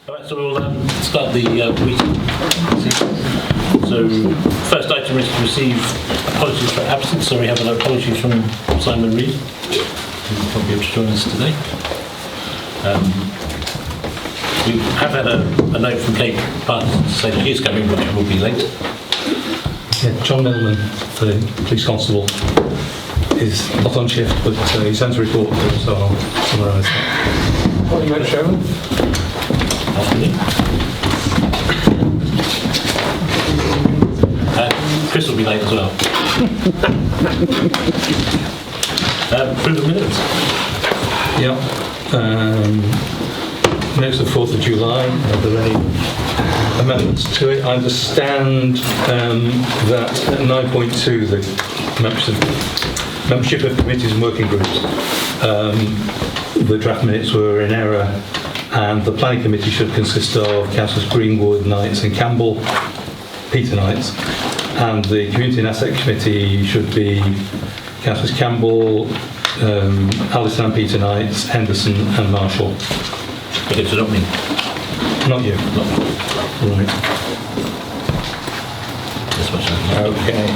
Alright, so we'll start the meeting. So, first item is to receive apologies for absence. So we have an apology from Simon Reed, who will not be able to join us today. We have had a note from K Parkinson to say that he is coming, but he will be late. Yeah, John Millman, the police constable, is not on shift, but he sent a report, so I'll summarise that. Morning, Mr. Chairman. Afternoon. Chris will be late as well. Approve the minutes. Yeah. Minutes of 4th of July. Are there any amendments to it? I understand that at 9.2, the membership of committees and working groups, the draft minutes were in error, and the planning committee should consist of Councillors Greenwood, Knights and Campbell, Peter Knights, and the community and asset committee should be Councillors Campbell, Alison and Peter Knights, Henderson and Marshall. Okay, so not me. Not you? Not me. Right. That's what Okay.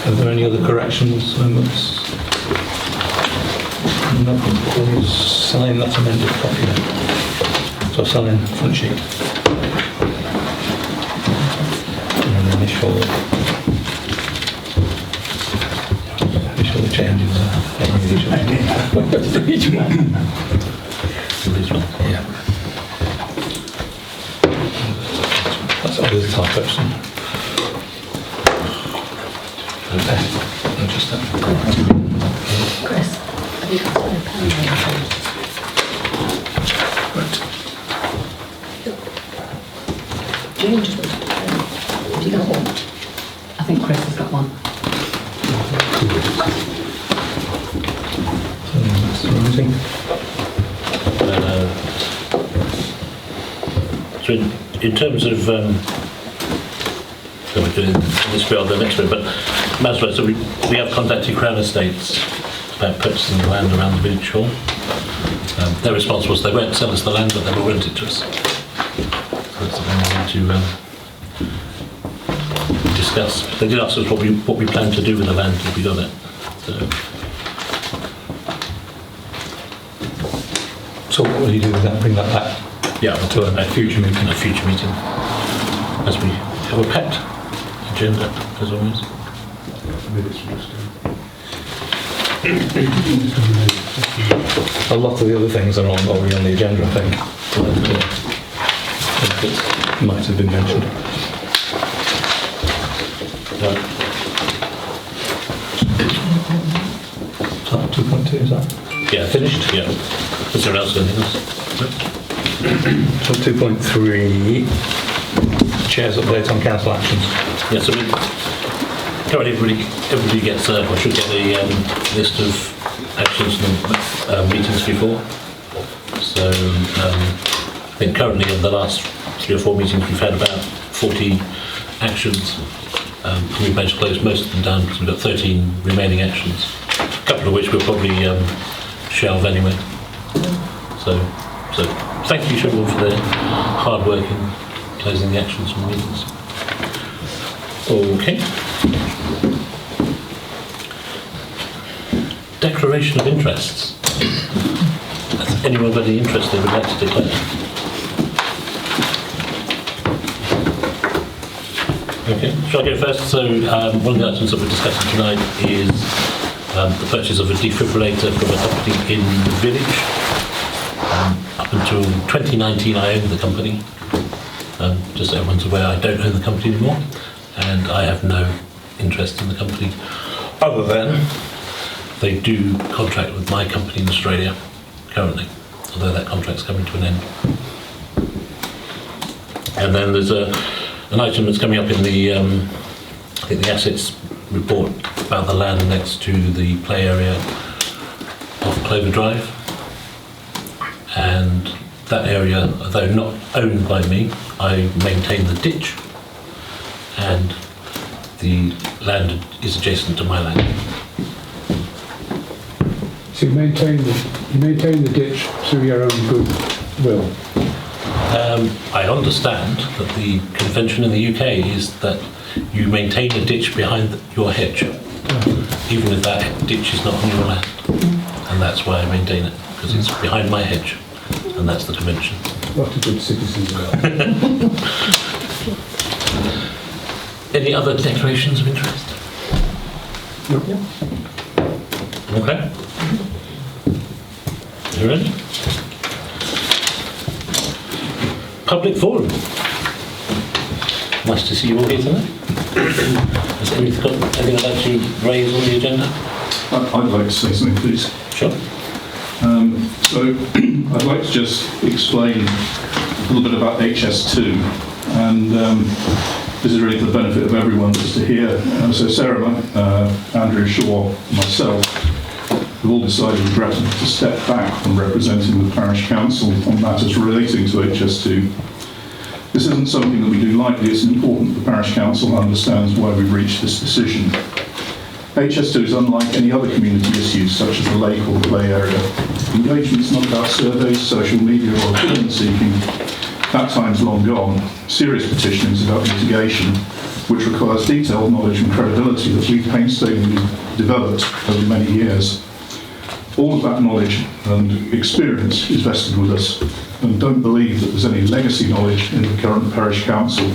Are there any other corrections? No. Please sign that amended copy then. So sign front sheet. And initial the changes each one. Yeah. That's always the type person. Just that. Chris, have you got a pen? Right. Jane just wanted a pen. Have you got one? I think Chris has got one. So in terms of we're doing this bit on the next bit, but that's right. So we have contacted Crown Estates about purchasing the land around the village hall. Their response was they won't sell us the land, but they will rent it to us. So that's something we need to discuss. They did ask us what we plan to do with the land if we got it. So what will you do with that? Bring that back? Yeah, to a future meeting. A future meeting, as we have a packed agenda, as always. A lot of the other things are already on the agenda, I think. That might have been mentioned. Is that 2.2, is that? Yeah, Finished? Yeah. Is there anything else? So 2.3, Chair's update on council actions. Yeah, so currently everybody gets, or should get the list of actions and meetings before. So I think currently in the last 3 or 4 meetings we've had about 40 actions. And we've managed to close most of them down because we've got 13 remaining actions, a couple of which we'll probably shelve anyway. So thank you to everyone for their hard work in closing the actions and meetings. Okay. Declaration of interests. Has anyone got any interest they would like to declare? Okay, shall I go first? So one of the items that we're discussing tonight is the purchase of a defibrillator from a company in the village. Up until 2019 I owned the company. Just so everyone's aware, I don't own the company anymore, and I have no interest in the company other than they do contract with my company in Australia currently, although that contract's coming to an end. And then there's an item that's coming up in the I think the assets report about the land next to the play area off Clover Drive. And that area, though not owned by me, I maintain the ditch, and the land is adjacent to my land. So you maintain the ditch through your own good will. I understand that the convention in the UK is that you maintain a ditch behind your hedge, even if that ditch is not on your land. And that's why I maintain it, because it's behind my hedge, and that's the convention. What a good citizens we are. Any other declarations of interest? No. Okay. You ready? Public forum. Nice to see you all here tonight. Has anything got anything I'd like to raise on the agenda? I'd like to say something, please. Sure. So I'd like to just explain a little bit about HS2, and this is really for the benefit of everyone just to hear. So Sarah, Andrew Shaw, myself, have all decided regrettably to step back from representing the Parish Council on matters relating to HS2. This isn't something that we do lightly. It's important that the Parish Council understands why we've reached this decision. HS2 is unlike any other community issues, such as the lake or the play area. Engagement's not about surveys, social media or opinion seeking. That time's long gone. Serious petitioning is about mitigation, which requires detailed knowledge and credibility that we've painstakingly developed over many years. All of that knowledge and experience is vested with us, and don't believe that there's any legacy knowledge in the current Parish Council.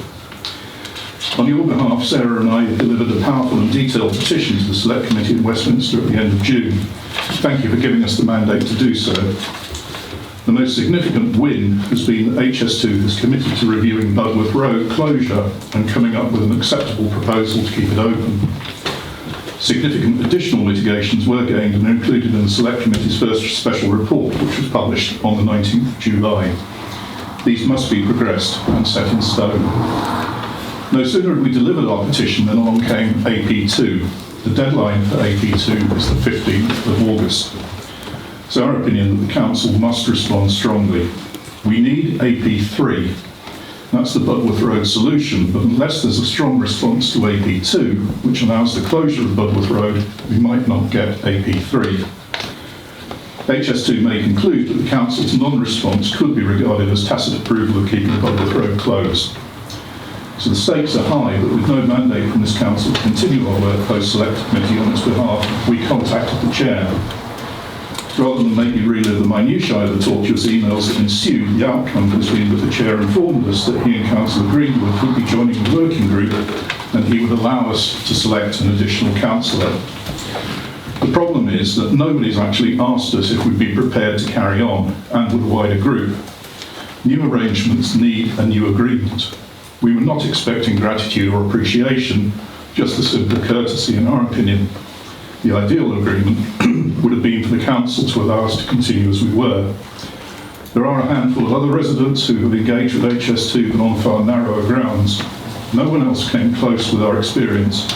On your behalf, Sarah and I delivered a powerful and detailed petition to the Select Committee in Westminster at the end of June. Thank you for giving us the mandate to do so. The most significant win has been that HS2 is committed to reviewing Budworth Road closure and coming up with an acceptable proposal to keep it open. Significant additional mitigations were gained and included in the Select Committee's first special report, which was published on the 19th of July. These must be progressed and set in stone. No sooner had we delivered our petition than along came AP2. The deadline for AP2 is the 15th of August. It's our opinion that the Council must respond strongly. We need AP3. That's the Budworth Road solution, but unless there's a strong response to AP2, which allows the closure of Budworth Road, we might not get AP3. HS2 may conclude that the Council's non-response could be regarded as tacit approval of keeping Budworth Road closed. So the stakes are high, but with no mandate from this Council to continue our work post-Select Committee on its behalf, we contacted the Chair. Rather than make me relive the minutiae of the tortuous emails that ensued, the outcome has been that the Chair informed us that he and Councillor Greenwood would be joining the working group and he would allow us to select an additional councillor. The problem is that nobody's actually asked us if we'd be prepared to carry on, and with a wider group. New arrangements need a new agreement. We were not expecting gratitude or appreciation, just a simple courtesy in our opinion. The ideal agreement would have been for the Council to allow us to continue as we were. There are a handful of other residents who have engaged with HS2 but on far narrower grounds. No one else came close with our experience.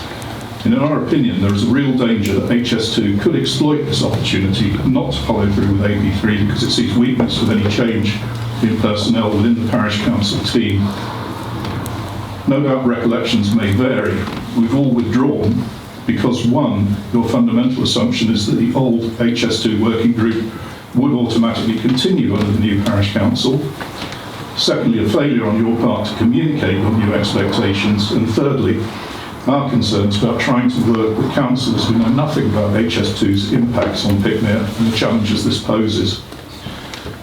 And in our opinion, there is a real danger that HS2 could exploit this opportunity not to follow through with AP3 because it sees weakness with any change in personnel within the Parish Council team. No doubt recollections may vary. We've all withdrawn because, one, your fundamental assumption is that the old HS2 working group would automatically continue under the new Parish Council. Secondly, a failure on your part to communicate your new expectations. And thirdly, our concerns about trying to work with councillors who know nothing about HS2's impacts on Pickmere and the challenges this poses.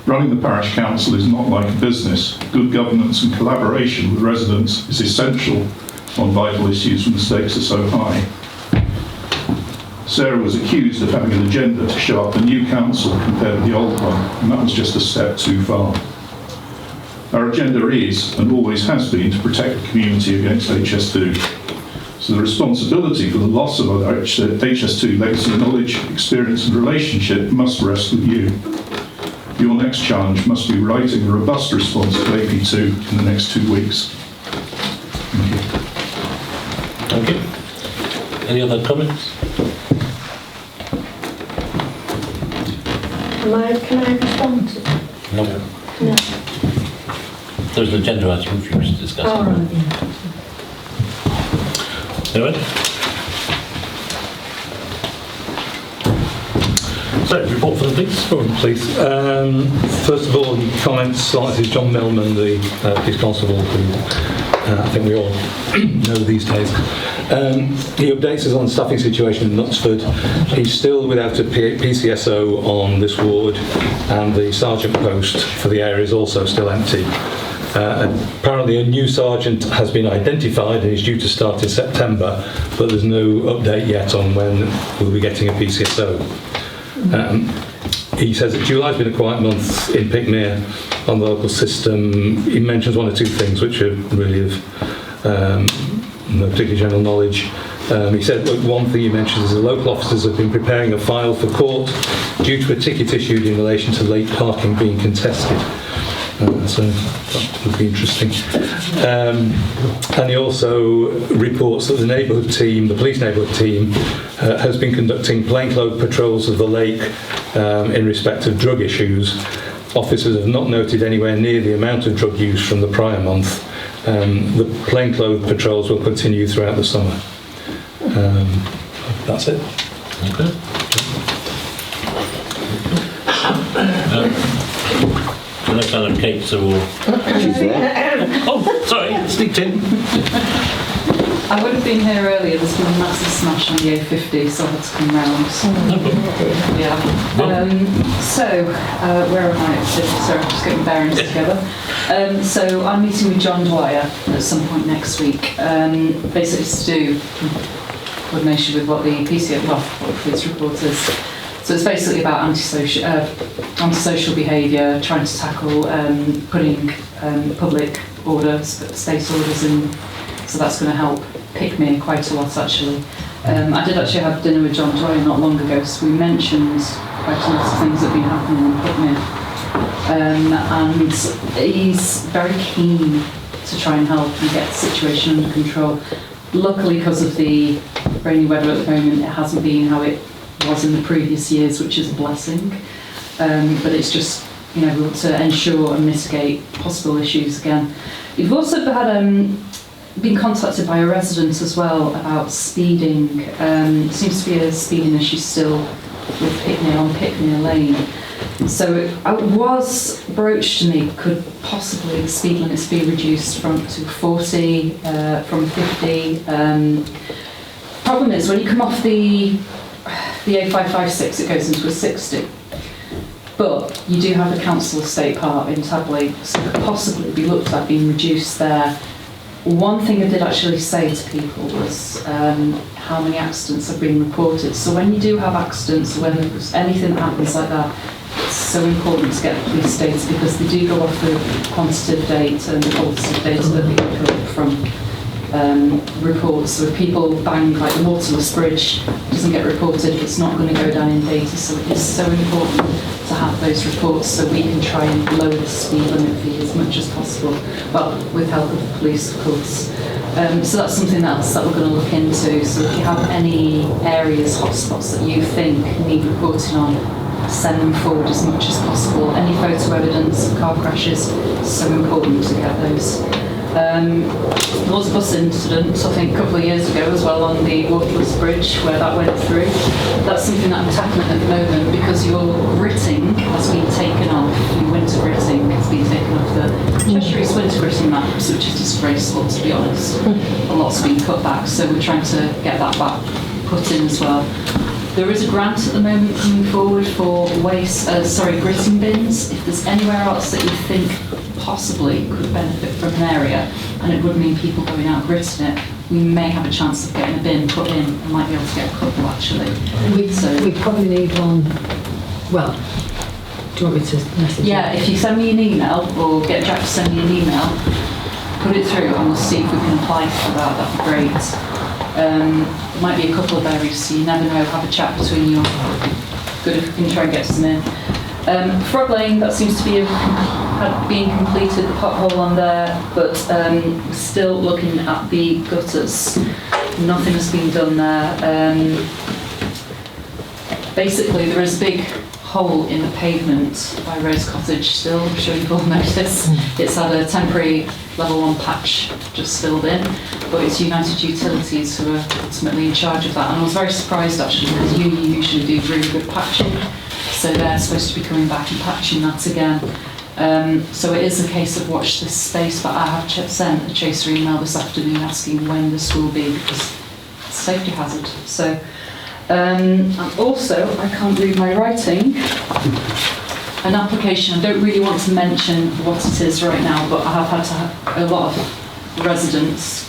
Running the Parish Council is not like a business. Good governance and collaboration with residents is essential on vital issues when the stakes are so high. Sarah was accused of having an agenda to show up the new council compared to the old one, and that was just a step too far. Our agenda is, and always has been, to protect the community against HS2. So the responsibility for the loss of our HS2 legacy knowledge, experience and relationship must rest with you. Your next challenge must be writing a robust response to AP2 in the next 2 weeks. Thank you. Thank you. Any other comments? Can I respond to that? No. No. There's an agenda item if you wish to discuss. Oh, right, yeah. Anyway. So So, report for the police. Please. First of all, comments slightly to John Millman, the police constable, who I think we all know these days. He updates us on the staffing situation in Knutsford. He's still without a PCSO on this ward, and the sergeant post for the area is also still empty. Apparently a new sergeant has been identified and is due to start in September, but there's no update yet on when we'll be getting a PCSO. He says that July's been a quiet month in Pickmere on the local system. He mentions one or two things which are really of no particular general knowledge. He said, look, one thing he mentions is the local officers have been preparing a file for court due to a ticket issued in relation to late parking being contested. So that would be interesting. And he also reports that the neighbourhood team, the police neighbourhood team, has been conducting plainclothes patrols of the lake in respect of drug issues. Officers have not noted anywhere near the amount of drug use from the prior month. The plainclothes patrols will continue throughout the summer. That's it. Okay. I know kind of Kate's or... She's there. Oh, sorry, sneaked in. I would have been here earlier. There's been a massive smash on the A50, so I had to come round. Yeah. So, where am I? Sorry, I'm just getting my bearings together. So, I'm meeting with John Dwyer at some point next week. Basically, to do coordination with what the PCA, well, what the police report is. So it's basically about antisocial behaviour, trying to tackle putting public order, state orders in. So that's going to help Pickmere quite a lot, actually. I did actually have dinner with John Dwyer not long ago, so we mentioned quite a lot of things that have been happening in Pickmere. And he's very keen to try and help and get the situation under control. Luckily, because of the rainy weather at the moment, it hasn't been how it was in the previous years, which is a blessing. But it's just, we want to ensure and mitigate possible issues again. We've also had been contacted by a resident as well about speeding. Seems to be a speeding issue still with Pickmere on Pickmere Lane. So it was broached to me, could possibly the speed limits be reduced to 40, from 50. Problem is, when you come off the A556, it goes into a 60. But you do have the Council Estate Park in Tabley, so it could possibly be looked at being reduced there. One thing I did actually say to people was how many accidents have been reported. So when you do have accidents, when there's anything that happens like that, it's so important to get the police data, because they do go off the quantitative data and the qualitative data that they pick up from reports. So if people bang, like the Waterless Bridge doesn't get reported, it's not going to go down in data. So it is so important to have those reports so we can try and lower the speed limit fee as much as possible. Well, with help of the police, of course. So that's something else that we're going to look into. So if you have any areas, hotspots that you think need reporting on, send them forward as much as possible. Any photo evidence of car crashes, so important to get those. There was a bus incident, I think, a couple of years ago as well on the Waterless Bridge where that went through. That's something that I'm tackling at the moment, because your gritting has been taken off, your winter gritting has been taken off the Cheshire East winter gritting maps, which is disgraceful, to be honest. A lot's been cut back, so we're trying to get that back put in as well. There is a grant at the moment coming forward for gritting bins. If there's anywhere else that you think possibly could benefit from an area, and it would mean people going out gritting it, we may have a chance of getting a bin put in and might be able to get a couple actually. We probably need one. Well, do you want me to message you? Yeah, if you send me an email or get Jack to send me an email, put it through and we'll see if we can apply for that. That'd be great. Might be a couple of areas, so you never know. Have a chat between you. Good if we can try and get some in. Frog Lane, that seems to be being completed, the pothole on there, but we're still looking at the gutters. Nothing has been done there. Basically, there is a big hole in the pavement by Rose Cottage still, I'm sure you've all noticed. It's had a temporary level 1 patch just filled in, but it's United Utilities who are ultimately in charge of that. And I was very surprised actually, because you usually do really good patching. so they're supposed to be coming back and patching that again. So it is a case of watch this space, but I have sent a chaser email this afternoon asking when this will be, because it's a safety hazard. So, and also, I can't read my writing, an application, I don't really want to mention what it is right now, but I have had to have a lot of residents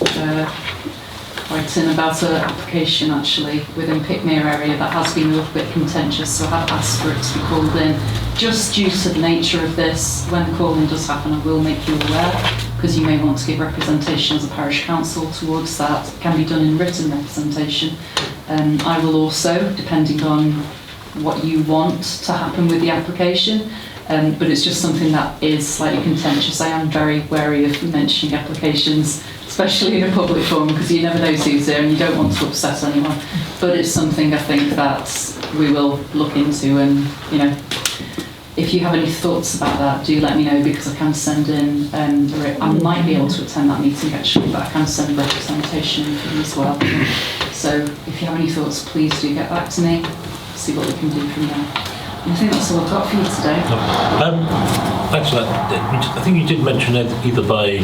write in about an application actually within Pickmere area that has been a little bit contentious, so I have asked for it to be called in. Just due to the nature of this, when the calling does happen, I will make you aware, because you may want to give representation as a parish council towards that. It can be done in written representation. I will also, depending on what you want to happen with the application, but it's just something that is slightly contentious. I am very wary of mentioning applications, especially in a public forum, because you never know who's there and you don't want to upset anyone. But it's something I think that we will look into, and if you have any thoughts about that, do let me know, because I can send in, I might be able to attend that meeting actually, but I can send representation for you as well. So if you have any thoughts, please do get back to me, see what we can do from there. And I think that's all I've got for you today. Actually, I think you did mention it either by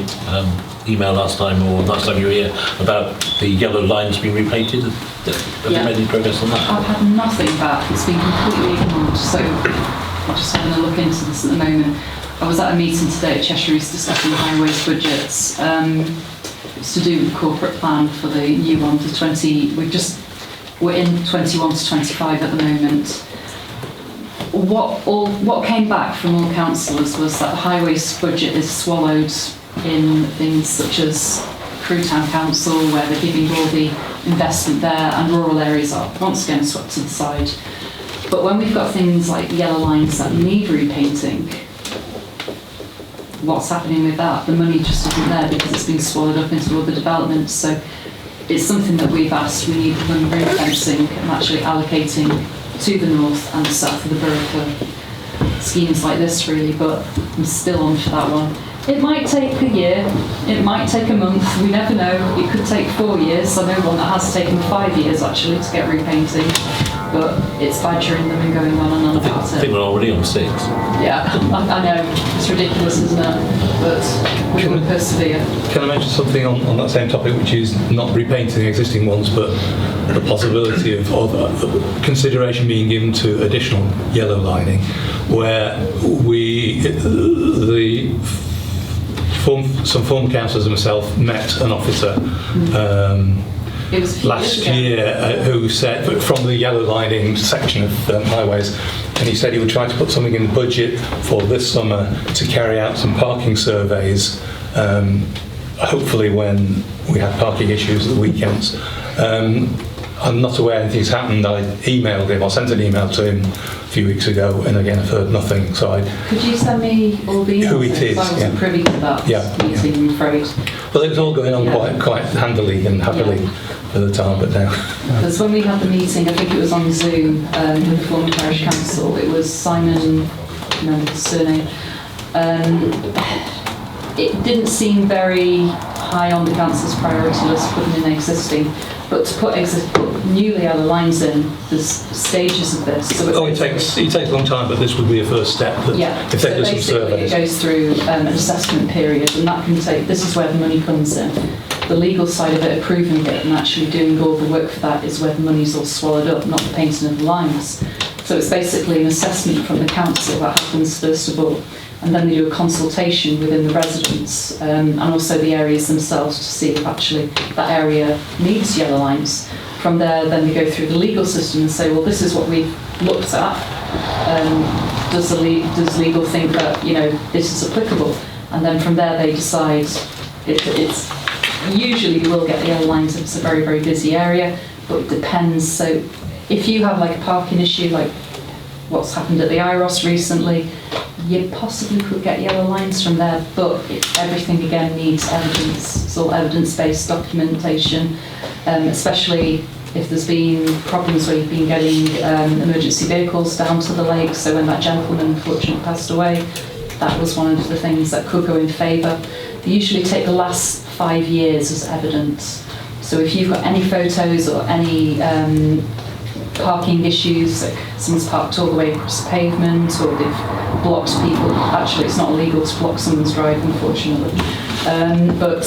email last time or last time you were here about the yellow lines being repainted. Have you made any progress on that? I've had nothing back. It's been completely ignored. So I'm just having a look into this at the moment. I was at a meeting today at Cheshire East discussing highways budgets. It's to do with the corporate plan for the new one for 20. We're in 21 to 25 at the moment. What came back from all councillors was that the highways budget is swallowed in things such as Crewe Town Council, where they're giving all the investment there, and rural areas are once again swept to the side. But when we've got things like yellow lines that need repainting, what's happening with that? The money just isn't there because it's been swallowed up into other developments. So it's something that we've asked. We need ring fencing and actually allocating to the north and the south of the borough for schemes like this, really. But I'm still on for that one. It might take a year, it might take a month, we never know. It could take 4 years. I know one that has taken 5 years actually to get repainting, but it's badgering them and going on and on about I think we're already on 6. Yeah, I know, it's ridiculous, isn't it? But we will persevere. Can I mention something on that same topic, which is not repainting the existing ones, but the possibility of consideration being given to additional yellow lining, where some former councillors and myself met an officer It was last year who said, from the yellow lining section of highways, and he said he would try to put something in the budget for this summer to carry out some parking surveys, hopefully when we have parking issues at the weekends. I'm not aware anything's happened. I emailed him, I sent an email to him a few weeks ago, and again I've heard nothing. So could you send me all the emails? Who it is, I wasn't privy to that meeting, I'm afraid. Well, it was all going on quite handily and happily for the time, but now. Because when we had the meeting, I think it was on Zoom with the former parish council, it was Simon, I can't remember his surname. It didn't seem very high on the council's priority list putting in existing, but to put new yellow lines in, there's stages of this. So it takes a long time, but this would be a first step. If they do some surveys. It goes through an assessment period, and that can take. This is where the money comes in. The legal side of it, approving it, and actually doing all the work for that is where the money's all swallowed up, not the painting of the lines. So it's basically an assessment from the council that happens first of all, and then they do a consultation within the residents and also the areas themselves to see if actually that area needs yellow lines. From there, then they go through the legal system and say, well, this is what we've looked at. Does legal think that this is applicable? And then from there, they decide. It's usually you will get the yellow lines if it's a very, very busy area, but it depends. So if you have like a parking issue, like what's happened at the IROS recently, you possibly could get yellow lines from there, but everything again needs evidence. It's all evidence-based documentation, especially if there's been problems where you've been getting emergency vehicles down to the lake. So when that gentleman unfortunately passed away, that was one of the things that could go in favour. They usually take the last 5 years as evidence. So if you've got any photos or any parking issues, like someone's parked all the way across the pavement, or they've blocked people. Actually, it's not illegal to block someone's drive, unfortunately. But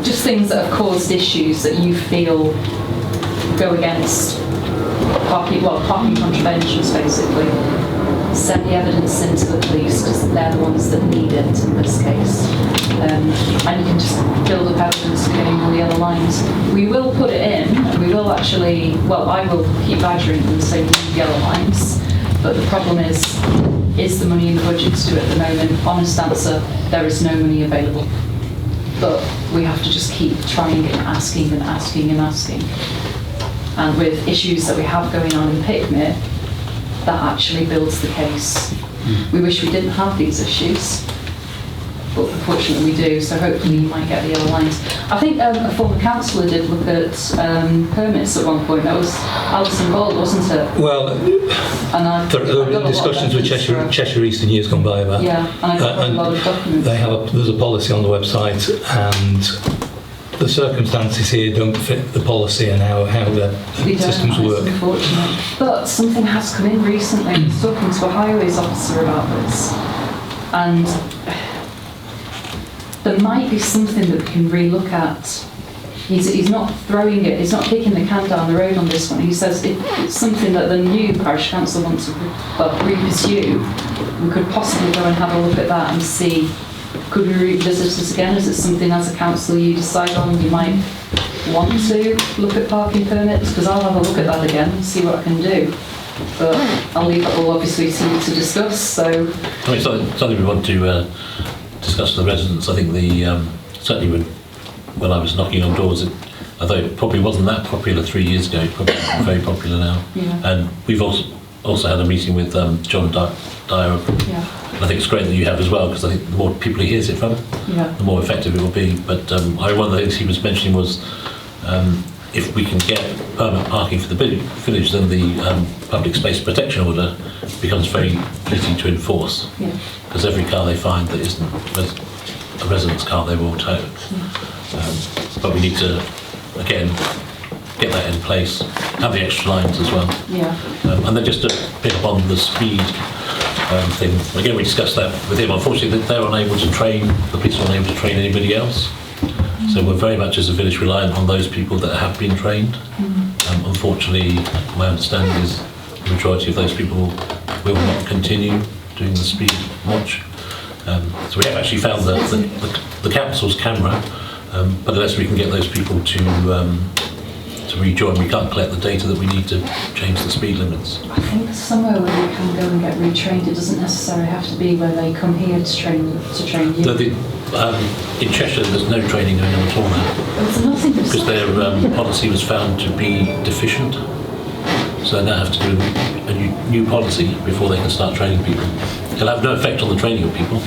just things that have caused issues that you feel go against parking contraventions, basically. Send the evidence into the police, because they're the ones that need it in this case. And you can just build up evidence for getting all the other lines. We will put it in, and we will actually, well, I will keep badgering them and say we need yellow lines. But the problem is the money in the budget to do it at the moment? Honest answer, there is no money available. But we have to just keep trying and asking and asking and asking. And with issues that we have going on in Pickmere, that actually builds the case. We wish we didn't have these issues, but unfortunately we do, so hopefully you might get the yellow lines. I think a former councillor did look at permits at one point. That was Alison Ball, wasn't it? Well, And there were discussions with Cheshire East in years gone by about. Yeah, and I got a lot of documents. There's a policy on the website, and the circumstances here don't fit the policy and how the systems work. It's unfortunate. But something has come in recently. I was talking to a highways officer about this, and there might be something that we can relook at. He's not throwing it, he's not kicking the can down the road on this one. He says if it's something that the new parish council wants to re-pursue, we could possibly go and have a look at that and see, could we revisit this again? Is it something as a council you decide on you might want to look at parking permits? Because I'll have a look at that again and see what I can do. But I'll leave that all obviously to you to discuss. So I mean, something we want to discuss with the residents. I think certainly when I was knocking on doors, although it probably wasn't that popular 3 years ago, it's probably very popular now. Yeah. And we've also had a meeting with John Dyer. yeah, I think it's great that you have as well, because I think the more people he hears it from, yeah, the more effective it will be. But one of the things he was mentioning was if we can get permanent parking for the village, then the public space protection order becomes very easy to enforce. yeah. Because every car they find that isn't a resident's car, they will tow. But we need to, again, get that in place, have the extra lines as well. Yeah. And then just to pick up on the speed thing, again, we discussed that with him. Unfortunately, they're unable to train, the police are unable to train anybody else. So we're very much as a village reliant on those people that have been trained. Unfortunately, my understanding is the majority of those people will not continue doing the speed watch. So we have actually found the council's camera, but unless we can get those people to rejoin, we can't collect the data that we need to change the speed limits. I think there's somewhere where they can go and get retrained. It doesn't necessarily have to be where they come here to train you. In Cheshire, there's no training going on at all now, There's nothing because their policy was found to be deficient. So they now have to do a new policy before they can start training people. It'll have no effect on the training of people,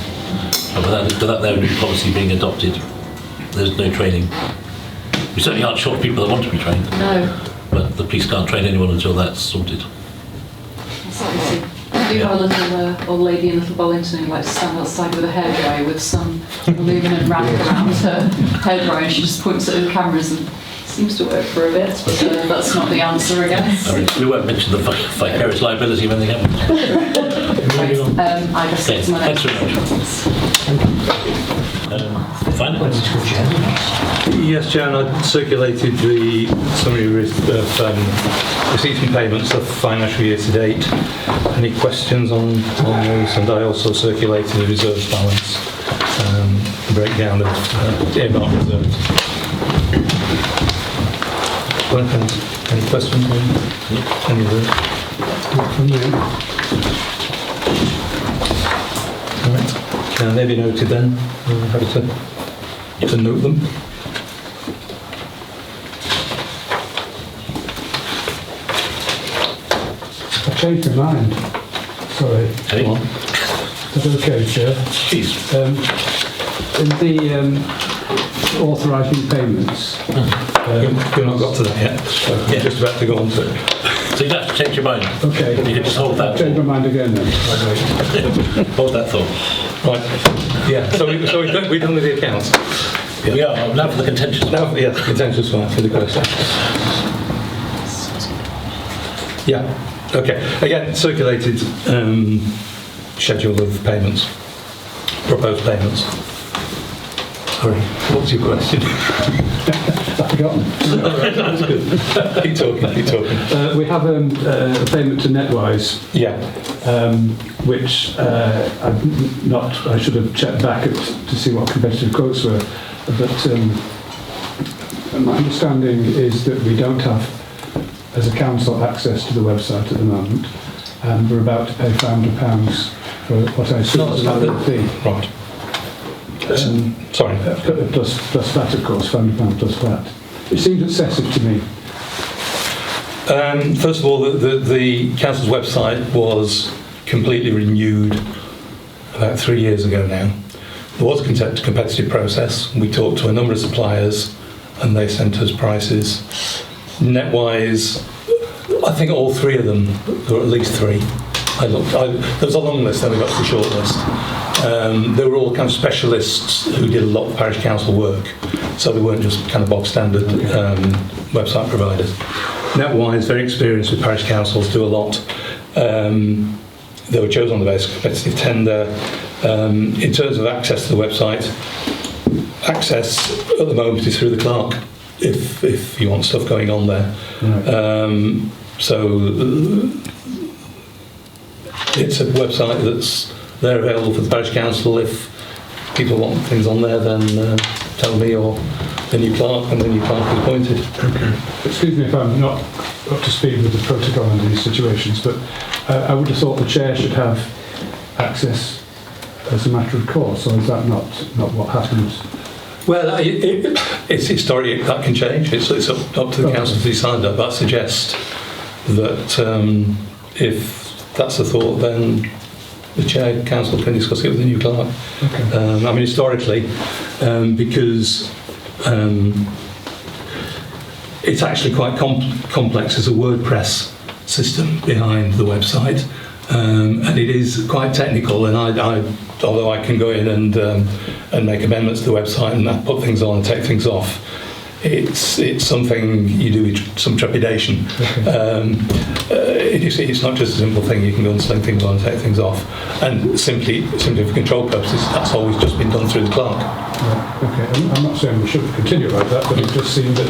but without their new policy being adopted, there's no training. We certainly aren't short of people that want to be trained. No. But the police can't train anyone until that's sorted. That's what I see. I do have a little old lady in Little Bollington who likes to stand outside with a hairdryer with some aluminum wrap around her hairdryer, and she just points at the cameras and seems to work for a bit, but that's not the answer, I guess. I mean, we won't mention the vicarious liability of anything happens. I guess that's my next Thanks very much. Finance? Yes, Jan, I circulated the summary of receipts and payments of financial year to date. Any questions on those? And I also circulated the reserves balance, breakdown of earmark reserves. Any questions on any of those? From you. All right. Can they be noted then? I'm happy to note them. I changed my mind. Sorry. Hey. Is that okay, Chair? Please. In the authorising payments, You've not got to that yet. I'm just about to go on to it. So you don't have to change your mind. okay. You can just hold that. Change my mind again then. Hold that thought. Right. Yeah. So we're done with the accounts. We are. Now for the contentious. Now, yeah, contentious one for the question. Yeah, okay. Again, circulated schedule of payments, proposed payments. Sorry, what was your question? I've forgotten. That's good. Keep talking. We have a payment to Netwise, Yeah, which I should have checked back to see what competitive quotes were, but my understanding is that we don't have, as a council, access to the website at the moment, and we're about to pay £500 for what I assume is another fee. right. Sorry. Plus VAT, of course, £500 plus VAT. It seems excessive to me. First of all, the council's website was completely renewed about 3 years ago now. There was a competitive process. We talked to a number of suppliers and they sent us prices. Netwise, I think all three of them, there were at least three. There was a long list, then we got to the short list. They were all kind of specialists who did a lot of parish council work, so they weren't just kind of bog standard website providers. Netwise, very experienced with parish councils, do a lot. They were chosen on the basis of competitive tender. In terms of access to the website, access at the moment is through the clerk, if you want stuff going on there. Right. So it's a website that's there available for the parish council. If people want things on there, then tell me or the new clerk, and the new clerk is appointed. Okay. Excuse me if I'm not up to speed with the protocol in these situations, but I would have thought the chair should have access as a matter of course, or is that not what happens? Well, it's historic, that can change. It's up to the council to decide that. But I suggest that if that's the thought, then the chair council can discuss it with the new clerk. Okay. I mean, historically, because it's actually quite complex. There's a WordPress system behind the website, and it is quite technical. And although I can go in and make amendments to the website and put things on and take things off, it's something you do with some trepidation. Okay. It's not just a simple thing. You can go and sling things on and take things off, and simply for control purposes, that's always just been done through the clerk. Right. Okay. I'm not saying we shouldn't continue like that, but it just seemed that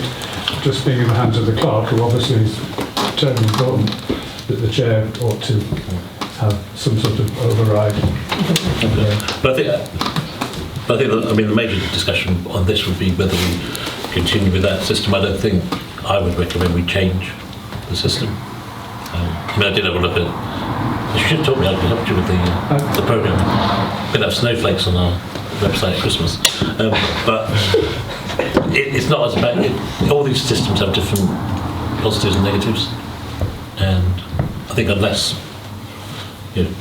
just being in the hands of the clerk, who obviously is terribly important, that the chair ought to have some sort of override. But I think the major discussion on this would be whether we continue with that system. I don't think I would recommend we change the system. I did have a look at. You should have told me. I could help you with the program. We're going to have snowflakes on our website at Christmas, but it's not as bad. All these systems have different positives and negatives, and I think unless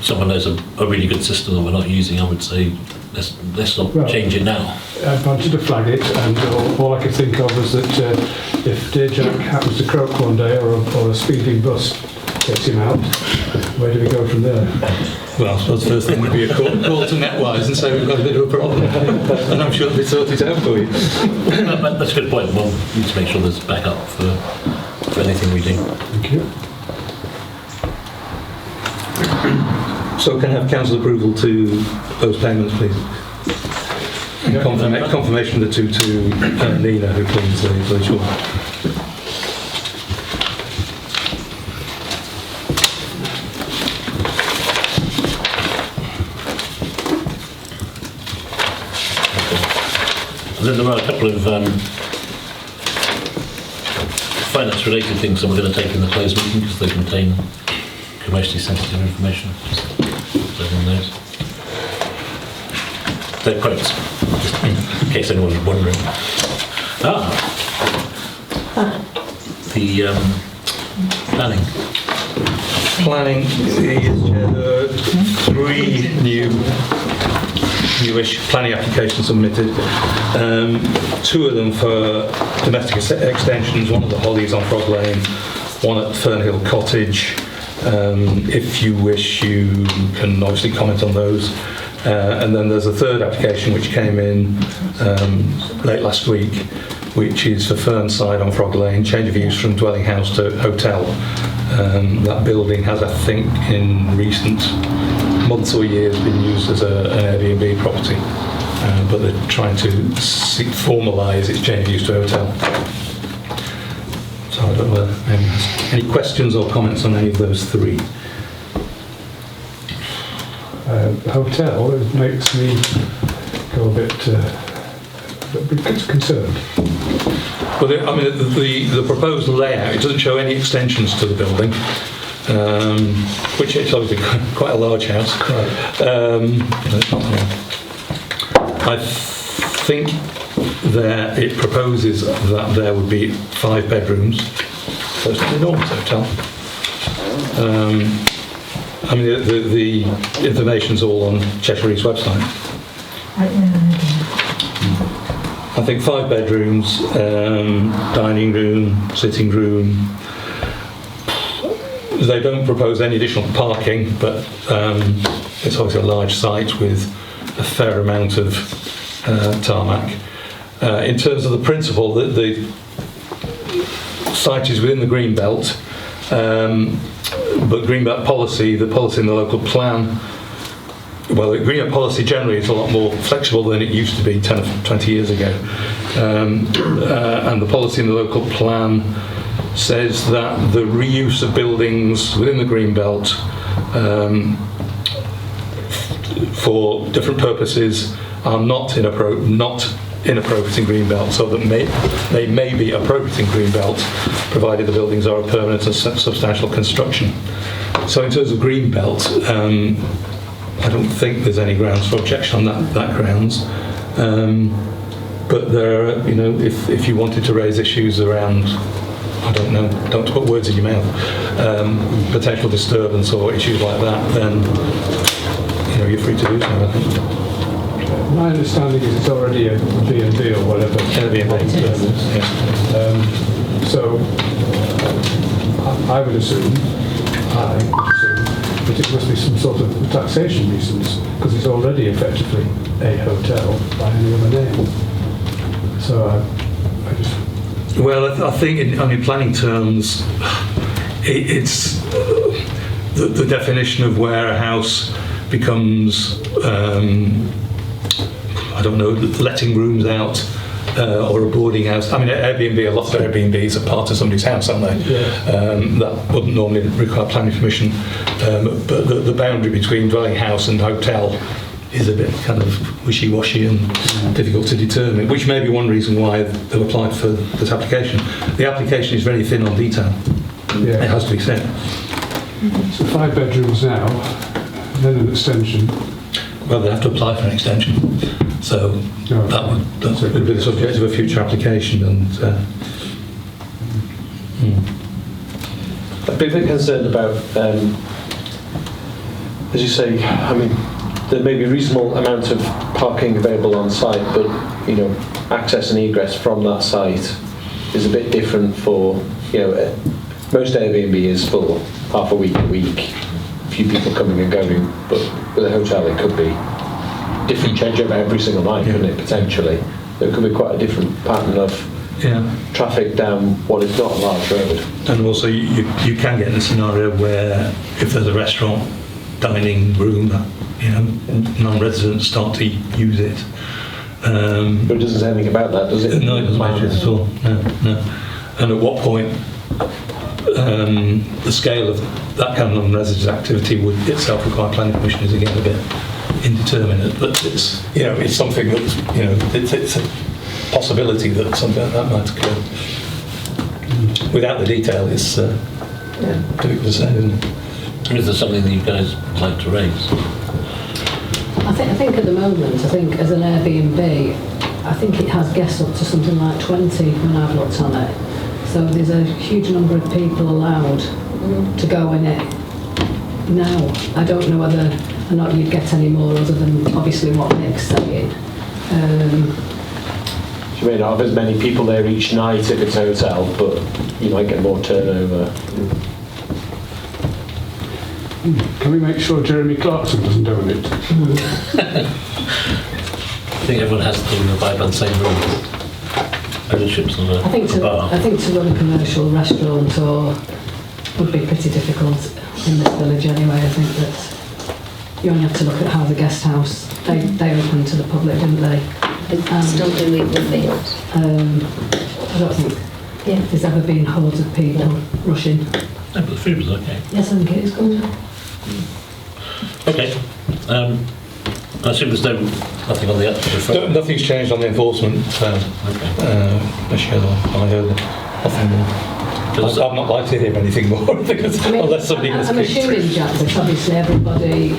someone knows a really good system that we're not using, I would say let's not change it now. I wanted to flag it, and all I could think of was that if Dear Jack happens to croak one day, or a speeding bus gets him out, where do we go from there? Well, I suppose the first thing would be a call to Netwise and say we've got a bit of a problem, and I'm sure they'd sort it out for you. That's a good point. We'll need to make sure there's backup for anything we do. Thank you. So can I have council approval to those payments, please? And confirmation of the two to Nina, who cleans the virtual. And then there are a couple of finance-related things that we're going to take in the closed meeting because they contain commercially sensitive information. Just so everyone knows. They're quotes, just in case anyone was wondering. The planning. Planning is three newish planning applications submitted. Two of them for domestic extensions, one at the Hollies on Frog Lane, one at Fernhill Cottage. If you wish, you can obviously comment on those. And then there's a third application which came in late last week which is for Fernside on Frog Lane, change of use from dwelling house to hotel. That building has, I think, in recent months or years been used as an Airbnb property, but they're trying to formalise its change of use to hotel. So I don't know whether anyone has any questions or comments on any of those three. Hotel, it makes me go a bit concerned. Well, I mean, the proposed layout, it doesn't show any extensions to the building, which is obviously quite a large house. I think that it proposes that there would be 5 bedrooms, so it's an enormous hotel. I mean, the information's all on Cheshire East website. I think 5 bedrooms, dining room, sitting room. They don't propose any additional parking, but it's obviously a large site with a fair amount of tarmac. In terms of the principle, the site is within the green belt, but green belt policy, the policy in the local plan, well, the green belt policy generally is a lot more flexible than it used to be 10 or 20 years ago. And the policy in the local plan says that the reuse of buildings within the green belt for different purposes are not inappropriate in Greenbelt, so that they may be appropriate in Greenbelt, provided the buildings are a permanent and substantial construction. So in terms of Greenbelt, I don't think there's any grounds for objection on that grounds. But there are, you know, if you wanted to raise issues around, I don't know, don't put words in your mouth, potential disturbance or issues like that, then, you know, you're free to do so, I think. My understanding is it's already a B&B or whatever. So I would assume that it must be some sort of taxation reasons, because it's already effectively a hotel by any other name. So I just... Well, I think in planning terms, it's the definition of where a house becomes, I don't know, letting rooms out or a boarding house. I mean, Airbnb, a lot of Airbnbs are part of somebody's house, aren't they? Yeah. That wouldn't normally require planning permission. But the boundary between dwelling house and hotel is a bit kind of wishy-washy and difficult to determine, which may be one reason why they've applied for this application. The application is very thin on detail. Yeah. It has to be said. So 5 bedrooms now, then an extension. Well, they have to apply for an extension, so that would be the subject of a future application. And I'd be a bit concerned about, as you say, I mean, there may be a reasonable amount of parking available on site, but you know, access and egress from that site is a bit different for, you know, most Airbnb is for half a week, a few people coming and going, but with a hotel it could be different changeover every single night, couldn't it, potentially? There could be quite a different pattern of traffic down what is not a large road. And also you can get in a scenario where if there's a restaurant, dining room, you know, non-residents start to use it. But it doesn't say anything about that, does it? No, it doesn't mention it at all. No. And at what point the scale of that kind of non-resident activity would itself require planning permission is again a bit indeterminate. But it's, you know, it's something that, you know, it's a possibility that something like that might occur. Without the detail, it's difficult to say, isn't it? Is there something that you guys would like to raise? I think at the moment, I think as an Airbnb, I think it has guests up to something like 20 when I've looked on it. So there's a huge number of people allowed to go in it now. I don't know whether or not you'd get any more other than obviously what Nick's saying. You may not have as many people there each night if it's a hotel, but you might get more turnover. Can we make sure Jeremy Clarkson doesn't own it? I think everyone has to abide by the same rules. apprenticeships and I think a bar. to run a commercial restaurant or would be pretty difficult in this village anyway. I think that you only have to look at how the guest house, they opened to the public, didn't they? They still do eat with meals. I don't think there's ever been hordes of people rushing. No, but the food was okay. Yes, I think it is good. Okay. I assume there's nothing on the Nothing's changed on the enforcement. Michelle, I heard nothing more. I'd not like to hear anything more because unless somebody can I'm assuming, Jack, that obviously everybody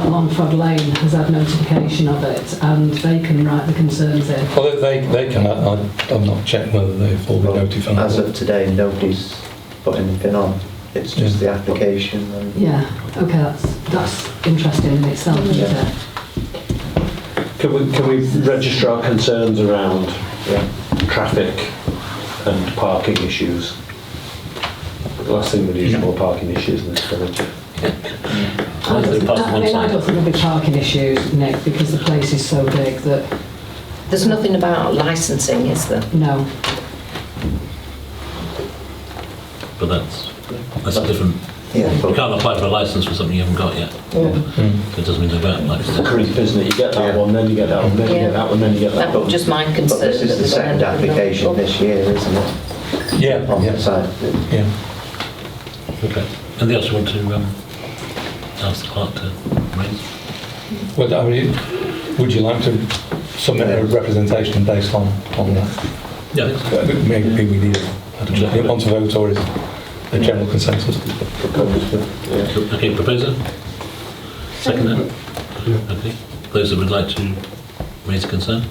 along Frog Lane has had notification of it and they can write the concerns in. Well, they can. I've not checked whether they've all been notified. As of today, nobody's put anything on. It's just the application. And Yeah, okay, that's interesting in itself, isn't it? Can we register our concerns around traffic and parking issues? The last thing we need is more parking issues in this village. I don't think there'll be parking issues, Nick, because the place is so big that... There's nothing about licensing, is there? No. But that's a different... yeah, You but can't apply for a licence for something you haven't got yet. So it doesn't mean they're about licence. Creep, isn't it? You get that one, then you get that one, then you get that one, then you get that That one. was just my but concern. this is the second application this year, isn't it? Yeah, On yeah, the side. yeah. Okay. Anything else you want to ask the clerk to raise? Well, I mean, would you like to submit a representation based on that? Yeah, I think so. Maybe we need want to vote, or is it a general consensus? Okay, proposer? Second. Okay. Those that would like to raise a concern?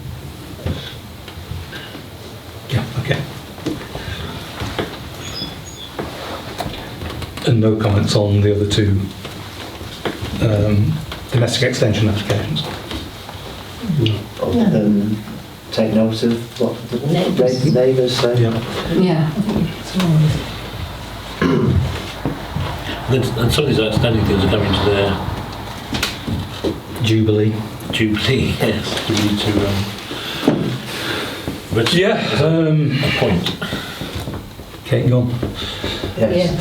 Yeah, okay. And no comments on the other two domestic extension applications? Other than take note of what the Neighbours. neighbours say. Yeah, I think it's all right. And some of these outstanding things are coming to their Jubilee. Jubilee. Yes. Do we need to register Yeah. a point? Kate, go on. Yes.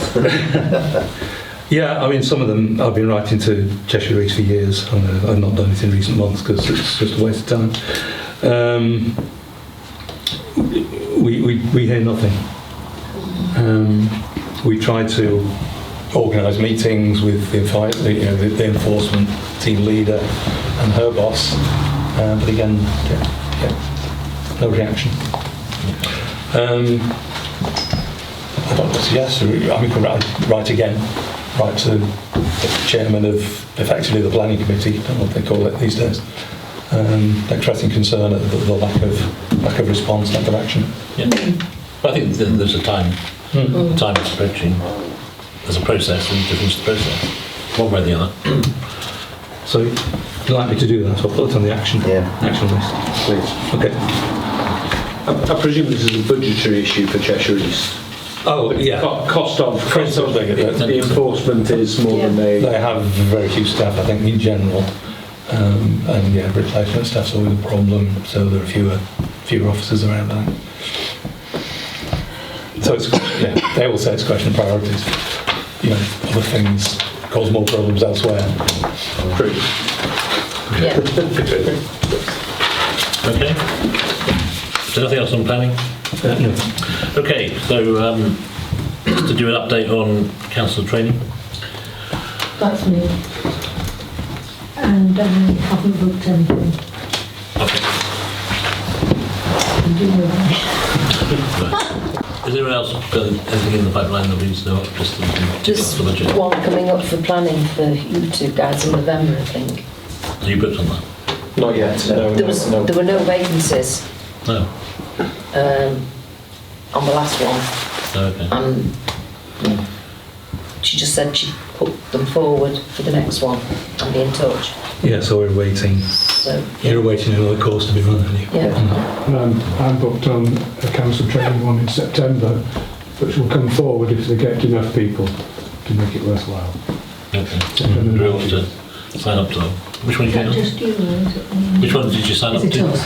Yeah, I mean, some of them I've been writing to Cheshire East for years. I've not done it in recent months because it's just a waste of time. We hear nothing. We try to organise meetings with the enforcement team leader and her boss, but again, no reaction. I don't suggest, I mean, we could write to the chairman of effectively the planning committee, I don't know what they call it these days, expressing concern at the lack of response, lack of action. Yeah. But I think there's a time is approaching. There's a process and difference to the process, one way or the other. So, you'd like me to do that? So I'll put it on the action list. Please. Okay. I presume this is a budgetary issue for Cheshire East. Oh, yeah. Cost of the enforcement is more than They have very few staff, I think, in general. And yeah, replacement staff's always a problem, so there are fewer officers around now. So it's, they will say it's a question of priorities. Other things cause more problems elsewhere. True. Yeah. Okay. So nothing else on planning? No. Okay, so to do an update on council training. That's me. And I haven't booked anything. Okay. You know that. Is anyone else got anything in the pipeline that we need to know? Just Just the budget. one coming up for planning for you two guys in November, I think. Are you booked on that? Not yet. No. There were no vacancies No. on the last one. Oh, okay. And she just said she'd put them forward for the next one and be in touch. Yeah, so we're waiting. So You're awaiting another course to be run, aren't you? yeah. I'm booked on a council training one in September, which will come forward if they get enough people to make it worthwhile. Okay. September Do we want 19th. to sign up to? Which one did you Just you know, is it? Which one did you sign up Is it to? us?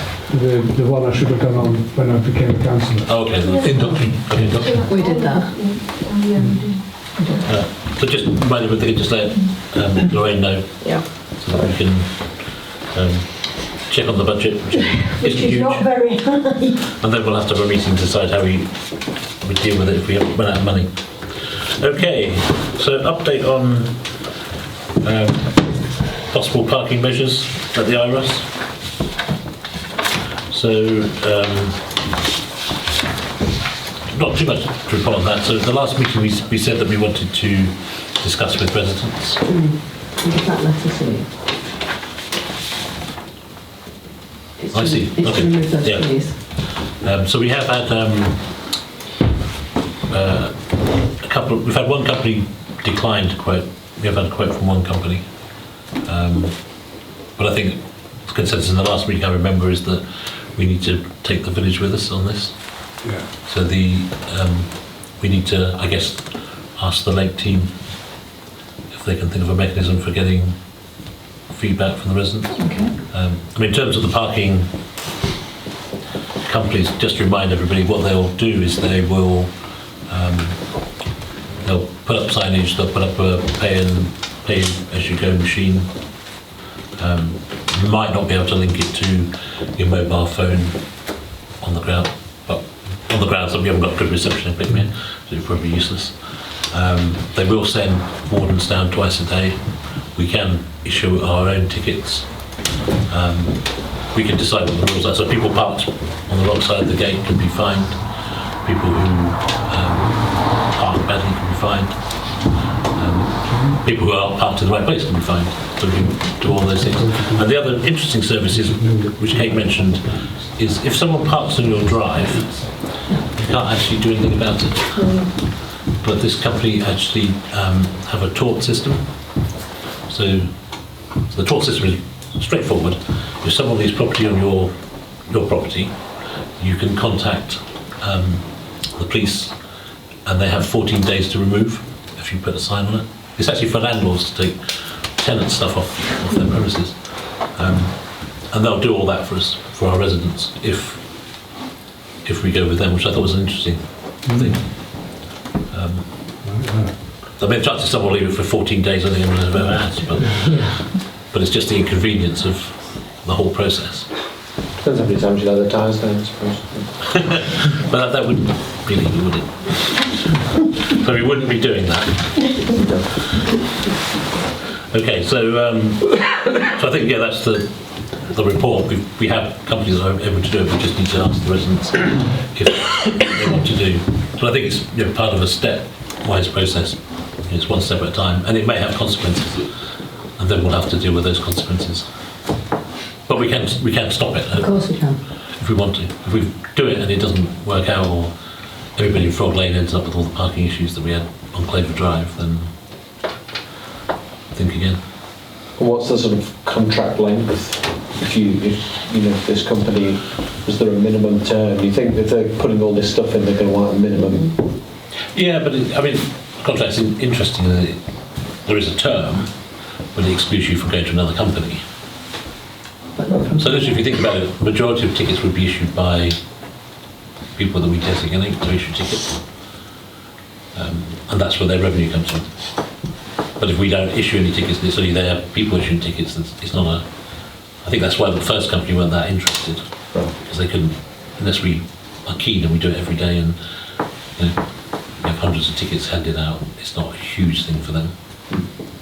The one I should have done on when I became a councillor. Oh, okay. Induction. Okay, induction. We did that. So just remind them if they can just let Lorraine know Yeah. so that we can check on the budget, which Which isn't is huge. not very high. And then we'll have to have a meeting to decide how we deal with it if we run out of money. Okay, so update on possible parking measures at the IROS. So, not too much to report on that. So the last meeting we said that we wanted to discuss with residents. Give that letter to you. It's I see. It's Okay. to remove those Yeah. trees. So we have had a couple. We've had one company decline to quote. We have had a quote from one company, but I think the consensus in the last week I remember is that we need to take the village with us on this. Yeah. So we need to, I guess, ask the Lake team if they can think of a mechanism for getting feedback from the residents. Okay. I mean, in terms of the parking companies, just to remind everybody, what they'll do is they'll put up signage, they'll put up a pay as you go machine. You might not be able to link it to your mobile phone on the ground, but on the grounds that we haven't got good reception in Pickmere, so it's probably useless. They will send wardens down twice a day. We can issue our own tickets. We can decide what the rules are. So people parked on the wrong side of the gate can be fined. People who park badly can be fined. People who are parked in the right place can be fined. So we can do all those things. And the other interesting service is, which Kate mentioned, is if someone parks on your drive, you can't actually do anything about it. But this company actually have a tort system. So the tort system is straightforward. If someone leaves property on your property, you can contact the police, and they have 14 days to remove if you put a sign on it. It's actually for landlords to take tenant stuff off their premises, and they'll do all that for us, for our residents, if we go with them, which I thought was an interesting thing. I mean, chances someone will leave it for 14 days, I think everyone has ever had, but it's just the inconvenience of the whole process. Depends how many times you let the tyres down, I suppose. But that wouldn't be legal, would it? So we wouldn't be doing that. Okay, so I think, yeah, that's the report. We have companies that are able to do it, we just need to ask the residents if they want to do. But I think it's, you know, part of a stepwise process. It's one step at a time, and it may have consequences, and then we'll have to deal with those consequences. But we can stop it. Of course we can. If we want to. If we do it and it doesn't work out, or everybody in Frog Lane ends up with all the parking issues that we had on Claver Drive, then think again. And what's the sort of contract length? If you know, this company, is there a minimum term? You think if they're putting all this stuff in, they're going to want a minimum? Yeah, but I mean, contract's interesting. There is a term, but it excludes you from going to another company. So literally, if you think about it, the majority of tickets would be issued by people that we designate to issue tickets, and that's where their revenue comes from. But if we don't issue any tickets, it's only their people issuing tickets. It's not a. I think that's why the first company weren't that interested, because they couldn't, unless we are keen and we do it every day, and you know, we have hundreds of tickets handed out. It's not a huge thing for them,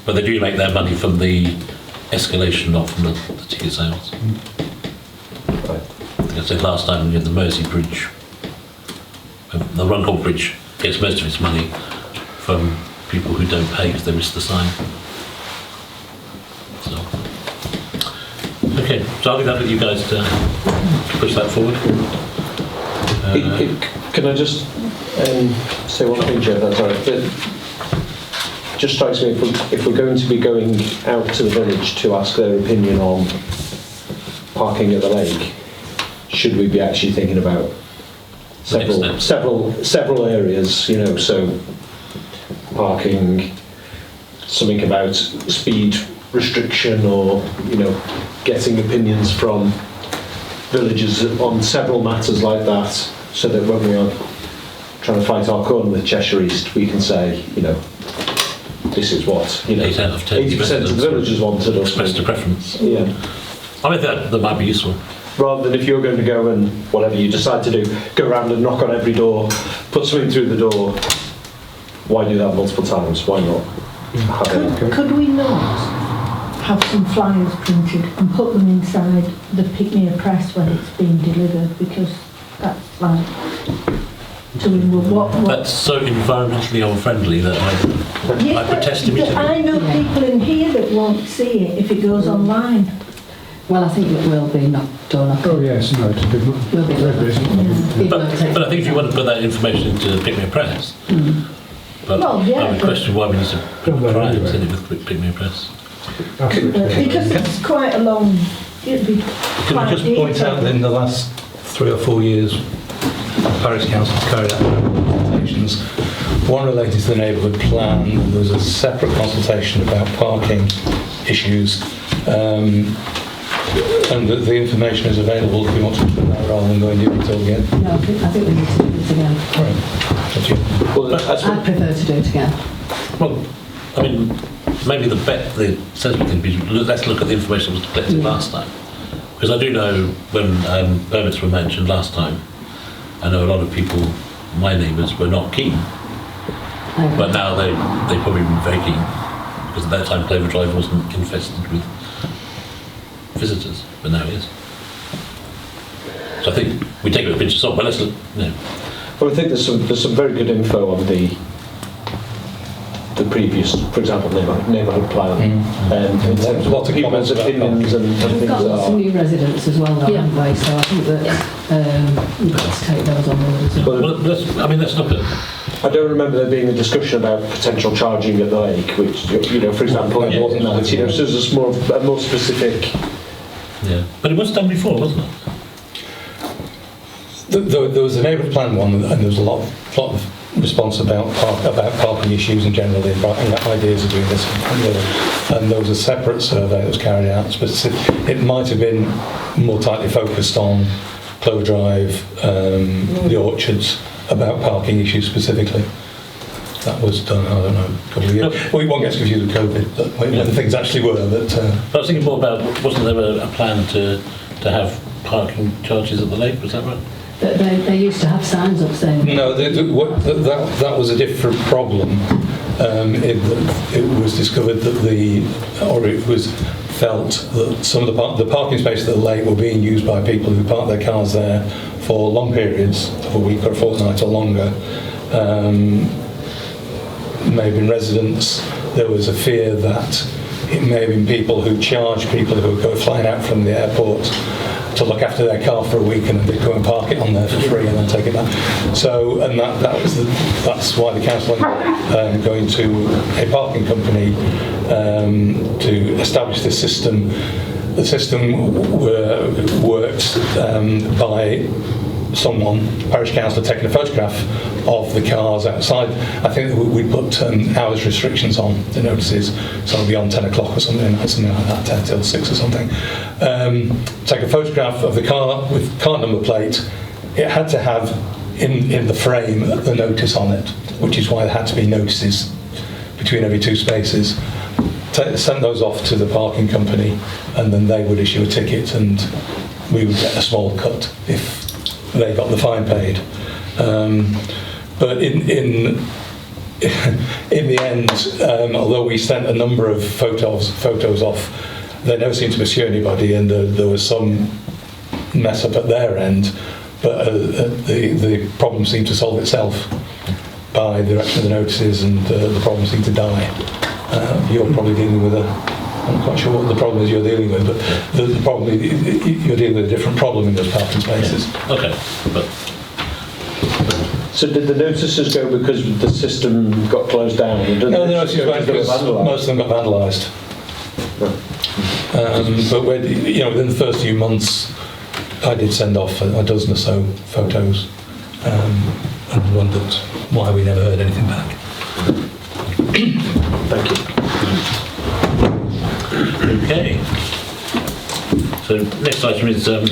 but they do make their money from the escalation, not from the ticket sales. Right. I think I said last time we had the Mersey Bridge. The Runcorn Bridge gets most of its money from people who don't pay because they risk the sign. So, okay, so I'll leave that with you guys to push that forward. Can I just say one thing, Joe? That's all right. It just strikes me, if we're going to be going out to the village to ask their opinion on parking at the lake, should we be actually thinking about several areas? You know, so parking, something about speed restriction or, getting opinions from villagers on several matters like that, so that when we are trying to fight our corner with Cheshire East, we can say, this is what, 8 out of 10 80% of the villagers wanted us. Expressed a preference. Yeah. I mean, that might be useful. Rather than if you're going to go and, whatever you decide to do, go around and knock on every door, put something through the door, why do that multiple times? Why not? Could we not have some flyers printed and put them inside the Pickmere press when it's being delivered? Because that's like... That's so environmentally unfriendly that I protest immediately. I know people in here that won't see it if it goes online. Well, I think it will be not done. Oh yes, no, it's a big one. Will be done. But I think if you want to put that information into Pickmere Press, but I would question why we need to try and send it with Pickmere Press. Because it's quite a long... It'd be Can I just point out that in the last 3 or 4 years, Parish Council has carried out consultations. One related to the neighbourhood plan. There was a separate consultation about parking issues. And the information is available if you want to put that rather than go and do it all again. No, I think we need to do it again. Right. Well, I'd prefer to do it again. Well, I mean, maybe the sensible thing would be let's look at the information that was collected last time. Because I do know when permits were mentioned last time, I know a lot of people, my neighbours, were not keen. But now they probably been very keen. Because at that time Clover Drive wasn't infested with visitors, but now it is. So I think we take it with a pinch of salt, but let's look, Well, I think there's some very good info on the previous, for example, neighbourhood plan, in terms of Lots of people's comments opinions and We've things got lots of are. new residents as well now, haven't we? So I think that we've got to take those on board as well. well, let's look at. I don't remember there being a discussion about potential charging at the lake, which, for example, it wasn't that, so there's a more specific. Yeah, but it was done before, wasn't it? There was a neighbourhood plan one, and there was a lot of response about parking issues in general, and ideas of doing this and the other. And there was a separate survey that was carried out. It might have been more tightly focused on Clover Drive, the orchards, about parking issues specifically. That was done, I don't know, a couple of years. Well, one gets confused with COVID, but when the things actually were. But I was thinking more about, wasn't there a plan to have parking charges at the lake, was that right? They used to have signs up saying... no, that was a different problem. It was discovered that it was felt that some of the parking spaces at the lake were being used by people who parked their cars there for long periods of a week or a fortnight or longer. May have been residents. There was a fear that it may have been people who charged people who were flying out from the airport to look after their car for a week, and they'd go and park it on there for free and then take it back. So, and that's why the council ended up going to a parking company to establish this system. The system worked by someone, parish councillor, taking a photograph of the cars outside. I think we put hours restrictions on the notices, so it'll be on 10 o'clock or something like that, 10 till 6 or something. Take a photograph of the car with car number plate. It had to have in the frame the notice on it, which is why there had to be notices between every 2 spaces. Send those off to the parking company, and then they would issue a ticket, and we would get a small cut if they got the fine paid. But in the end, although we sent a number of photos off, they never seemed to pursue anybody, and there was some mess up at their end. But the problem seemed to solve itself by the direction of the notices, and the problem seemed to die. You're probably dealing with I'm not quite sure what the problem is you're dealing with, but the problem, you're dealing with a different problem in those parking spaces. Okay. So did the notices go because the system got closed down? No, the notices went because most of them got vandalised. But within the first few months, I did send off a dozen or so photos, and wondered why we never heard anything back. Thank you. Okay. So next item is the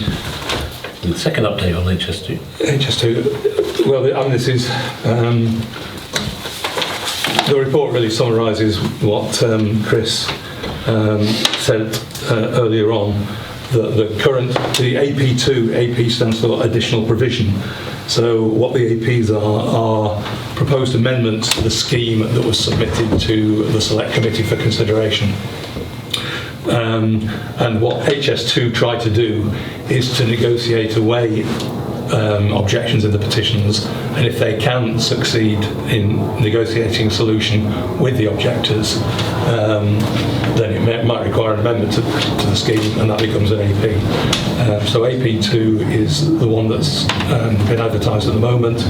second update on HS2. HS2, well, I mean, this is, the report really summarises what Chris said earlier on, that the AP2, AP stands for additional provision. So what the APs are proposed amendments to the scheme that was submitted to the Select Committee for consideration. And what HS2 tried to do is to negotiate away objections in the petitions, and if they can succeed in negotiating a solution with the objectors, then it might require an amendment to the scheme, and that becomes an AP. So AP2 is the one that's been advertised at the moment.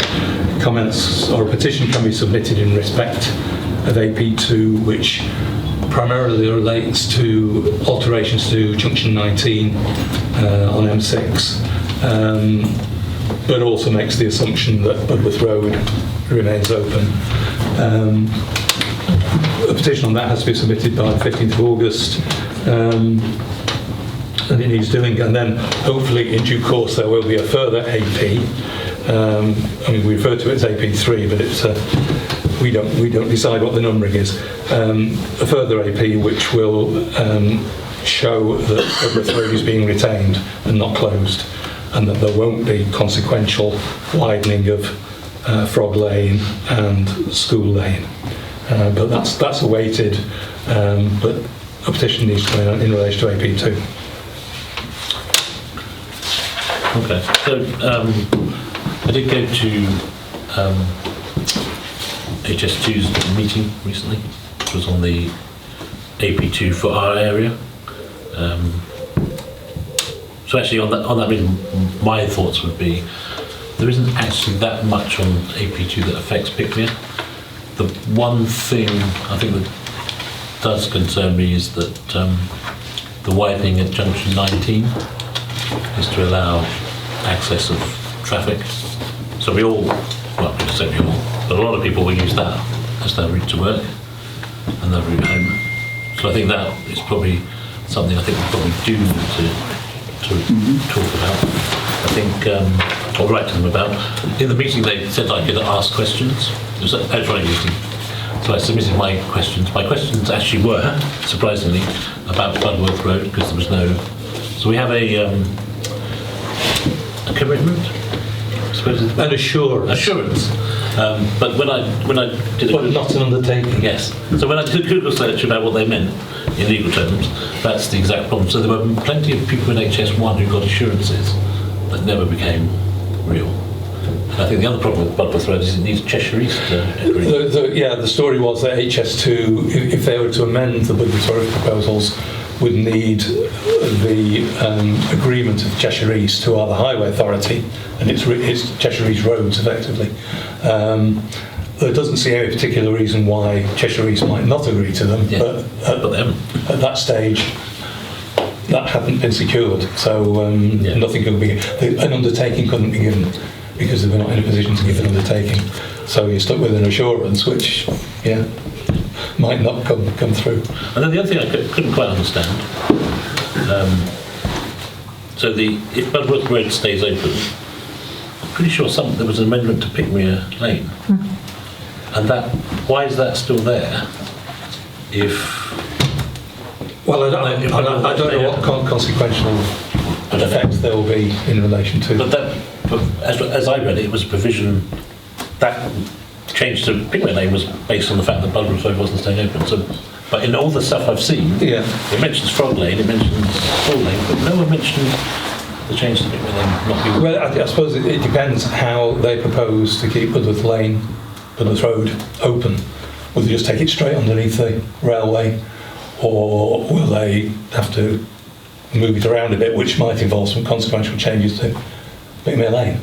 Comments or a petition can be submitted in respect of AP2, which primarily relates to alterations to junction 19 on M6. But also makes the assumption that Budworth Road remains open. A petition on that has to be submitted by the 15th of August, and it needs doing. And then hopefully in due course there will be a further AP. I mean, we refer to it as AP3, but it's we don't decide what the numbering is. A further AP which will show that Budworth Road is being retained and not closed, and that there won't be consequential widening of Frog Lane and School Lane. But that's awaited, but a petition needs to come in relation to AP2. Okay, so I did go to HS2's meeting recently, which was on the AP2 for our area. So actually on that reason, my thoughts would be there isn't actually that much on AP2 that affects Pickmere. The one thing I think that does concern me is that the widening at junction 19 is to allow access of traffic. So we all, well, I say we all, but a lot of people will use that as their route to work and their route home. So I think that is probably something I think we probably do need to talk about. I think, or write to them about. In the meeting they said I could ask questions. It was an electronic meeting. So I submitted my questions. My questions actually were, surprisingly, about Budworth Road, because there was no... So we have a commitment, I suppose. An assurance. Assurance. But when I did... But not an undertaking. Yes. So when I did a Google search about what they meant in legal terms, that's the exact problem. So there were plenty of people in HS1 who got assurances that never became real. And I think the other problem with Budworth Road is it needs Cheshire East to agree. The story was that HS2, if they were to amend the Budworth Road proposals, would need the agreement of Cheshire East, who are the highway authority, and it's Cheshire East roads effectively. There doesn't seem any particular reason why Cheshire East might not agree to them, but at that stage that hadn't been secured, so nothing could be, an undertaking couldn't be given because they were not in a position to give an undertaking. So you're stuck with an assurance which, might not come through. And then the other thing I couldn't quite understand, so if Budworth Road stays open, I'm pretty sure there was an amendment to Pickmere Lane. And why is that still there? Well, I don't know what consequential effects there will be in relation to. But as I read it, it was a provision that change to Pickmere Lane was based on the fact that Budworth Road wasn't staying open. So, but in all the stuff I've seen, it mentions Frog Lane, it mentions School Lane, but no one mentioned the change to Pickmere Lane not being. Well, I suppose it depends how they propose to keep Budworth Road open. Will they just take it straight underneath the railway, or will they have to move it around a bit, which might involve some consequential changes to Pickmere Lane?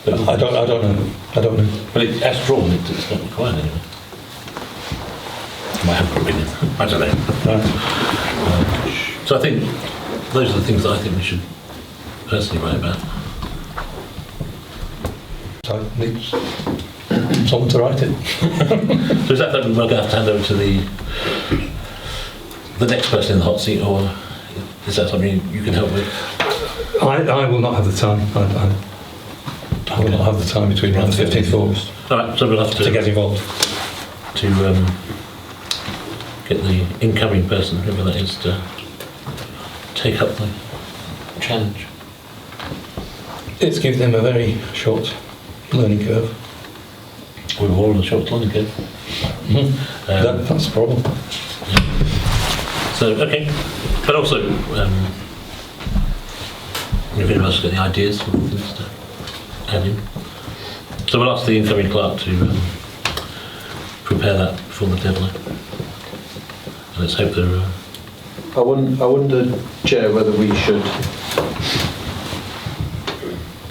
But I don't know. But as drawn, it's not required anyway. My own opinion. I don't know. So I think those are the things that I think we should personally write about. So it needs someone to write it. So is that then we're going to have to hand over to the next person in the hot seat, or is that something you can help with? I will not have the time. I will not have the time between now and the 15th of August All right, so we'll have to get involved. to get the incoming person, whoever that is, to take up the challenge. It's given them a very short learning curve. We were all on the short learning curve. That's the problem. So, okay. But also, if anyone else has got any ideas or things to add in. So we'll ask the incoming clerk to prepare that before the deadline. And let's hope they're... I wonder, Chair, whether we should...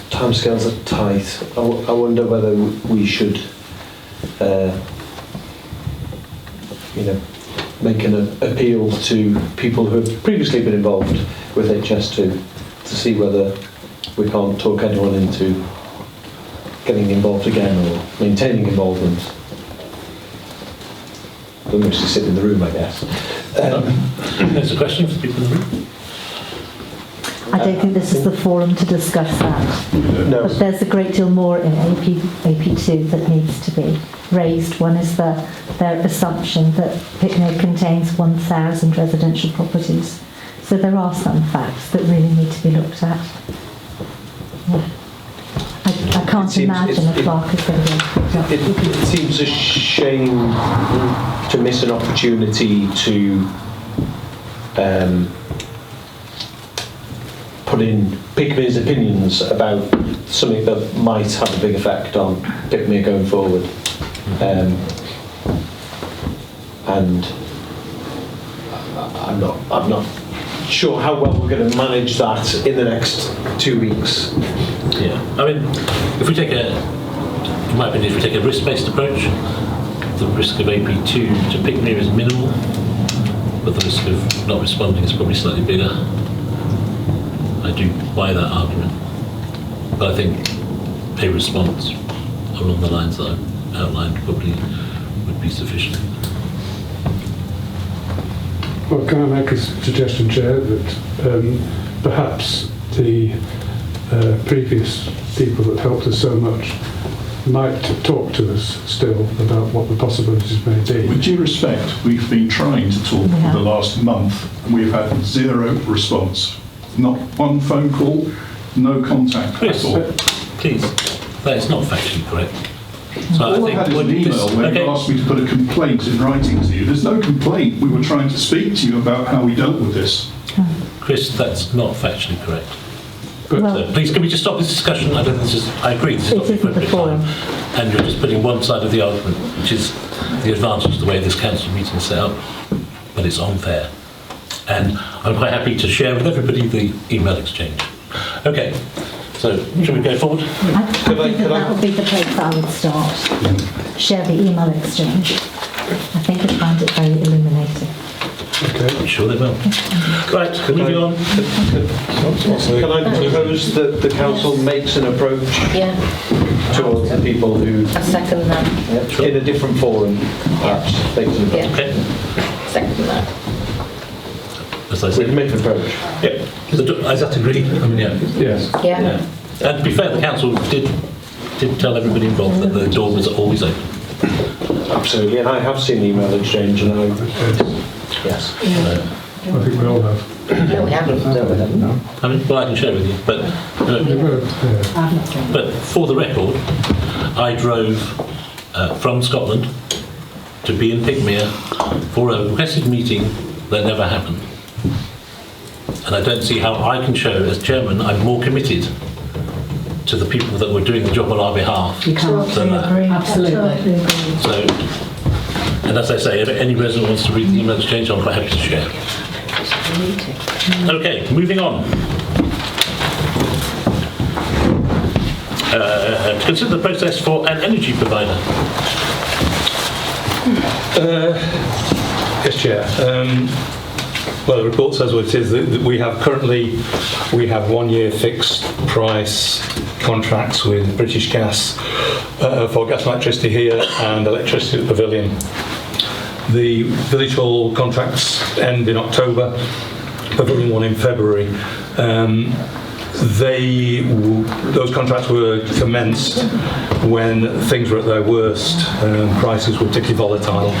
Timescales are tight. I wonder whether we should, make an appeal to people who have previously been involved with HS2 to see whether we can't talk anyone into getting involved again or maintaining involvement. They'll mostly sit in the room, I guess. There's a question for the people in the room. I don't think this is the forum to discuss that. No. But there's a great deal more in AP2 that needs to be raised. One is their assumption that Pickmere contains 1,000 residential properties. So there are some facts that really need to be looked at. Yeah. I can't imagine a clerk is going to get up. It seems a shame to miss an opportunity to put in Pickmere's opinions about something that might have a big effect on Pickmere going forward. And I'm not sure how well we're going to manage that in the next 2 weeks. Yeah, I mean, if we take in my opinion, if we take a risk-based approach, the risk of AP2 to Pickmere is minimal, but the risk of not responding is probably slightly bigger. I do buy that argument, but I think a response along the lines that I've outlined probably would be sufficient. Well, can I make a suggestion, Chair, that perhaps the previous people that helped us so much might talk to us still about what the possibilities may be. With due respect, we've been trying to talk for the last month and we've had zero response. Not one phone call, no contact Chris, at all. please, that is not factually correct. So All I had is an email where you asked me to put a complaint in writing to you. There's no complaint. We were trying to speak to you about how we dealt with this. Chris, that's not factually correct. Well, So please, can we just stop this discussion? I don't think this is, I agree, this is not the isn't the appropriate forum. time. And you're just putting one side of the argument, which is the advantage of the way this council meeting is set up, but it's unfair. And I'm quite happy to share with everybody the email exchange. Okay, so shall we go forward? I think that would be the place that I would start. Share the email exchange. I think I'd find it very illuminating. Okay, I'm sure they will. Right, moving on. Can I propose that the council makes an approach Yeah, towards the people who, I second that. in a different forum, perhaps, makes an approach? Yeah, Okay, second that. as I We said. can make an approach. Yep. Is that agreed? I mean, yeah. Yes. Yeah. Yeah. And to be fair, the council did tell everybody involved that the door was always open. Absolutely, and I have seen the email exchange, and yes. I think we all have. No, we haven't. No. I mean, well, I can share with you, but but for the record, I drove from Scotland to be in Pickmere for a requested meeting that never happened. And I don't see how I can show, as chairman, I'm more committed to the people that were doing the job on our behalf. You can't than that. Absolutely. So, and as I say, if any resident wants to read the email exchange, I'm quite happy to share. Okay, moving on. To consider the process for an energy provider. Yes, Chair. Well, the report says what it is. That we have currently 1 year fixed price contracts with British Gas for gas and electricity here and electricity at the Pavilion. The village hall contracts end in October, pavilion one in February. Those contracts were commenced when things were at their worst. Prices were particularly volatile.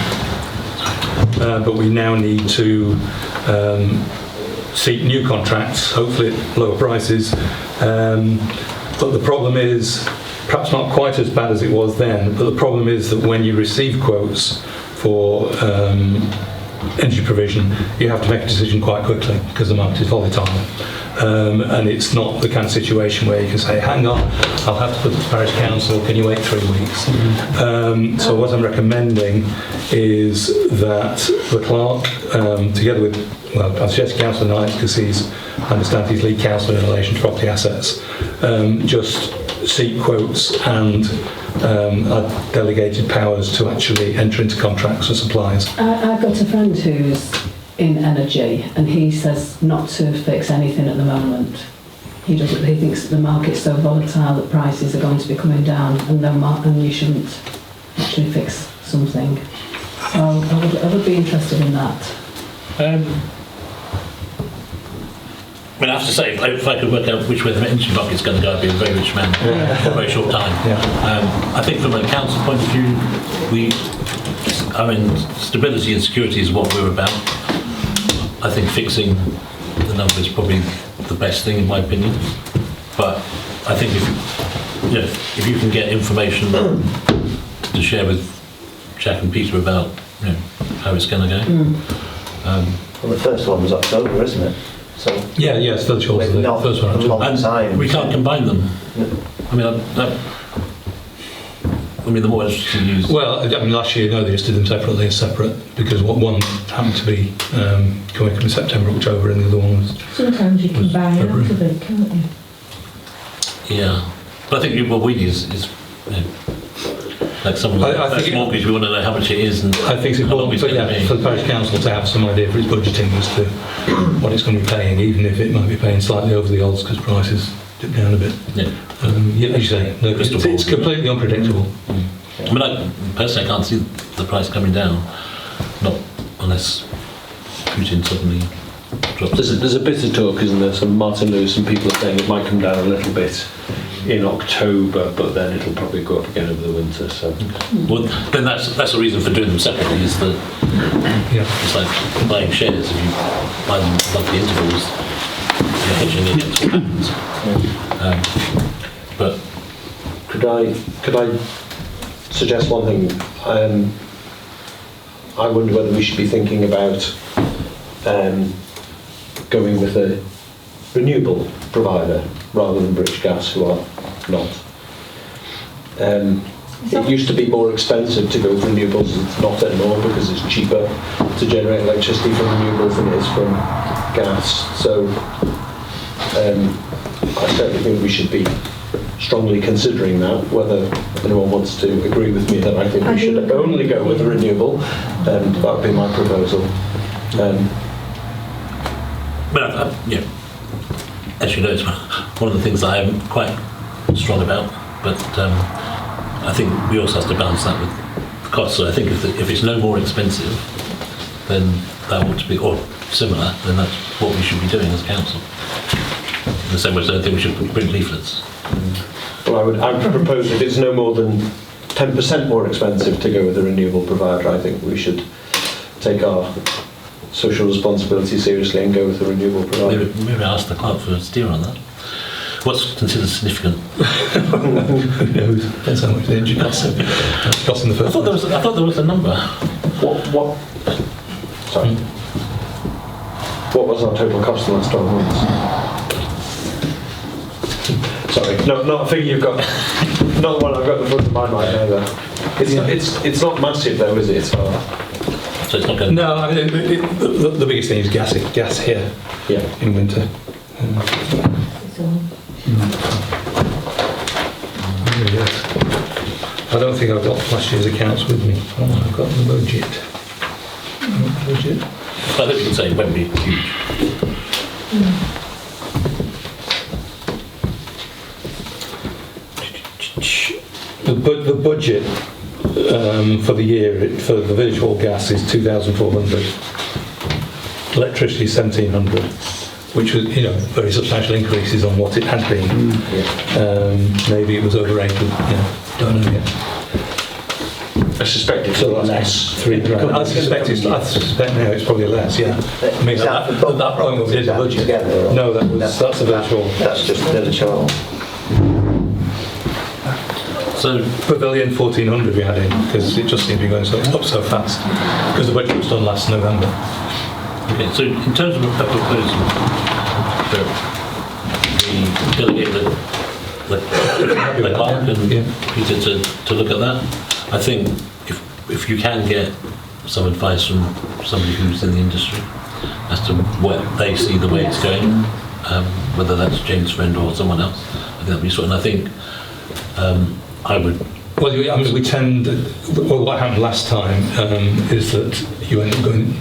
But we now need to seek new contracts, hopefully at lower prices. But the problem is, perhaps not quite as bad as it was then, but the problem is that when you receive quotes for energy provision, you have to make a decision quite quickly because the market is volatile. And it's not the kind of situation where you can say, hang on, I'll have to put the Parish Council, can you wait 3 weeks? So what I'm recommending is that the clerk, together with, well, I'll suggest Councillor Knight, because I understand he's lead councillor in relation to property assets, just seek quotes and delegated powers to actually enter into contracts for supplies. I've got a friend who's in energy, and he says not to fix anything at the moment. He thinks the market's so volatile that prices are going to be coming down, and you shouldn't actually fix something. So I would be interested in that. I mean, I have to say, if I could work out which way the energy market's going to go, I'd be a very rich man for a very short time. I think from a council point of view, stability and security is what we're about. I think fixing the number is probably the best thing in my opinion. But I think if you can get information to share with Jack and Peter about how it's going to go. Well, the first one was October, isn't it? So Yeah, it's village hall, the first one. And we can't combine them. I mean, the more interesting news. Well, last year, they just did them separately, because one happened to be coming from September, October, and the other one was. Sometimes you can buy out of it, can't you? Yeah, but I think what we need is like someone like first mortgage. We want to know how much it is, and I think it's important for the Parish Council to have some idea for its budgeting as to what it's going to be paying, even if it might be paying slightly over the odds because prices dip down a bit. Yeah. As you say, it's completely unpredictable. I mean, personally, I can't see the price coming down, not unless Putin suddenly drops. There's a bit of talk, isn't there? Some Martin Lewis and people are saying it might come down a little bit in October, but then it'll probably go up again over the winter. So, well, then that's the reason for doing them separately. Is that it's like buying shares. If you buy them monthly intervals, you're hedging against what happens. But could I suggest one thing? I wonder whether we should be thinking about going with a renewable provider rather than British Gas, who are not. It used to be more expensive to go with renewables, it's not anymore because it's cheaper to generate electricity from renewables than it is from gas. So I certainly think we should be strongly considering that. Whether anyone wants to agree with me that I think we should only go with a renewable, that would be my proposal. as you know, it's one of the things that I am quite strong about, but I think we also have to balance that with the cost. So I think if it's no more expensive, then that ought to be, or similar, then that's what we should be doing as a council. In the same way as I don't think we should print leaflets. Well, I would propose if it's no more than 10% more expensive to go with a renewable provider, I think we should take our social responsibility seriously and go with a renewable provider. Maybe ask the clerk for a steer on that. What's considered significant? Who knows? Depends how much the energy costs. Cost in the first place. I thought there was a number. What? Sorry. What was our total cost in the last 12 months? Sorry, no, not a figure you've got. Not the one I've got in the front of my mind either. It's not massive though, is it? So it's not going. No, I mean, the biggest thing is gas here. Yeah. In winter. Yes. I don't think I've got last year's accounts with me. I've got the budget. I think you can say it won't be huge. The budget for the year, for the village hall gas is 2,400. Electricity 1,700, which was, very substantial increases on what it had been. Maybe it was overrated, don't know yet. I suspect it's So that's less. £3,000. I suspect now it's probably less. Yeah. I mean, Is that at for that point we did the budget. together, or- No, that's a village hall. That's just village hall. So, Pavilion 1,400 we had in because it just seemed to be going up so fast because the budget was done last November. okay, so in terms of a proposal, we delegate the clerk and Peter to look at that. I think if you can get some advice from somebody who's in the industry as to what they see the way it's going, whether that's James' friend or someone else, I think that'd be useful. And I think I would. Well, I mean, we tend. Well, what happened last time is that you end up going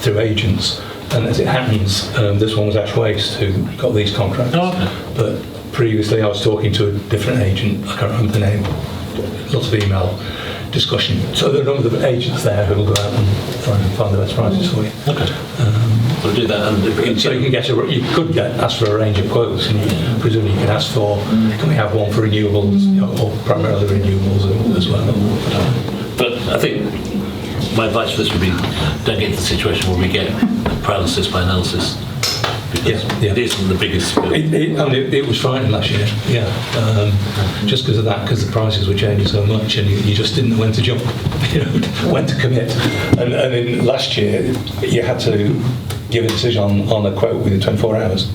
through agents, and as it happens, this one was Ash Waste who got these contracts. Oh, okay. But previously, I was talking to a different agent. I can't remember the name. Lots of email discussion. So there are a number of agents there who will go out and try and find the best prices for you. Okay. So we'll do that, and if we can So you could ask for a range of quotes, and you presumably you can ask for. Can we have one for renewables, or primarily renewables as well? But I think my advice for this would be don't get into the situation where we get paralysis by analysis. Because it isn't the biggest bill. It was frightening last year, just because of that, because the prices were changing so much, and you just didn't know when to jump, when to commit. And in last year, you had to give a decision on a quote within 24 hours.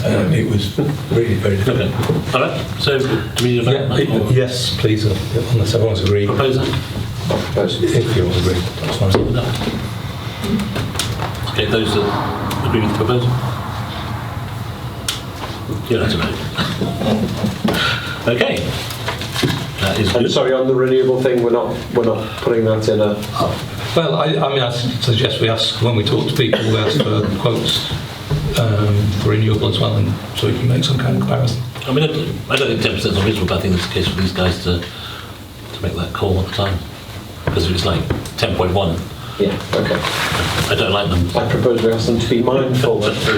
It was really very difficult. Okay. All right. So, do we need a vote? Yes, please, unless everyone's agreed. Proposer? If you all agree, that's fine. No. Okay, those that agree with the proposal? You don't have to vote. Okay. That is I'm good. sorry, on the renewable thing, we're not putting that in a. Well, I suggest we ask, when we talk to people, we ask for quotes for renewable as well, and so we can make some kind of comparison. I mean, I don't think 10% is unreasonable, but I think it's the case for these guys to make that call at the time. Because if it's like 10.1, Yeah, okay. I don't like them. I propose we ask them to be mindful of the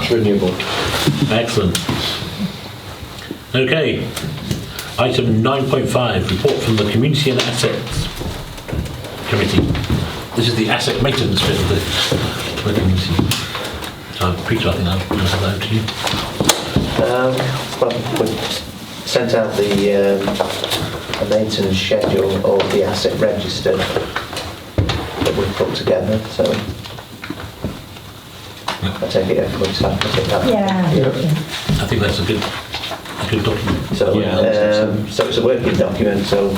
renewable. Excellent. Okay. Item 9.5, report from the Community and Assets Committee. This is the asset maintenance bit of the community. So, Peter, I think I'm going to have that over to you. Well, we sent out the maintenance schedule or the asset register that we've put together, so I take it everybody's happy to pick that. Yeah. I think that's a good document. So, Yeah, so it's a working document, so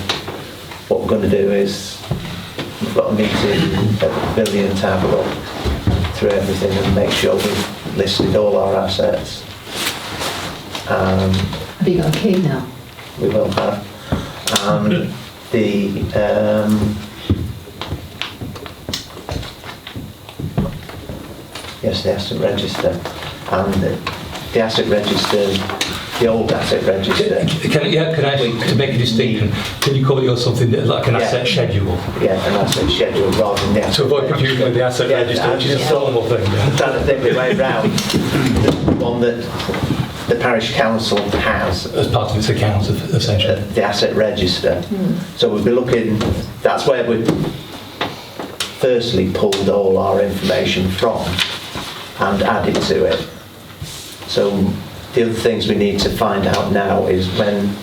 what we're going to do is we've got a meeting at the Pavilion to have a look through everything and make sure we've listed all our assets. Have you got a key now? We will have. And the asset register. And the asset register, the old asset register. Can I actually, to make a distinction, can you call yours something like an asset schedule? Yeah, an asset schedule rather than the asset To avoid confusion with the asset register, which is a formal thing. I'm trying to think the way round. The one that the parish council has As part of its account, essentially. the asset register. So we'll be looking, that's where we firstly pulled all our information from and added to it. So the other things we need to find out now is when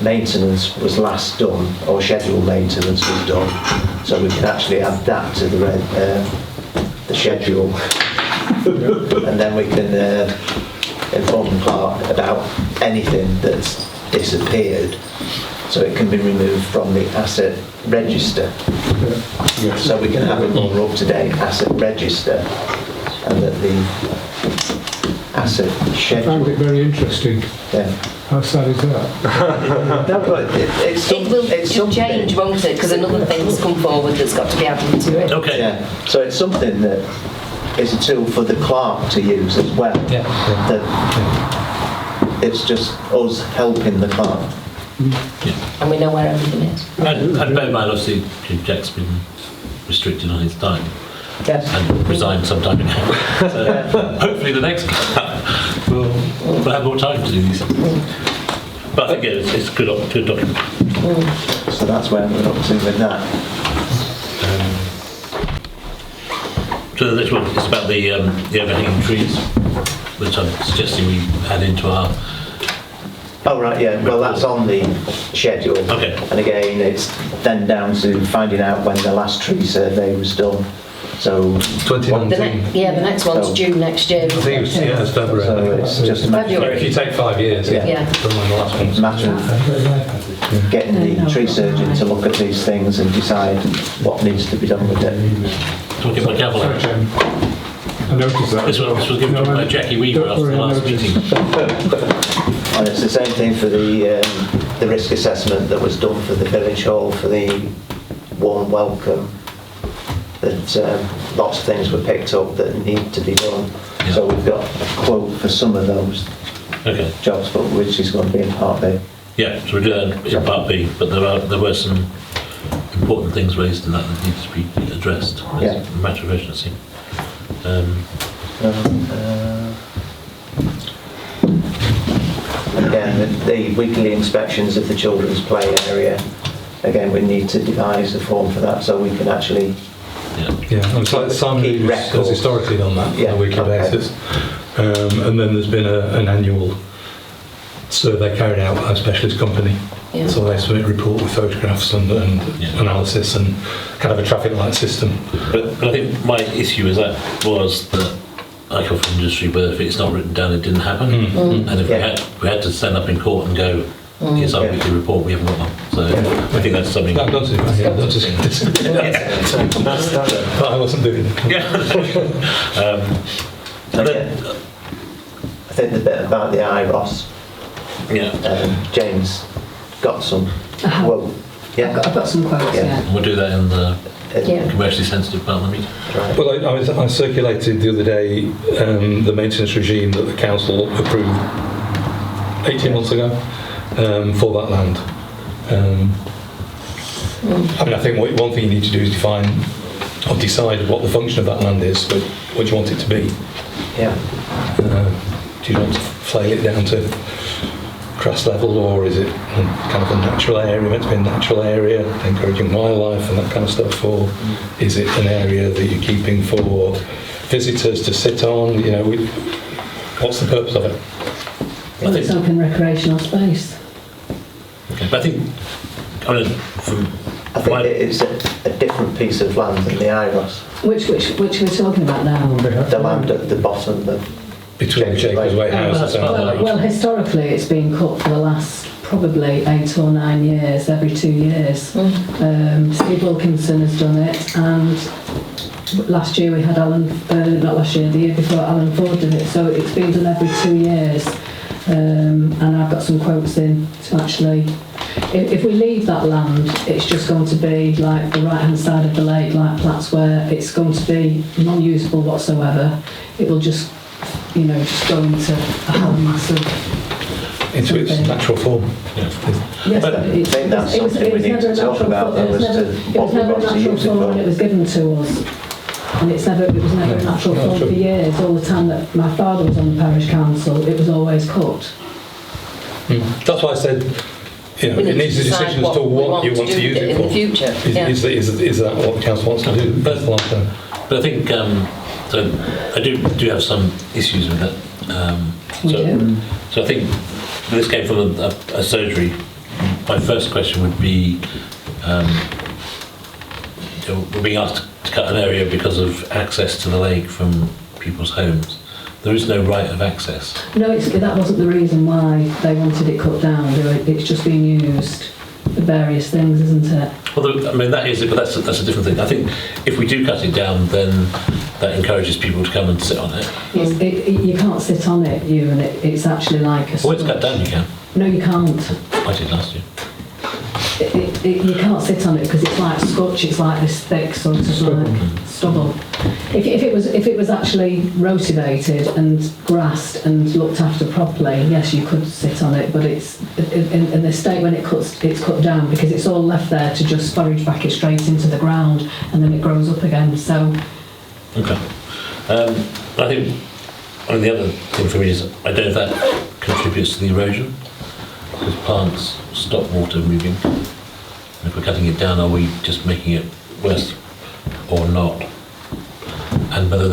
maintenance was last done, or scheduled maintenance was done, so we can actually add that to the schedule. And then we can inform the clerk about anything that's disappeared, so it can be removed from the asset register. So we can have a more up-to-date asset register, and that the asset I schedule. found it very interesting. Yeah. How sad is that? No, but it's It'll something. change, won't it? Because another thing's come forward that's got to be added to it. Okay. Yeah. So it's something that is a tool for the clerk to use as well. Yeah. That it's just us helping the clerk. And we know where everything is. And bear in mind, obviously, Jack's been restricted on his time Yes. and resigned some time ago. So hopefully the next we'll have more time to do these. But I think it's a good document. So that's where we're up to with that. So the next one is about the overhanging trees, which I'm suggesting we add into our... Oh, right, yeah, well, that's on the schedule. Okay. And again, it's then down to finding out when the last tree survey was done. So, 2019. The next one's So- due next year. I think it's February. so it's just a matter, February. If you take 5 years, Yeah. from when the last one's. matter of getting the tree surgeon to look at these things and decide what needs to be done with it. Talking about gavel. Sorry, Chairman. I noticed that. This was given to by Jackie Weaver Don't after worry, the I last noticed. meeting. And it's the same thing for the risk assessment that was done for the village hall for the warm welcome. That lots of things were picked up that need to be done. Yeah. So we've got a quote for some of those Okay. jobs, but which is going to be in part B. Yeah, so we'll do that in part B, but there were some important things raised in that needs to be addressed as Yeah. a matter of urgency. And again, the weekly inspections of the children's play area, again, we need to devise a form for that so we can actually, Yeah, and so Simon Keep Reeves records. has historically done that Yeah, on a weekly okay. basis. And then there's been an annual survey carried out by a specialist company. Yeah. So they submit a report with photographs and Yeah. analysis and kind of a traffic light system. But I think my issue with that was that I come from industry where if it's not written down, it didn't happen. And if Yeah. we had to stand up in court and go, here's our Yeah. weekly report, we haven't got one. So I think that's something... No, not to, yeah, not to, but I wasn't doing it. Yeah. And then, I think the bit about the IROS, yeah, James got some, Uh-huh. well, yeah, I've got some quotes, Yeah. yeah. and we'll do that in the Yeah. commercially sensitive part of the meeting. right. Well, I circulated the other day the maintenance regime that the council approved 18 months ago for that land. I mean, I think one thing you need to do is define or decide what the function of that land is, what you want it to be. Yeah, Do you want to flail it down to grass level, or is it kind of a natural area, meant to be a natural area, encouraging wildlife and that kind of stuff, or is it an area that you're keeping for visitors to sit on? You know, what's the purpose of it? Well, it's open recreational space. Okay, but I think, I mean, from I think my... it's a different piece of land than the IROS. Which we're talking about now? The land at the bottom of Between Jacob's Way House and Well, historically, it's been cut for the last probably 8 or 9 years, every 2 years. Steve Wilkinson has done it, and last year we had not last year, the year before, Alan Ford did it, so it's been done every 2 years. And I've got some quotes in to actually, if we leave that land, it's just going to be like the right hand side of the lake, like Platts, where it's going to be non-usable whatsoever. It will just, just go into a whole mass of... into its natural form. Yes, But but I think that's something we need to talk about, though, as to it what was we never a want to natural use it form when for. it was given to us. And it was never a natural No, form true. for years. All the time that my father was on the parish council, it was always cut. That's why I said, We it need needs to a decide decision as to what you want to do use with it in for. the future. Is that what the council wants to do? That's the long term. But I think, so I do have some issues with that. We do. So I think this came from a surgery. My first question would be, we're being asked to cut an area because of access to the lake from people's homes. There is no right of access. No, that wasn't the reason why they wanted it cut down. It's just being used for various things, isn't it? Well, I mean, that is it, but that's a different thing. I think if we do cut it down, then that encourages people to come and sit on it. You can't sit on it, and it's actually like a... Well, it's cut down, you can. No, you can't. I did last year. you can't sit on it because it's like scotch. It's like this thick sort of like stubble. If it was actually rotivated and grassed and looked after properly, yes, you could sit on it. But it's in the state when it's cut down, because it's all left there to just forage back it straight into the ground, and then it grows up again. So. Okay. I think the other thing for me is I don't know if that contributes to the erosion, because plants stop water moving. And if we're cutting it down, are we just making it worse or not? And whether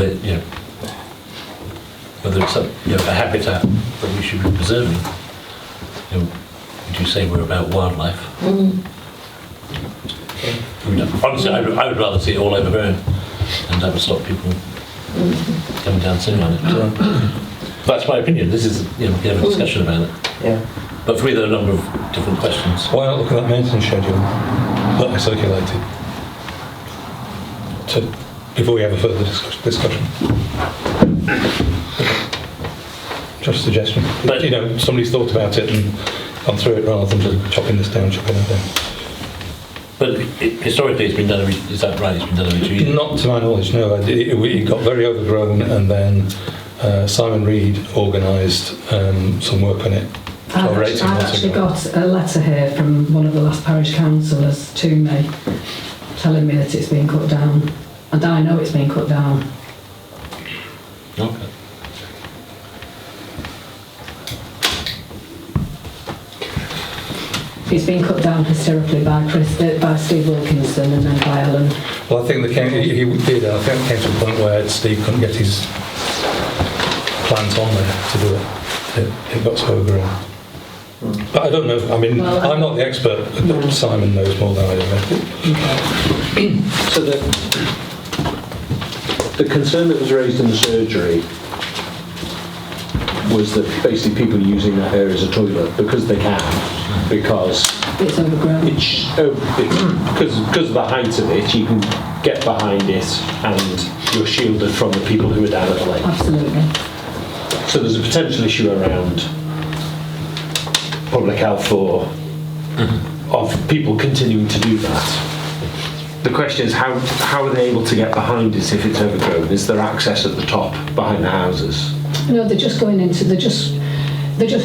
whether it's a habitat that we should be preserving. Would you say we're about wildlife? Honestly, I would rather see it all overgrown, and that would stop people coming down sitting on it. That's my opinion. This is, we can have a discussion about it. Yeah. But for me, there are a number of different questions. Why not look at that maintenance schedule that I circulated before we have a further discussion? Just a suggestion. But somebody's thought about it and gone through it rather than just chopping this down, chopping that down. But historically, it's been done is that right? It's been done every 2 years? Not to my knowledge, no. It got very overgrown, and then Simon Reed organised some work on it. I've actually got a letter here from one of the last parish councillors to me, telling me that it's been cut down, and I know it's been cut down. Okay. It's been cut down historically by Steve Wilkinson and then by Ellen. Well, I think he did. I think it came to a point where Steve couldn't get his plans on there to do it. It got so overgrown. But I don't know. I mean, I'm not the expert. But Simon knows more than I do. Okay. So the concern that was raised in the surgery was that basically people using that area as a toilet because they can, because it's overgrown. Because of the height of it, you can get behind it and you're shielded from the people who are down at the lake. Absolutely. So there's a potential issue around public health of people continuing to do that. The question is how are they able to get behind it if it's overgrown? Is there access at the top behind the houses? No, they're just going into they're just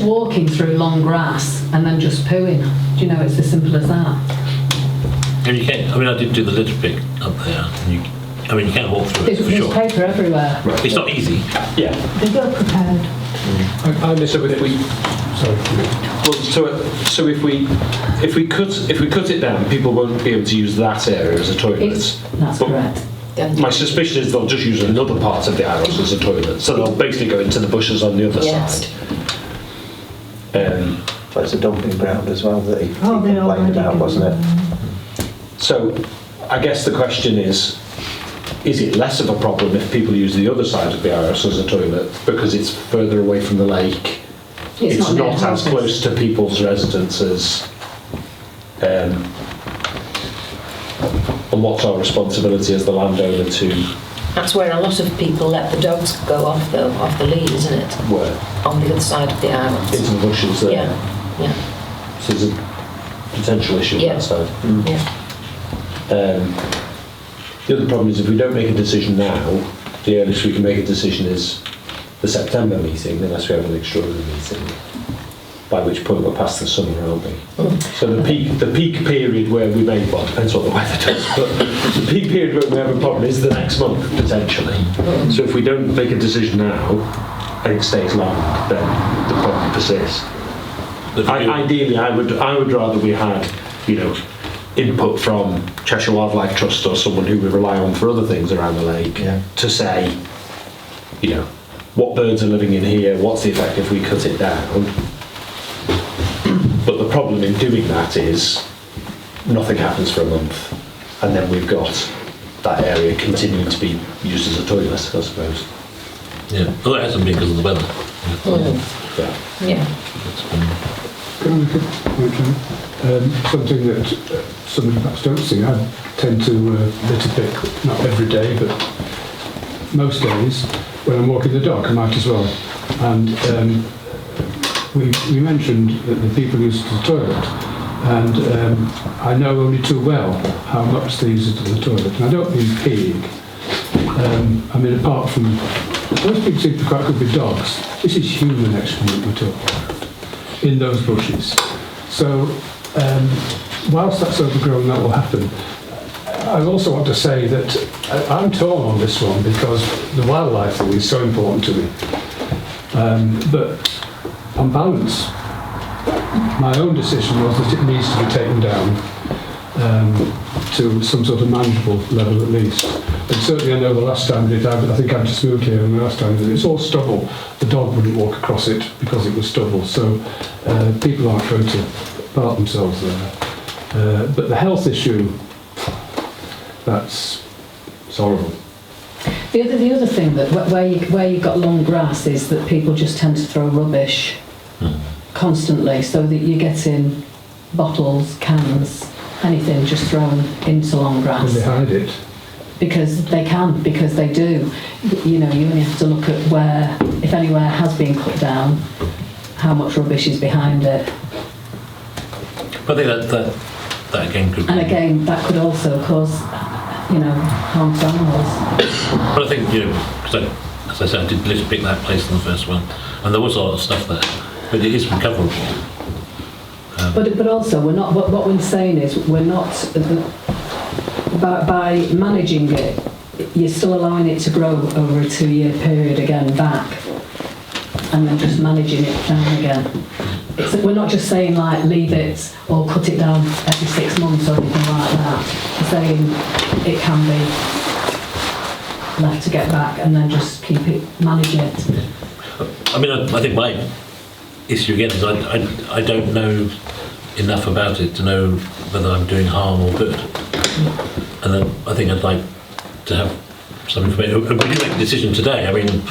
walking through long grass and then just pooing. It's as simple as that. And you can't. I mean, I did do the litter pick up there. And you can't walk through it for sure. There's paper everywhere. Right. It's not easy. Yeah. They go prepared. So if we, so if we cut it down, people won't be able to use that area as a toilet. That's correct. My suspicion is they'll just use another part of the Aros as a toilet, so they'll basically go into the bushes on the other side. But it's a dumping ground as well that he they complained about, wasn't it? So I guess the question is it less of a problem if people use the other side of the Aros as a toilet because it's further away from the lake? It's not as close to people's residences. And what's our responsibility as the landowner to... That's where a lot of people let the dogs go off the lead, isn't it? Where? On the other side of the island. Into the bushes there? Yeah. So there's a potential issue on that side. Yeah. The other problem is if we don't make a decision now, the earliest we can make a decision is the September meeting, unless we have an extraordinary meeting, by which point we're past the summer, aren't we? So the peak period where we may, well, depends what the weather does, but the peak period where we have a problem is the next month, potentially. So if we don't make a decision now, and it stays long, then the problem persists. Ideally, I would rather we had, input from Cheshire Wildlife Trust or someone who we rely on for other things around the lake to say, what birds are living in here, what's the effect if we cut it down? But the problem in doing that is nothing happens for a month, and then we've got that area continuing to be used as a toilet, I suppose. Yeah, well, it hasn't been because of the weather. Yeah. Can I make a point, John? Something that some of you perhaps don't see. I tend to litter pick, not every day, but most days. When I'm walking the dog, I might as well. And we mentioned that the people use the toilet. And I know only too well how much they use it in the toilet. And I don't mean peeing. I mean, apart from, most people seem to be quite good with dogs. This is human excrement we're talking about in those bushes. So, whilst that's overgrown, that will happen. I also want to say that I'm torn on this one because the wildlife thing is so important to me. But on balance, my own decision was that it needs to be taken down to some sort of manageable level at least. And certainly I know the last time I think I just moved here, and the last time it's all stubble. The dog wouldn't walk across it because it was stubble, so people aren't going to part themselves there. But the health issue, it's horrible. The other thing that where you've got long grass is that people just tend to throw rubbish constantly, so that you're getting bottles, cans, anything just thrown into long grass. And they hide it. Because they can, because they do. You know, you only have to look at where, if anywhere has been cut down, how much rubbish is behind it. But I think that again could be... And again, that could also cause, harm to animals. But I think, because as I said, I did literally pick that place in the first one, and there was a lot of stuff there, but it is recoverable. But also, we're not. What we're saying is, we're not. By managing it, you're still allowing it to grow over a 2-year period again back, and then just managing it down again. We're not just saying like leave it or cut it down every 6 months or anything like that. We're saying it can be left to get back and then just keep it, manage it. I mean, I think my issue again is I don't know enough about it to know whether I'm doing harm or good. And then I think I'd like to have some information. We do make a decision today. I mean,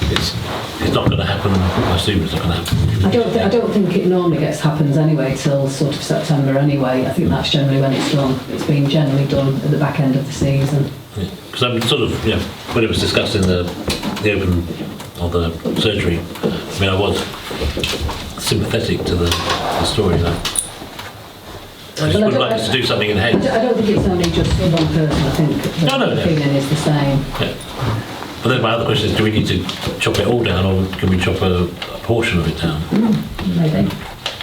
it's not going to happen. I assume it's not going to happen. I don't think it normally happens anyway till sort of September anyway. I think that's generally when it's done. It's been generally done at the back end of the season. Because I'm sort of, when it was discussed in the open or the surgery, I mean, I was sympathetic to the story though. I just would like us to do something in head. I don't think it's only just one person. I think the feeling is the same. Yeah. But then my other question is, do we need to chop it all down, or can we chop a portion of it down? Maybe.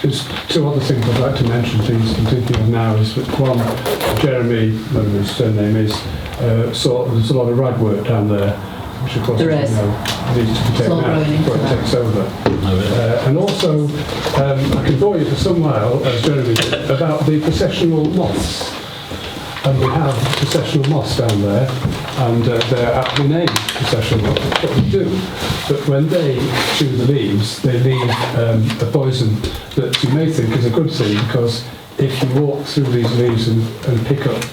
There's 2 other things I'd like to mention, please, I'm thinking of now, is that one, Jeremy, whatever his surname is, there's a lot of rag work down there, which of course needs to be taken out before it takes over. And also, I can bore you for some while, as Jeremy did, about the processional moths. And we have processional moths down there, and they're aptly named processional moths. That's what they do. But when they chew the leaves, they leave a poison that you may think is a good thing, because if you walk through these leaves and pick up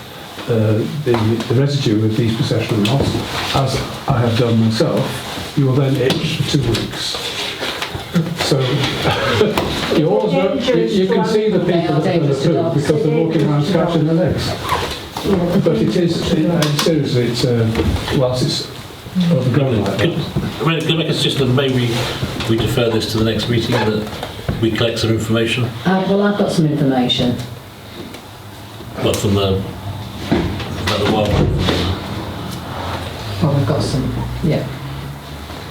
the residue of these processional moths, as I have done myself, you will then itch for 2 weeks. So you can see the people that are going through because they're walking around scratching their legs. But it is, seriously, whilst it's overgrown like that. Can I make a suggestion that maybe we defer this to the next meeting, that we collect some information? Well, I've got some information. What, from the wildlife? Well, we've got some, yeah.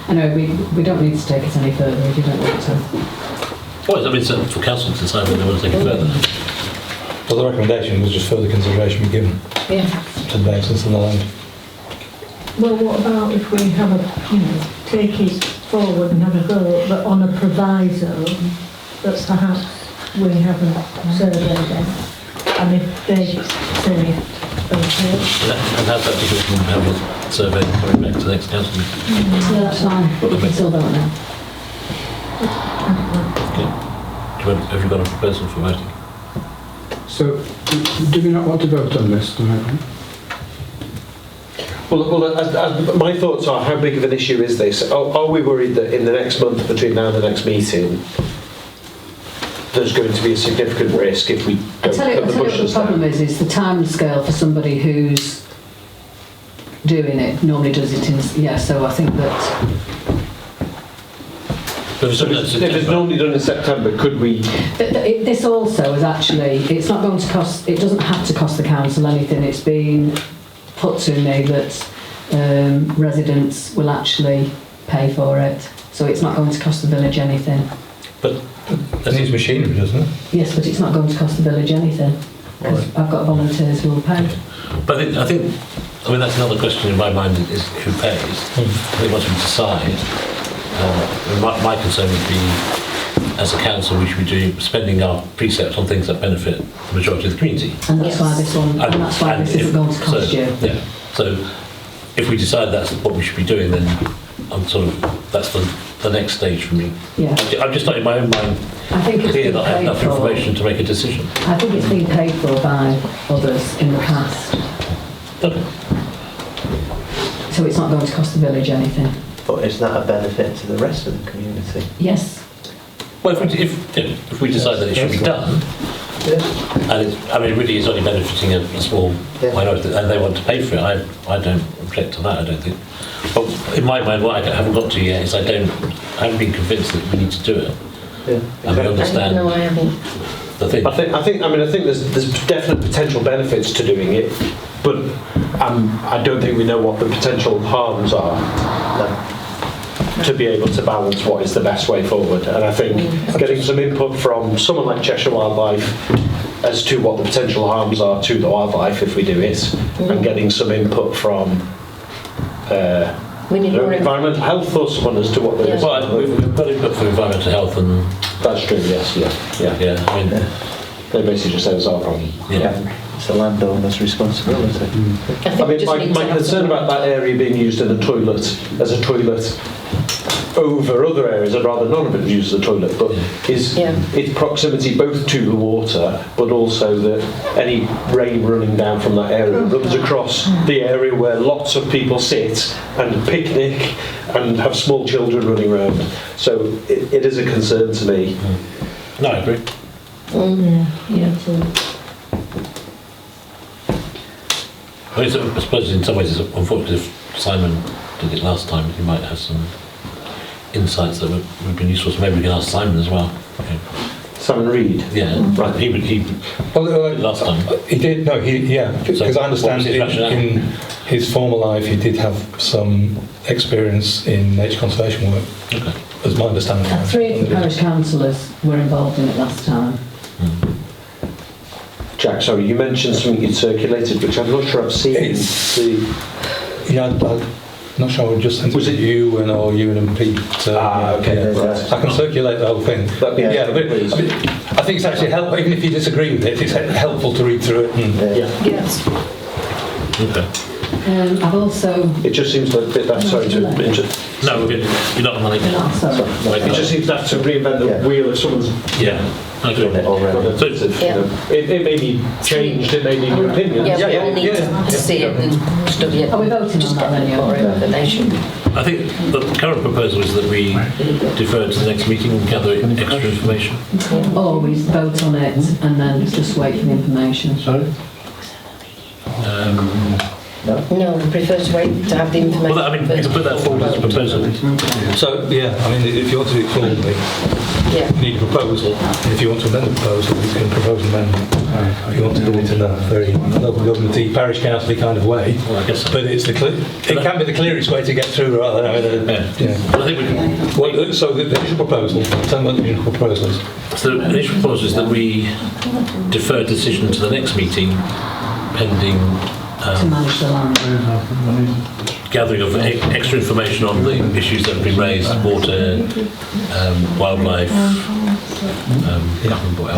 I know, we don't need to take it any further if you don't want to. Well, I mean, so for council to decide whether they want to take it further. Well, the recommendation was just further consideration be given to the basis of the land. Well, what about if we have take it forward and have a go, but on a proviso that perhaps we have a survey then, and if they say okay. And have that discussion and have a survey coming back to the next council meeting. Yeah, that's fine. We can still vote now. Okay. Have you got a proposal for voting? So, do we not want to vote on this tonight? Well, my thoughts are, how big of an issue is this? Are we worried that in the next month, between now and the next meeting, there's going to be a significant risk if we don't put the bushes down? The problem is the time scale for somebody who's doing it normally does it in, so I think that So if it's normally done in September, could we? This also is actually, it's not going to cost, it doesn't have to cost the council anything. It's been put to me that residents will actually pay for it. So it's not going to cost the village anything. But It needs machinery, doesn't it? Yes, but it's not going to cost the village anything. Because I've got volunteers who will pay. But I think, that's another question in my mind is who pays. I think once we decide, my concern would be, as a council, we should be spending our precepts on things that benefit the majority of the community. And that's why this one, and that's why this isn't going to cost you. Yeah. So if we decide that's what we should be doing, then that's the next stage for me. Yeah. I'm just not in my own mind I think it's clear been that I have paid enough for. information to make a decision. I think it's been paid for by others in the past. Okay. So it's not going to cost the village anything. But is that a benefit to the rest of the community? Yes. Well, if we decide that it should be done, and it really is only benefiting a small minority, and they want to pay for it, I don't object to that, I don't think. But in my mind, what I haven't got to yet is I haven't been convinced that we need to do it. Yeah. And we understand No, I haven't. the thing. I think there's definite potential benefits to doing it, but I don't think we know what the potential harms are. To be able to balance what is the best way forward. And I think getting some input from someone like Cheshire Wildlife as to what the potential harms are to the wildlife if we do it, and getting some input from We need more environmental health or someone as to what the... Yeah. Well, we've got input for environmental health and... That's true, yes, Yeah, I mean... They basically just said it's our problem. Yeah. It's the landowner's responsibility. I mean, my concern about that area being used as a toilet over other areas, I'd rather none of it used as a toilet, but is its proximity both to the water, but also that any rain running down from that area runs across the area where lots of people sit and picnic and have small children running around. So it is a concern to me. No, I agree. Yeah. I suppose in some ways it's unfortunate if Simon did it last time, he might have some insights that would be useful, so maybe we can ask Simon as well. Okay. Simon Reed? Yeah, right. He last time. He did, no, because I understand in his former life he did have some experience in nature conservation work. Okay. That's my understanding. 3 of the parish councillors were involved in it last time. Jack, sorry, you mentioned something you'd circulated, which I'm not sure I've seen. I'm not sure, I just sent it to you or you and Pete. Okay. I can circulate the whole thing. But I think it's actually helpful, even if you disagree with it, it's helpful to read through it. Yes. Okay. I've also... It just seems like a bit that, sorry to interrupt. No, we're good. You're not on the link. No, sorry. It just seems that to reinvent the wheel if someone's Okay. It may be changed, it may be new opinions. Yeah, we all need to see it and study it. Are we voting on that then? More information. I think the current proposal is that we defer to the next meeting and gather extra information. Or we vote on it and then just wait for the information. Sorry? No, we prefer to wait to have the information. Well, we can put that forward as a proposal. So, if you want to do it formally, you need a proposal. If you want to amend the proposal, you can propose an amendment. If you want to do it in a very local government parish council kind of way. Well, I guess so. But it can be the clearest way to get through rather than... I think we can... Well, so the initial proposal, tell me what the initial proposal is. So the initial proposal is that we defer decision to the next meeting pending To manage the land. gathering of extra information on the issues that have been raised, water, wildlife,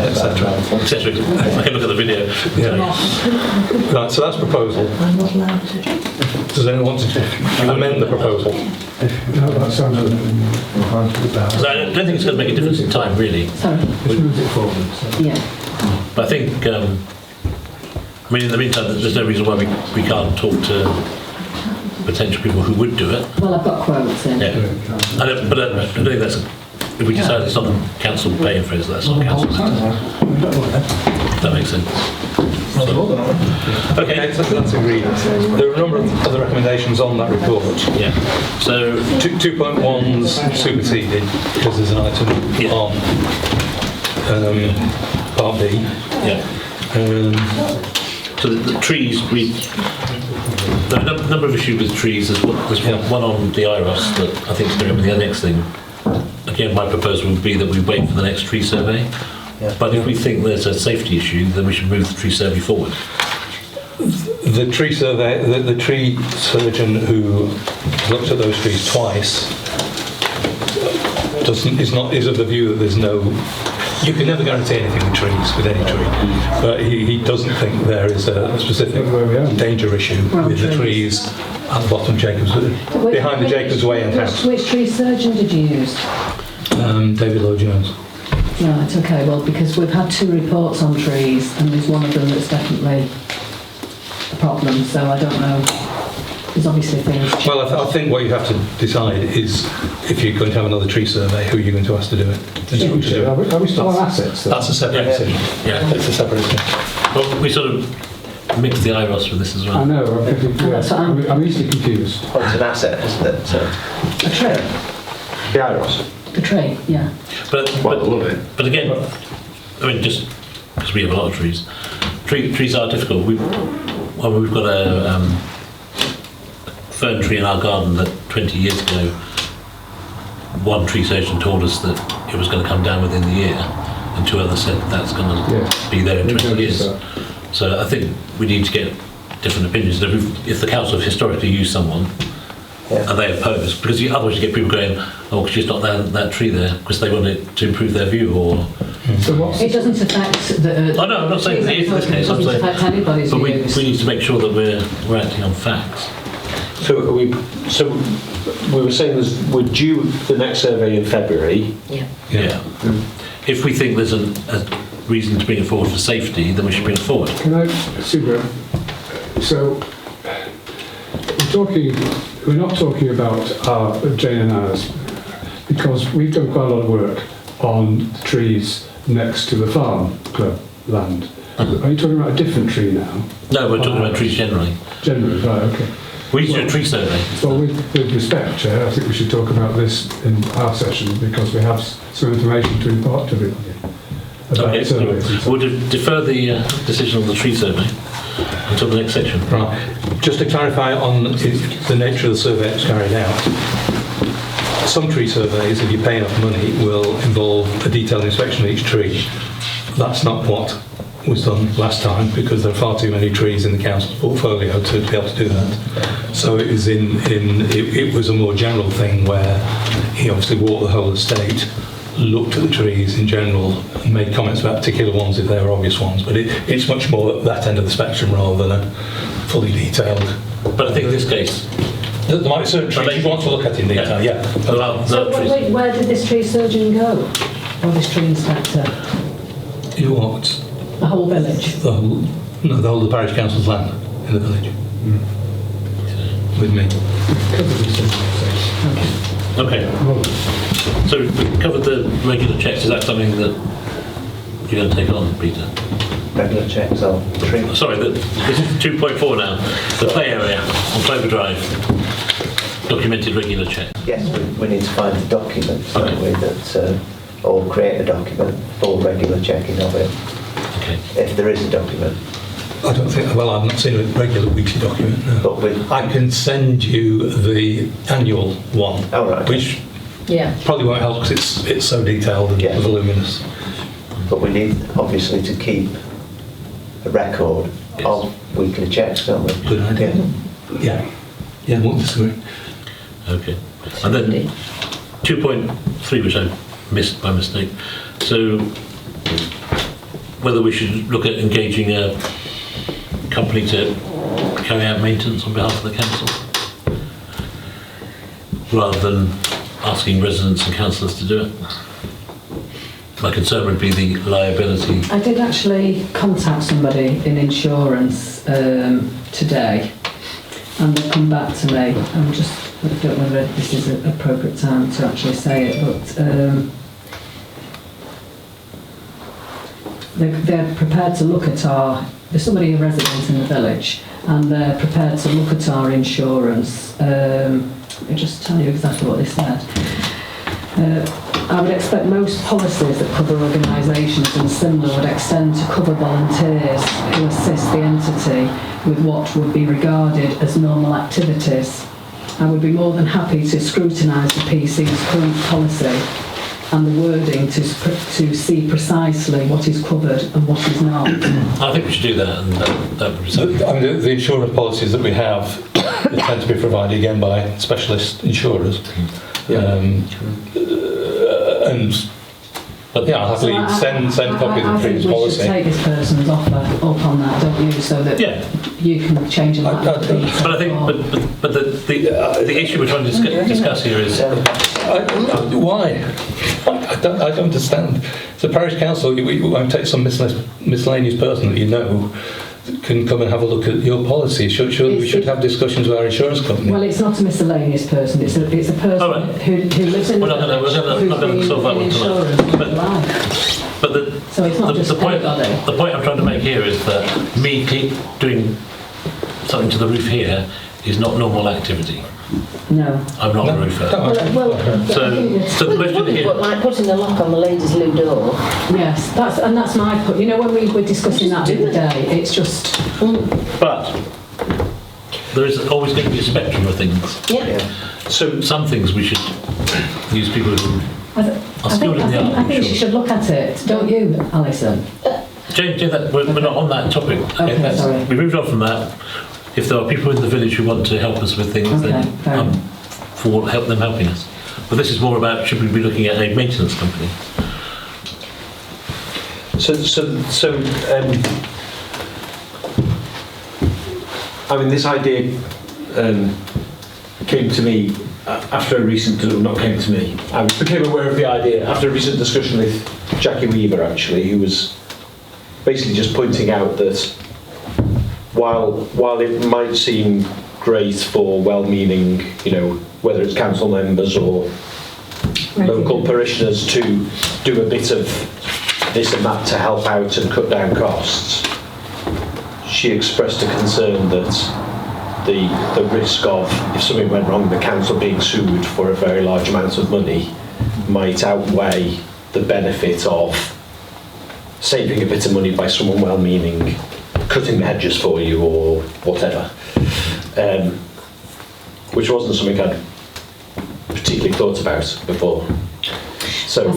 etc. I can look at the video. Right, so that's proposal. I'm not allowed to. Does anyone want to amend the proposal? No, that sounds a So I don't think it's going to make a difference in time, really. Sorry. Just moves it forward. So. Yeah. But I think, in the meantime, there's no reason why we can't talk to potential people who would do it. Well, I've got quotes in. Yeah. But I don't think that's if we decide it's not the council paying for it, that's not council. That makes sense. Okay, that's agreed. There are a number of other recommendations on that report. Yeah. So 2.1's superseded because there's an item on Part B. yeah. So the trees, there are a number of issues with trees. There's one on the IROS that I think is going to be the next thing. Again, my proposal would be that we wait for the next tree survey. But if we think there's a safety issue, then we should move the tree survey forward. The tree survey, the tree surgeon who looked at those trees twice is of the view that there's no. You can never guarantee anything with trees, with any tree, but he doesn't think there is a specific danger issue with the trees at the bottom behind the Jacobs Way and house. Which tree surgeon did you use? David Lloyd-Jones. Right, okay, well, because we've had 2 reports on trees, and there's one of them that's definitely a problem, so I don't know. There's obviously things... Well, I think what you have to decide is if you're going to have another tree survey, who are you going to ask to do it? Are we still on assets? That's a separate decision. Yeah. It's a separate decision. Well, we sort of mixed the IROS with this as well. I know, I'm easily confused. Oh, it's an asset, isn't it? So, A tree? The IROS. The tree, yeah. But again, I mean, just because we have a lot of trees, trees are difficult. We've got a fern tree in our garden that 20 years ago, one tree surgeon told us that it was going to come down within the year, and 2 others said that's going to be there in 20 years. So I think we need to get different opinions. If the council have historically used someone, and they oppose, because otherwise you get people going, oh, because she's not that tree there, because they want it to improve their view, or... It doesnning affect the... Oh no, I'm not saying it is in this case, I'm saying... affect anybody's but we views. need to make sure that we're acting on facts. So we were saying we're due the next survey in February. Yeah. If we think there's a reason to bring it forward for safety, then we should bring it forward. Can I, Subra, so we're not talking about Jane and ours, because we've done quite a lot of work on trees next to the farm club land. Are you talking about a different tree now? No, we're talking about trees generally. Generally, right, okay. We need to do a tree survey. Well, with respect, Chair, I think we should talk about this in our session, because we have some information to impart to everybody about surveys. We'll defer the decision on the tree survey until the next section. Right. Just to clarify on the nature of the survey that's carried out, some tree surveys, if you pay enough money, will involve a detailed inspection of each tree. That's not what was done last time, because there are far too many trees in the council's portfolio to be able to do that. So it was it was a more general thing where he obviously walked the whole estate, looked at the trees in general, and made comments about particular ones if they were obvious ones. But it's much more at that end of the spectrum rather than a fully detailed. But I think in this case, there might be certain trees you want to look at in detail. So where did this tree surgeon go, or this tree inspector? You walked the whole village. The whole of the parish council's land in the village with me. Okay. So we've covered the regular checks. Is that something that you're going to take on, Peter? Regular checks on trees. Sorry, this is 2.4 now. The play area on Clover Drive. Documented regular check. Yes, we need to find the documents, don't we, that, or create a document for regular checking of it. Okay. If there is a document. I don't think, well, I've not seen a regular weekly document, no. But I can send you the annual one, which probably won't help because it's so detailed and voluminous. But we need, obviously, to keep a record of weekly checks, don't we? Good idea. Yeah, won't disagree. Okay. And then 2.3, which I missed by mistake. So whether we should look at engaging a company to carry out maintenance on behalf of the council, rather than asking residents and councillors to do it. My concern would be the liability. I did actually contact somebody in insurance today, and they've come back to me. I don't know whether this is an appropriate time to actually say it, but they're prepared to look at there's somebody, a resident in the village, and they're prepared to look at our insurance. Let me just tell you exactly what they said. I would expect most policies that cover organisations and similar would extend to cover volunteers who assist the entity with what would be regarded as normal activities. I would be more than happy to scrutinise the PC's current policy and the wording to see precisely what is covered and what is not. I think we should do that, and that would be something. The insurance policies that we have they tend to be provided again by specialist insurers. But yeah, I'll happily send a copy of the previous policy. I think we should take this person's offer up on that, don't you, so that you can change it. But I think, but the issue we're trying to discuss here is why? I don't understand. So parish council, we won't take some miscellaneous person that you know can come and have a look at your policy. Surely we should have discussions with our insurance company. Well, it's not a miscellaneous person. It's a person who lives in the village, who's been insurance all their life. But so it's not just the point I'm trying to make here is that me keep doing something to the roof here is not normal activity. No. I'm not a roofer. So the question here... But like putting a lock on the ladies' loo door. Yes, that's my point. You know, when we were discussing that the other day, it's just... But there is always going to be a spectrum of things. Yeah. So some things we should use people who are skilled in the art. I think you should look at it, don't you, Alison? Jane, we're not on that topic. Okay, sorry. We moved on from that. If there are people in the village who want to help us with things, then I'm for them helping us. But this is more about, should we be looking at a maintenance company? I mean, this idea came to me after a recent, not came to me, I became aware of the idea after a recent discussion with Jackie Weaver, actually, who was basically just pointing out that while it might seem great for well-meaning, whether it's council members or local parishioners to do a bit of this and that to help out and cut down costs, she expressed a concern that the risk of, if something went wrong, the council being sued for a very large amount of money might outweigh the benefit of saving a bit of money by someone well-meaning cutting the hedges for you or whatever, which wasn't something I'd particularly thought about before. So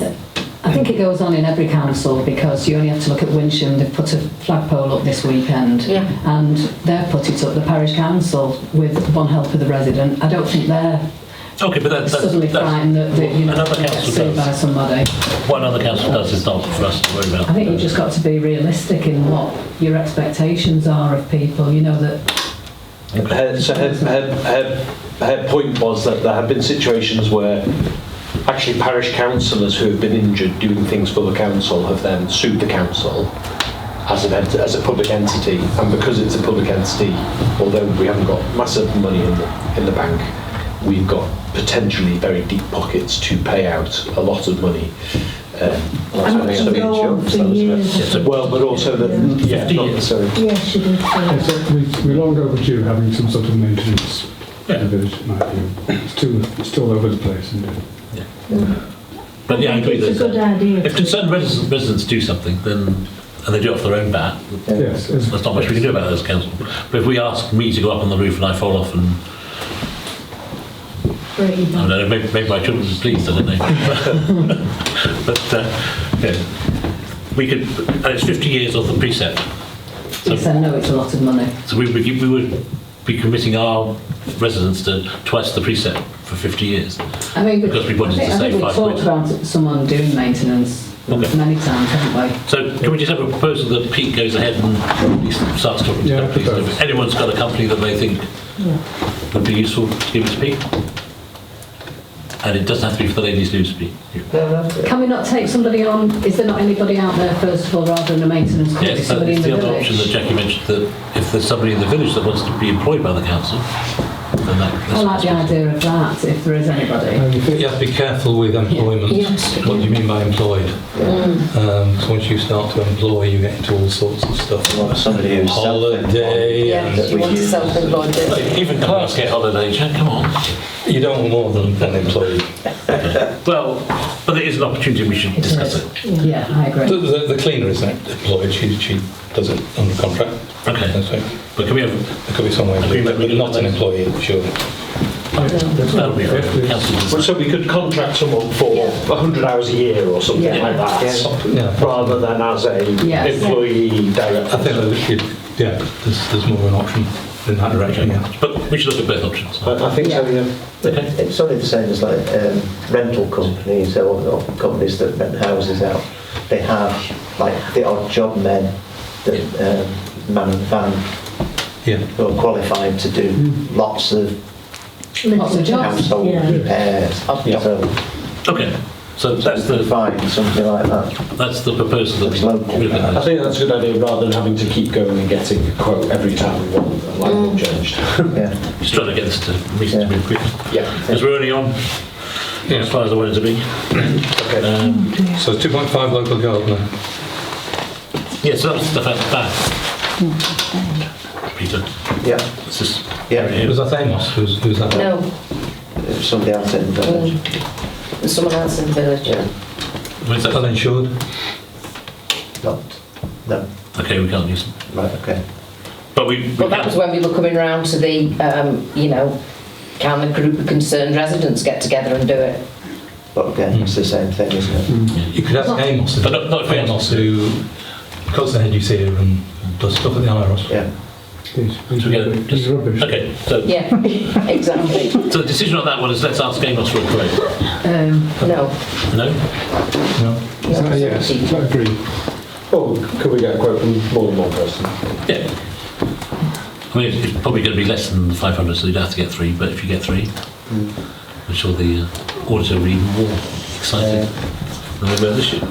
I think it goes on in every council, because you only have to look at Winsham. They've put a flagpole up this weekend, and they've put it up, the parish council, with one help of the resident. I don't think they're suddenly frightened that another council sued by somebody. What another council does is not for us to worry about. I think you've just got to be realistic in what your expectations are of people. That. So her point was that there have been situations where actually parish councillors who have been injured doing things for the council have then sued the council as a public entity, and because it's a public entity, although we haven't got massive money in the bank, we've got potentially very deep pockets to pay out a lot of money. Well, but also that, not necessarily. Yes, you did. We're long overdue having some sort of maintenance in the village, in my view. It's still over the place, isn't it? But I agree It's a good idea. if concerned residents do something, then and they do it off their own bat, Yes. there's not much we can do about it as council. But if we ask me to go up on the roof and I fall off and I don't know, maybe my children are pleased, I don't know. But we could, and it's 50 years of the precept. So, Yes, I know it's a lot of money. So we would be committing our residents to twice the precept for 50 years. I mean, because we wanted to save I think £5. we've talked about someone doing maintenance many times, haven't we? So can we just have a proposal that Pete goes ahead and starts talking to companies? If anyone's got a company that they think would be useful, to give it to Pete. And it doesn't have to be for the ladies' loo speak. Can we not take somebody on? Is there not anybody out there, first of all, rather than a maintenance company? Yes, somebody that's in the the other village? option that Jackie mentioned, that if there's somebody in the village that wants to be employed by the council, then that. I like the idea of that, if there is anybody. You have to be careful with employment. Yes. What do you mean by employed? So once you start to employ, you get into all sorts of stuff. Well, somebody who's Holiday Yeah, and you want to self-employed do. Even clerks get holiday, Jack, come on. you don't want more than one employee. Well, but it is an opportunity, we should discuss it. Yeah, I agree. The cleaner isn't employed, she does it under contract. Okay. So But can we have, there could be some way, but not an employee, surely. that'll be for council. So we could contract someone for 100 hours a year or something Yeah. like that, Yeah. rather than as a Yes. employee direct. I think that there's more of an option in that direction, yeah. But we should look at both options. I think so, yeah. Okay. It's only the same as like rental companies or companies that rent houses out. They have like the odd job men that man the van Yeah. who are qualified to do lots of Lots of jobs. household Yeah. repairs. Yeah. So Okay. So that's to the find something like that. proposal that It's we local. look I at. think that's a good idea, rather than having to keep going and getting a quote every time we want a line changed. Yeah. Just trying to get this to meeting to move quicker. Yeah. Because we're only on as far as I wanted to be. Okay. So 2.5 local gardener. Yeah, so that's stuff out the back. Peter, Yeah. it's just Yeah. Was that Amos? Who's that? No, Somebody else in the village. there's someone else in the village. Yeah. where's that? Uninsured? Not. No. Okay, we can't use them. Right. Okay. But we But that was when we were coming round to the, can a group of concerned residents get together and do it? But again, it's the same thing, isn't it? You could ask Amos. But not if we Amos who cuts the hedges here and does stuff at the IROS. Yeah. It's rubbish. Okay, so Yeah, exactly. so the decision on that one is let's ask Amos for a quote. No. No? No? Yes, I agree. Oh, could we get a quote from more than one person? Yeah. I mean, it's probably going to be less than 500, so you'd have to get 3. But if you get 3, I'm sure the auditor will be even more excited than they were this year.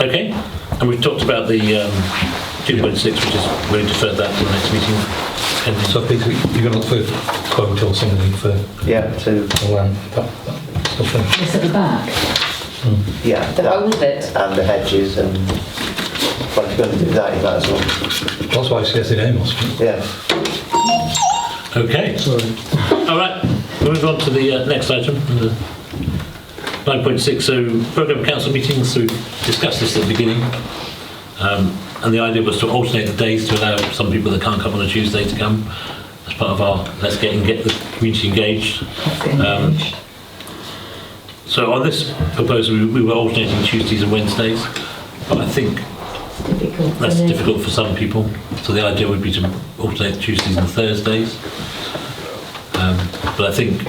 Okay, and we've talked about the 2.6, which is we'll defer that to the next meeting. pending. So Peter, you're going to look for a quote or something for Yeah. To the land, that stuff then? It's at the back. yeah. The that whole bit. and the hedges and. Well, if you're going to do that, you might as well. That's why I suggested Amos. Yeah. Okay. Sorry. All right, we'll move on to the next item, 9.6. So, programme of council meetings. So, we discussed this at the beginning, and the idea was to alternate the days to allow some people that can't come on a Tuesday to come as part of our let's get the community engaged. So, on this proposal, we were alternating Tuesdays and Wednesdays, but I think that's difficult for some people. So the idea would be to alternate Tuesdays and Thursdays. But I think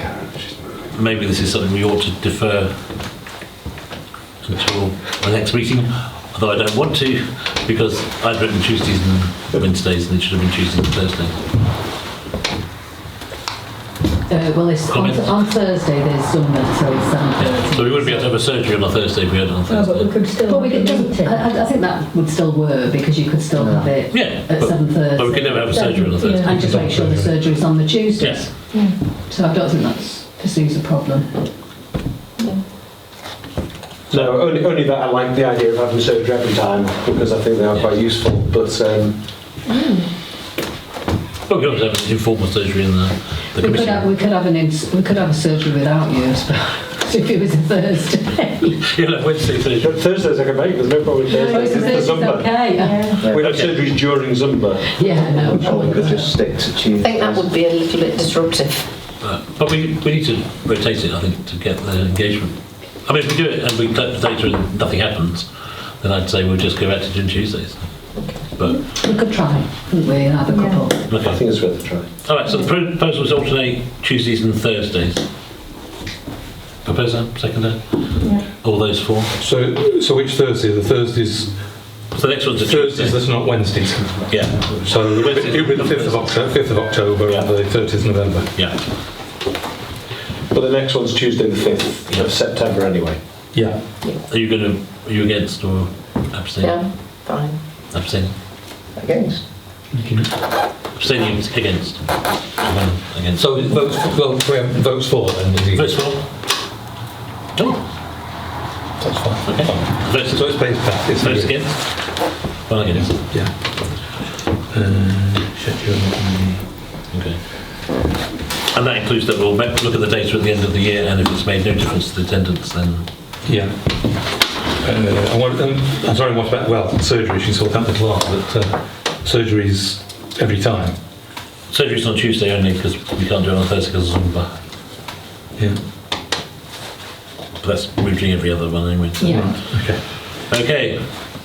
maybe this is something we ought to defer until the next meeting, although I don't want to, because I'd written Tuesdays and Wednesdays and it should have been Tuesdays and Thursdays. Well, it's on Thursday there's Zumba till 7:30. So we wouldn't be able to have a surgery on a Thursday if we had it on No, but Thursday. we could still. Well, I think that would still work because you could still have it Yeah, at but 7:30. we could never have a surgery on a Thursday. And just make sure the surgery's on the Tuesdays. Yes. So I don't think that's perceives a problem. No, only that I like the idea of having surgery every time, because I think they are quite useful, but Well, we could always have an informal surgery in the We committee. could have a surgery without you, I suppose, if it was a Thursday. You'll have Wednesday, Thursday. Thursdays I can make, there's no problem with Thursdays, it's the Zumba. Okay. Yeah. We have surgeries during Zumba. Yeah, no. Or we could just stick to Tuesdays. I think that would be a little bit disruptive. But we need to rotate it, I think, to get the engagement. I mean, if we do it and we collect the data and nothing happens, then I'd say we'll just go back to doing Tuesdays. But, We could try, couldn't we, and have a couple. I okay. think it's worth a try. All right, so the proposal was alternate Tuesdays and Thursdays. Proposer, seconder? Yeah. All those 4? So which Thursday? The Thursdays, So the next one's a Thursdays Tuesday. that's not Wednesdays. Yeah, So it would be the 5th of October and the 30th of November. yeah. But the next one's Tuesday the 5th of September anyway. Yeah. Are you against or abstain? Yeah, fine. Abstain. Against. Abstaining against. Against. So votes for then? Is he? Votes for? Oh, That's fine. okay. Votes, So it's based back. It's votes against? Well, against. Yeah. Okay. And that includes that we'll look at the data at the end of the year, and if it's made no difference to the attendance, then... Yeah. I'm sorry, what about, well, surgery, she saw that the clerk, but surgery's every time. Surgery's on Tuesday only, because we can't do it on Thursday because of Zumba. Yeah. But that's, we're doing every other one anyway. So. Yeah. Okay. Okay,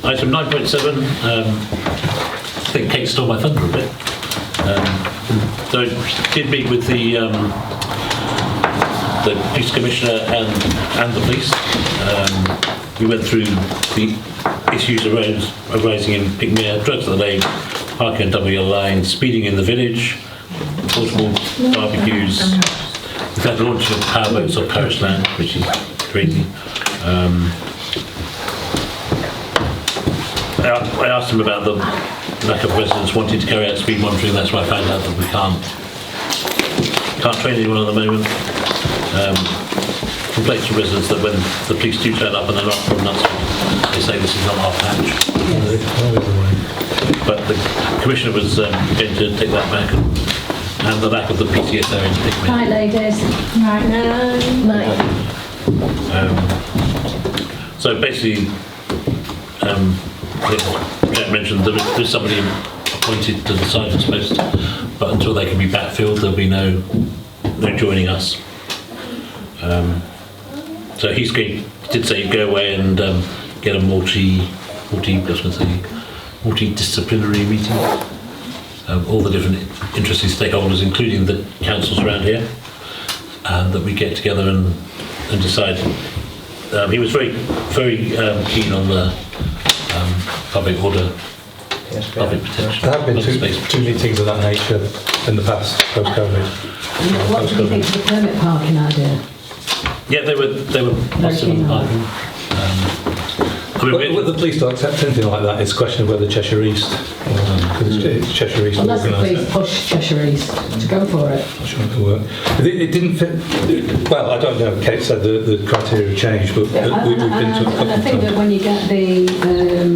item 9.7, I think Kate stole my thunder a bit. So I did meet with the police commissioner and the police. We went through the issues arising in Pickmere, drugs of the lane, parking on double yellow line, speeding in the village, portable barbecues. We've had the launch of powerboats on Parish land, which is crazy. I asked him about the lack of residents wanting to carry out speed monitoring. That's why I found out that we can't train anyone at the moment. Complaints from residents that when the police do turn up and they're not from Knutsford, they say this is not our patch. But the commissioner was going to take that back and hand the back of the PTSO into Pickmere. Right, ladies. Right now. So basically, Jack mentioned there's somebody appointed to the sergeant's post, but until they can be backfilled, there'll be no joining us. So he did say he'd go away and get a multidisciplinary meeting. All the different interested stakeholders, including the councils around here, and that we get together and decide. He was very keen on the public order, public protection. There have been two meetings of that nature in the past, post-COVID. What do you think of the permit parking idea? Yeah, they were positive on parking. Whether the police don't accept anything like that, it's a question of whether Cheshire East, because it's Cheshire East Unless the organised police push Cheshire East to go for it. I'm sure it will work. It didn't fit. Well, I don't know. Kate said the criteria changed, but we've been to a couple And I think that when you get the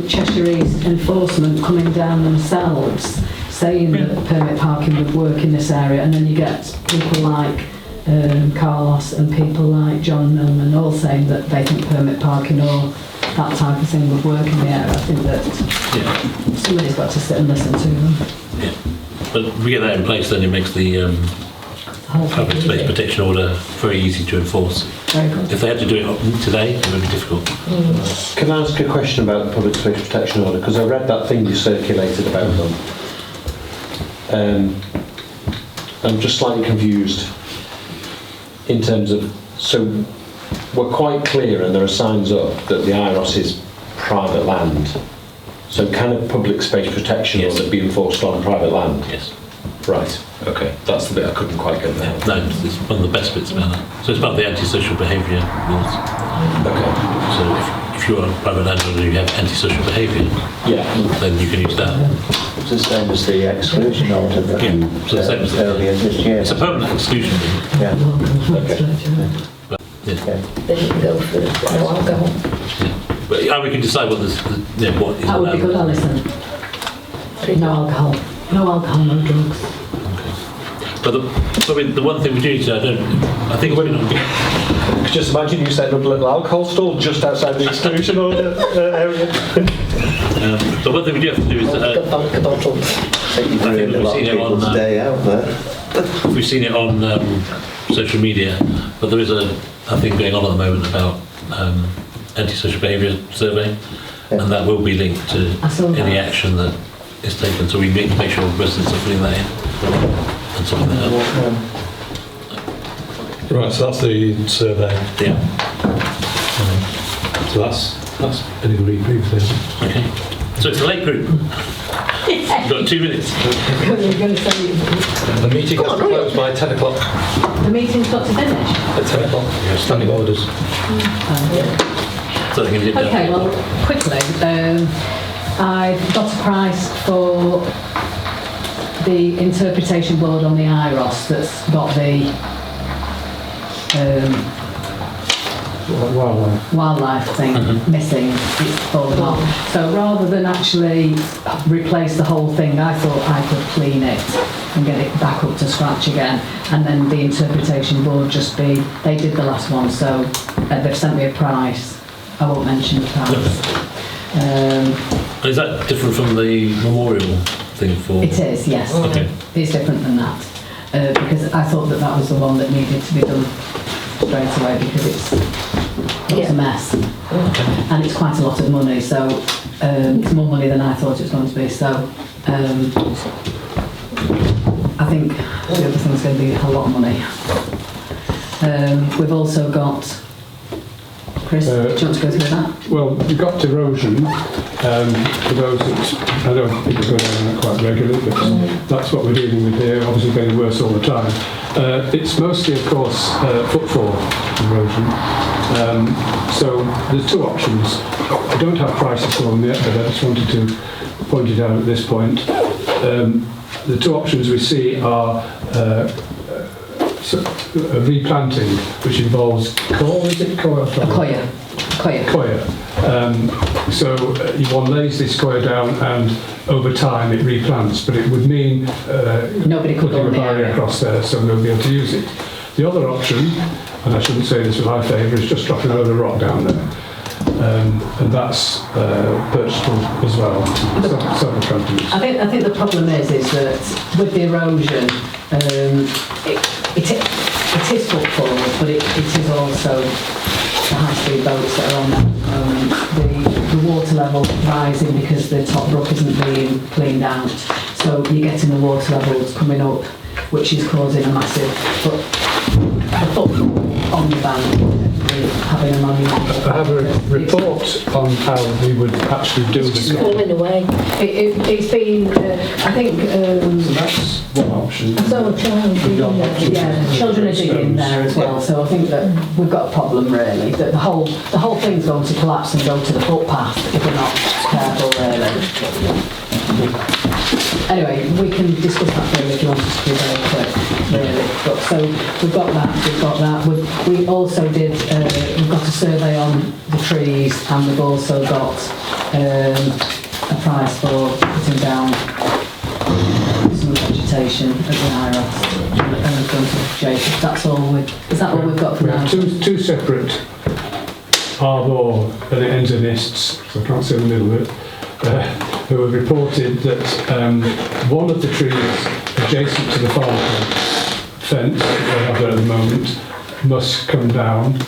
Cheshire East enforcement coming down themselves, saying that permit parking would work in this area, and then you get people like Carlos and people like John Millman all saying that they think permit parking or that type of thing would work in the area. I think that somebody's got to sit and listen to them. Yeah, but if we get that in place, then it makes the public space protection order very easy to enforce. Very good. If they had to do it today, it would be difficult. Can I ask a question about the public space protection order? Because I read that thing you circulated about them. I'm just slightly confused in terms of, so we're quite clear and there are signs up that the IROS is private land. So can a public space protection order be enforced on private land? Yes. Right, okay. That's the bit I couldn't quite get there. No, it's one of the best bits about that. So it's part of the antisocial behaviour rules. Okay. So if you're a private landowner and you have antisocial behaviour, then you can use that. It's the same as the exclusion order that So the same as earlier this year. It's a permanent exclusion. Yeah. They didn't go for no alcohol. But we can decide what what is That would be good, Alison. No alcohol. No alcohol, no drugs. But the one thing we do need to, I think we're not. Just imagine you setting up a little alcohol stall just outside the exclusion order area. But one thing we do have to do is Vodka bottles. we've seen it on social media, but there is a thing going on at the moment about antisocial behaviour survey, and that will be linked to any action that is taken. So we make sure residents are filling that in and sorting that out. Right, so that's the survey. Yeah. So that's been agreed previously. Okay. So it's a late group. You've got 2 minutes. The meeting has to close by 10 o'clock. The meeting's got to finish. At 10 o'clock. Standing orders. So they can get Okay, well, quickly, I've got a price for the interpretation board on the IROS that's got the wildlife thing missing, it's fallen off. So rather than actually replace the whole thing, I thought I could clean it and get it back up to scratch again, and then the interpretation board just be, they did the last one, so they've sent me a price. I won't mention the price. Is that different from the memorial thing for? It is, yes. Okay. It's different than that, because I thought that was the one that needed to be done straight away, because it's a mess, and it's quite a lot of money. So it's more money than I thought it was going to be. So I think the other thing's going to be a lot of money. We've also got. Chris, do you want to go through that? Well, we've got erosion. For those that, I don't think people go down that quite regularly, but that's what we're dealing with here, obviously getting worse all the time. It's mostly, of course, footfall erosion. So there's two options. I don't have prices for them yet, but I just wanted to point it out at this point. The two options we see are replanting, which involves coir. So one lays this coir down, and over time it replants, but it would mean nobody could putting a barrier across there, so they'll be able to use it. The other option, and I shouldn't say this with high favour, is just dropping a load of rock down there. And that's purchasable as well. Several companies. I think the problem is that with the erosion, it is footfall, but it is also the high-speed boats that are on there at the moment. The water level rising because the top brook isn't being cleaned out, so you're getting the water levels coming up, which is causing a massive foot on the bank. Having a monument. I have a report on how we would actually do this. It's falling away. It's been, I think. So that's one option. So Children are digging there as well. So I think that we've got a problem really. That the whole thing's going to collapse and go to the footpath if we're not careful really. Anyway, we can discuss that further if you want us to be very quick, really. But so we've got that. We also did. We've got a survey on the trees, and we've also got a price for putting down some vegetation at the IROS. And we've gone to Jacob. That's all. Is that all we've got for we now? have two separate arbor engineers, so I can't say in the middle of it. Who have reported that one of the trees adjacent to the farm fence that they have there at the moment must come down.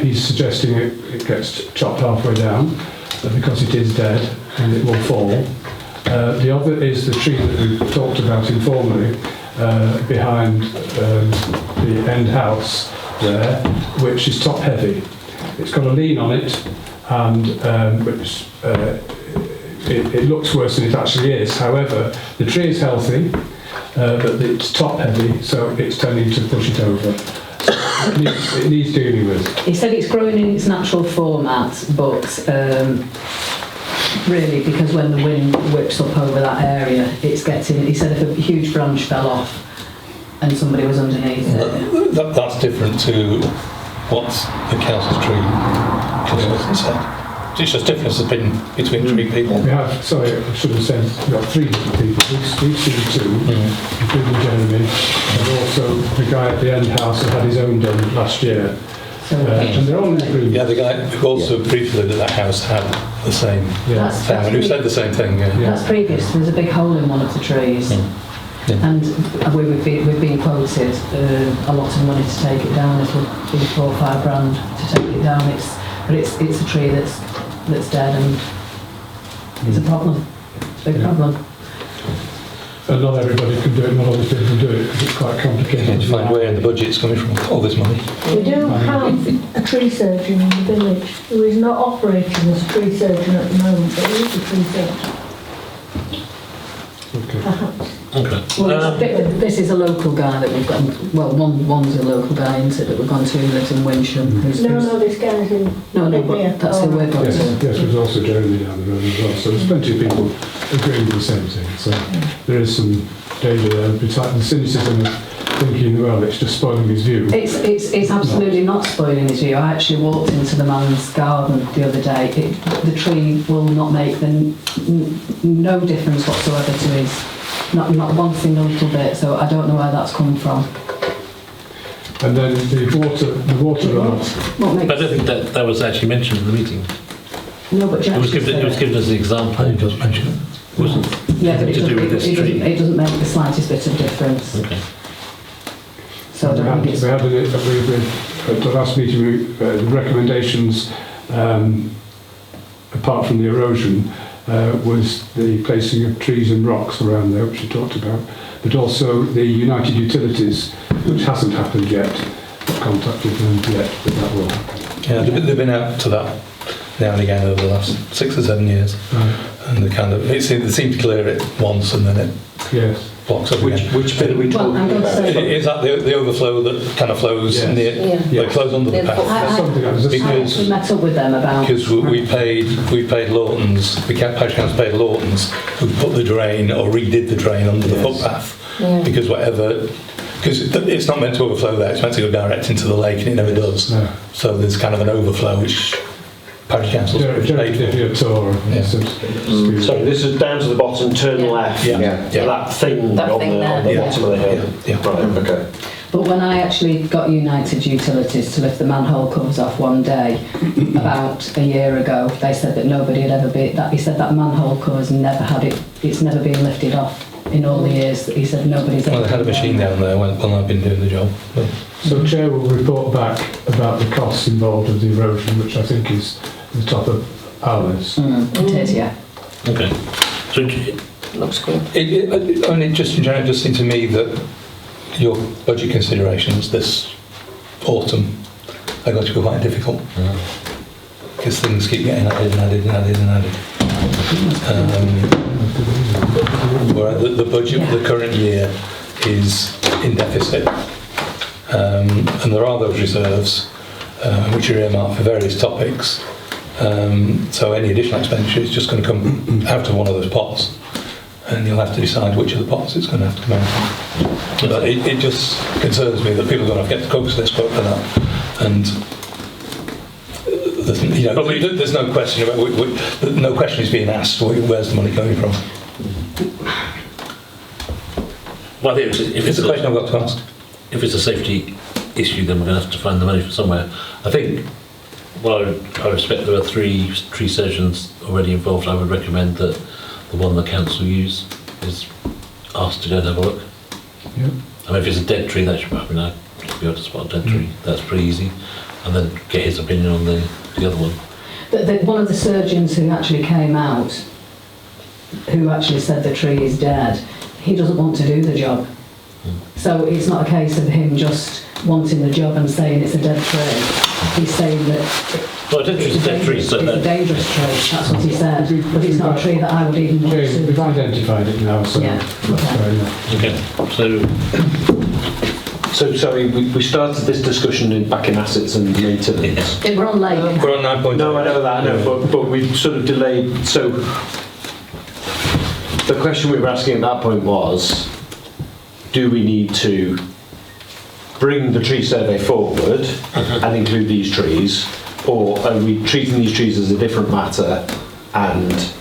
He's suggesting it gets chopped halfway down because it is dead and it will fall. The other is the tree that we talked about informally behind the end house there, which is top heavy. It's got a lean on it, and which it looks worse than it actually is. However, the tree is healthy, but it's top heavy, so it's tending to push it over. It needs dealing with. He said it's growing in its natural format, but really, because when the wind whips up over that area, it's getting. He said if a huge branch fell off and somebody was underneath it. That's different to what the council's tree consultant said. It's just difference between three people. We have, sorry, I should have said, we've got three different people. We've seen two, including Jeremy, and also the guy at the end house who had his own done last year. And they're all in agreement. Yeah, the guy who also briefly lived at that house had the same thing, who said the same thing. That's previous. There's a big hole in one of the trees. And we've been quoted a lot of money to take it down. It would be £4 or £5 grand to take it down. But it's a tree that's dead, and it's a problem. It's a big problem. And not everybody can do it, not all the people can do it, because it's quite complicated. To find where in the budget it's coming from, all this money. We do have a tree surgeon in the village who is not operating as a tree surgeon at the moment, but he is a tree surgeon. Okay. Perhaps Okay. Well, this is a local guy that we've got. Well, one's a local guy, isn't it, that we've gone to, who lives in Winsham. No, this guy's in... No, but that's who we've got Yes, to. yes, there's also Jeremy down the road as well. So there's plenty of people agreeing with the same thing. So there is some danger there. Besides the cynicism of thinking, well, it's just spoiling his view. It's absolutely not spoiling his view. I actually walked into the man's garden the other day. The tree will not make no difference whatsoever to his, not one single little bit. So I don't know where that's come from. And then the water right. What makes, But I don't think that was actually mentioned in the meeting. no, but It was given as an example. It does mention it. Wasn't yeah, but to do with this tree. it doesn't make the slightest bit of difference. Okay. So I don't think it's... We had at the last meeting, the recommendations, apart from the erosion, was the placing of trees and rocks around there, which we talked about, but also the United Utilities, which hasn't happened yet. I've contacted them yet, but that will happen. Yeah, they've been out to that now and again over the last 6 or 7 years, and they seem to clear it once and then it Yes. blocks up again. Which bit are we Well, I'm talking going to about? say... Is that the overflow that kind of flows Yes. near, Yeah. that flows under the path? Something like this. I actually met up with them about... Because we paid Lawton's, the Parish Council paid Lawton's, who put the drain or redid the drain under the footpath. Yeah. Because it's not meant to overflow there, it's meant to go direct into the lake and it never does. No. So there's kind of an overflow which Parish Council's Jeremy paid did for. a tour. Yeah. So this is down to the bottom, turn Yeah. left. Yeah. Yeah. That thing That on thing the there. bottom of the hill. Yeah. Right, okay. But when I actually got United Utilities to lift the manhole covers off one day, about a year ago, they said that nobody had ever been... He said that manhole covers never had it... It's never been lifted off in all the years. He said nobody's ever... Well, they had a machine down there when I've been doing the job. But So Chair will report back about the costs involved with the erosion, which I think is the top of our list. It is, yeah. Okay. So Looks good. it just in general, it just seemed to me that your budget considerations this autumn are going to be quite difficult because things keep getting added and added and added and added. Whereas the budget for the current year is in deficit, and there are those reserves which are earmarked for various topics. So any additional expenditure is just going to come out of one of those pots, and you'll have to decide which of the pots it's going to have to come out of. But it just concerns me that people are going to have to get the quotes for this, quote for that, and there's no question about no question is being asked. Where's the money coming from? well, I think if It's a question I've got to ask. If it's a safety issue, then we're going to have to find the money from somewhere. I think, well, I respect there are 3 tree surgeons already involved. I would recommend that the one the council use is asked to go and have a look. Yep. I mean, if it's a dead tree, that should be able to spot a dead tree. That's pretty easy. And then get his opinion on the other one. One of the surgeons who actually came out, who actually said the tree is dead, he doesn't want to do the job. So it's not a case of him just wanting the job and saying it's a dead tree. He's saying that Well, a dead tree is a dead tree, so it's a dangerous tree, that's what he said. But it's not a tree that I would even want Okay, we've to... identified it now, so Yeah, that's fair enough. okay. So sorry, we started this discussion back in assets and maintenance. We're on lake. We're on 9.0. No, I know that, I know, but we sort of delayed. So the question we were asking at that point was, do we need to bring the tree survey forward and include these trees, or are we treating these trees as a different matter and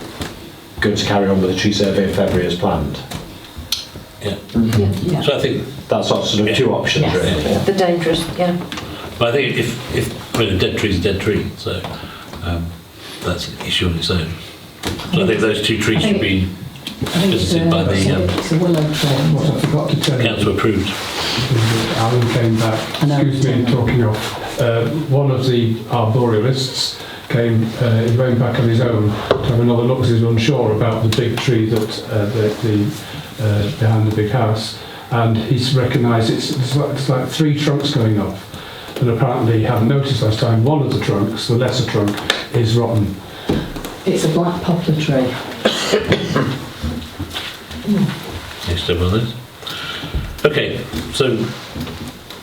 going to carry on with the tree survey in February as planned? Yeah. Yeah. So I think, That's sort of 2 options, Yes. really. The dangerous, yeah. but I think if I mean, a dead tree is a dead tree, so that's an issue on its own. So I think those 2 trees should be I think visited by the it's a willow tree. What I forgot to tell you, council approved. Alan came back, I know. excuse me, talking of, one of the arborialists came, he went back on his own to have another look because he was unsure about the big tree that behind the big house, and he's recognised it's like 3 trunks going off, and apparently he hadn't noticed last time one of the trunks, the lesser trunk, is rotten. It's a black poplar tree. next to one of those. Okay, so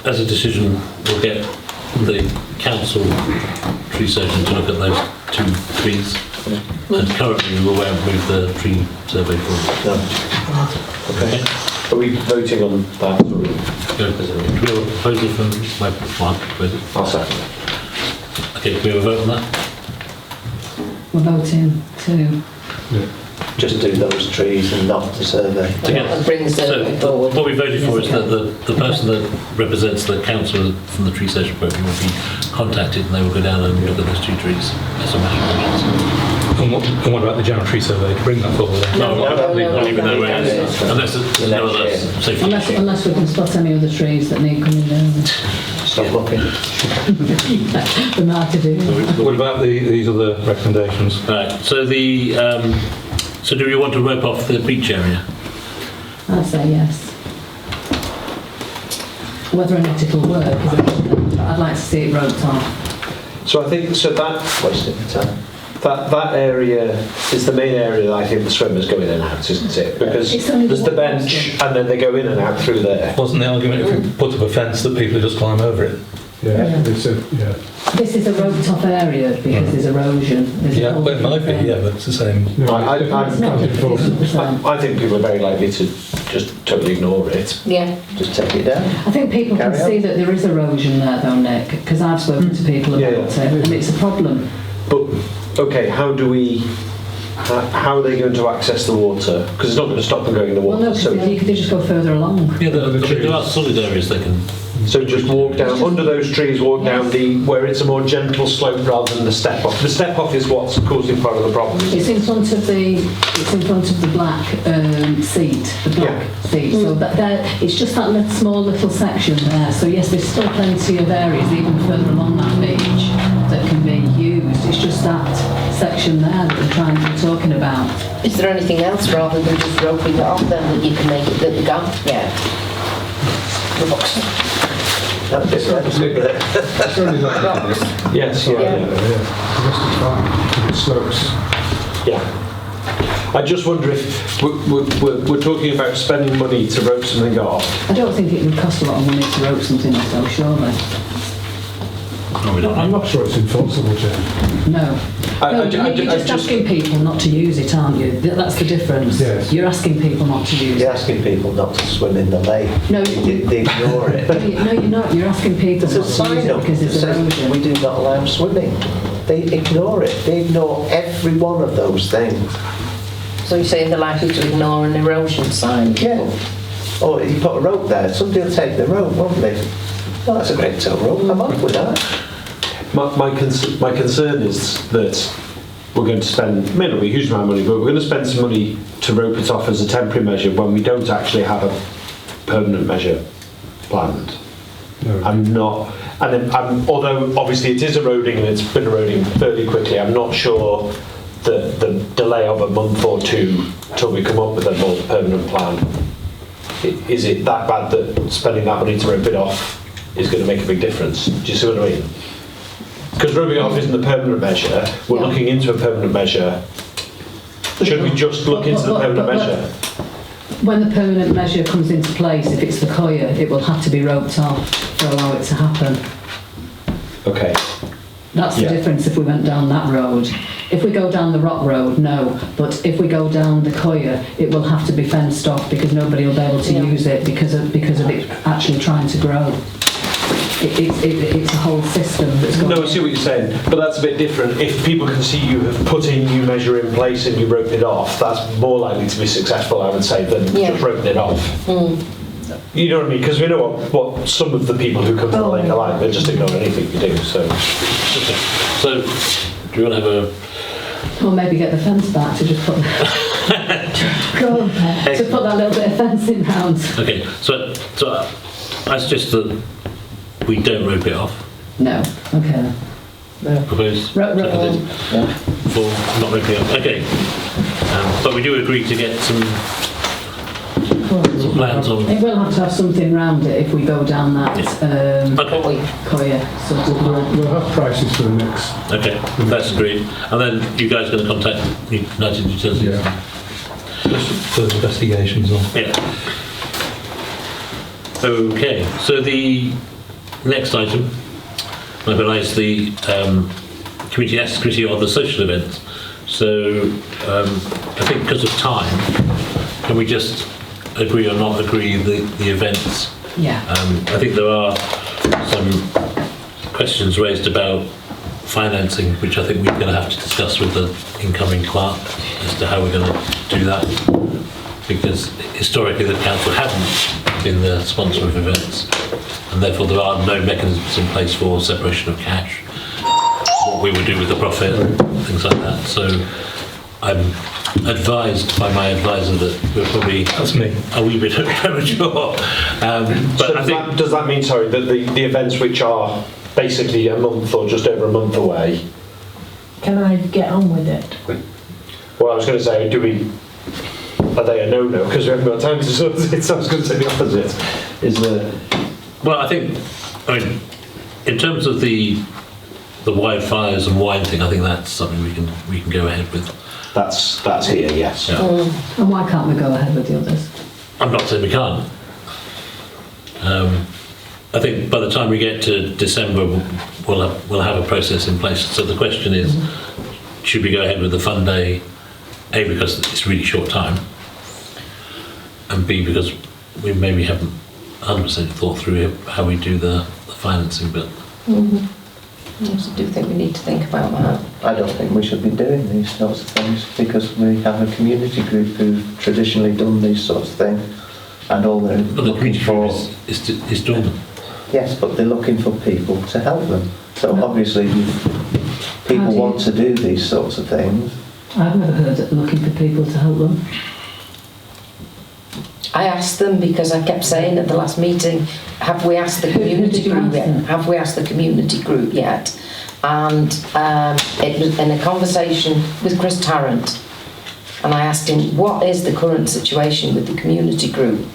as a decision, we'll get the council tree surgeon to look at those 2 trees. And currently we won't move the tree survey forward. No. Okay. Are we voting on that? Or Do we have a proposal from my proposal? I'll second. Okay, can we have a vote on that? We're voting to... Just do those trees and not the survey. And bring the survey forward. What we voted for is that the person that represents the council from the tree surgeon program will be contacted and they will go down and look at those 2 trees as a matter of urgency. And what about the general tree survey? To bring that forward? No, I'll leave it there where it is, unless there's no other safety. Unless we can spot any other trees that need coming down. Stop looking. The matter do. What about these other recommendations? Right, so so do we want to rope off the beach area? I'd say yes. Whether or not it'll work is a question, but I'd like to see it roped off. So I think that Wasting the time. that area is the main area that I think the swimmers go in and out, isn't it? Because It's only there's the one bench person. and then they go in and out through there. Wasn't the argument if we put up a fence that people just climb over it? Yeah, it's a, yeah. This is a roped off area because there's erosion. There's a Yeah, whole well, it might be, thing. yeah, but it's the same. No, I- It's not different, it's the same. I think people are very likely to just totally ignore it. Yeah. Just take it down. I think people can Carry on. see that there is erosion there though, Nick, because I've spoken to people about Yeah, it and it's a problem. But, okay, how are they going to access the water? Because it's not going to stop them going in the Well, water. no, because you could just go further along. Yeah, there are solid areas they can... So just walk down, under those trees, walk down where it's a more gentle slope rather than the step off. The step off is what's causing part of the problem, isn't It's it? in front of the black seat, the black seat. So that there, it's just that small little section there. So yes, there's still plenty of areas even further along that beach that can be used. It's just that section there that we're talking about. Is there anything else rather than just roping it off then that you can make it that the gap? Yeah. Rocks. That'd be good. It's only that bad, Yes, yeah. yeah. The rest is fine. It slopes. Yeah. I just wonder if we're talking about spending money to rope something off. I don't think it would cost a lot of money to rope something off though, surely. No, we don't I'm know. not sure it's enforceable, Jane. No. You're just asking people not to use it, aren't you? That's the difference. Yes. You're asking people not to use You're it. asking people not to swim in the lake. No, They ignore it. No, you're not. You're asking people There's a not to use sign it up because that there's says erosion. we do not allow swimming. They ignore it. They ignore every one of those things. So you're saying they're likely to ignore an erosion sign? Yeah. Or if you put a rope there, somebody will take the rope, won't they? Oh, that's a great tow rope. I'm off with that. My concern is that we're going to spend, may not be a huge amount of money, but we're going to spend some money to rope it off as a temporary measure when we don't actually have a permanent measure planned. No. I'm not, and although obviously it is eroding and it's been eroding fairly quickly, I'm not sure that the delay of a month or two till we come up with a more permanent plan, is it that bad that spending that money to rope it off is going to make a big difference? Do you see what I mean? Because roping it off isn't a permanent measure, we're looking into a permanent measure. Should we just look into the permanent measure? When the permanent measure comes into place, if it's the coir, it will have to be roped off to allow it to happen. Okay. That's the difference if we went down that road. If we go down the rock road, no. But if we go down the coir, it will have to be fenced off because nobody will be able to use it because of it actually trying to grow. It's a whole system that's going No, I see what you're saying, but that's a bit different. If people can see you have put a new measure in place and you rope it off, that's more likely to be successful, I would say, than just roping it off. You know what I mean? Because we know what some of the people who come to the lake are like. They just ignore anything you do. So, So, do you want to have a... Or maybe get the fence back to just put go on, to put that little bit of fencing round. Okay, so I suggest that we don't rope it off. No. Okay. Proposed. Seconded. For not roping it off. Okay. But we do agree to get some plans on. It will have to have something round it if we go down that coir. So We'll have prices for the next. Okay, that's agreed. And then you guys are going to contact United Utilities. Yeah. Just further investigations on. Yeah. Okay, so the next item, mobilise the committee on the social events. So I think because of time, can we just agree or not agree the events? Yeah. I think there are some questions raised about financing, which I think we're going to have to discuss with the incoming clerk as to how we're going to do that. Because historically the council hasn't been the sponsor of events, and therefore there are no mechanisms in place for separation of cash, what we would do with the profit, things like that. So I'm advised by my advisor that we're probably a wee bit premature. But so I think does that mean, sorry, that the events which are basically a month or just over a month away? Can I get on with it? Well, I was going to say, are they a no-no because we haven't got time to sort it? So I was going to say the opposite. Is the well, I mean, in terms of the wildfires and wine thing, I think that's something we can go ahead with. That's here, yes. Yeah. And why can't we go ahead with the others? I'm not saying we can't. I think by the time we get to December, we'll have a process in place. So the question is, should we go ahead with the fun day? A, because it's really short time, and B, because we maybe haven't 100% thought through how we do the financing bit. I also do think we need to think about that. I don't think we should be doing these sorts of things because we have a community group who've traditionally done these sorts of things, and all they're But the looking community for group is dormant. yes, but they're looking for people to help them. So obviously, people want to do these sorts of things. I've never heard of looking for people to help them. I asked them because I kept saying at the last meeting, have we asked the community group yet? Have we asked the community group yet? And it was in a conversation with Chris Tarrant, and I asked him, what is the current situation with the community group?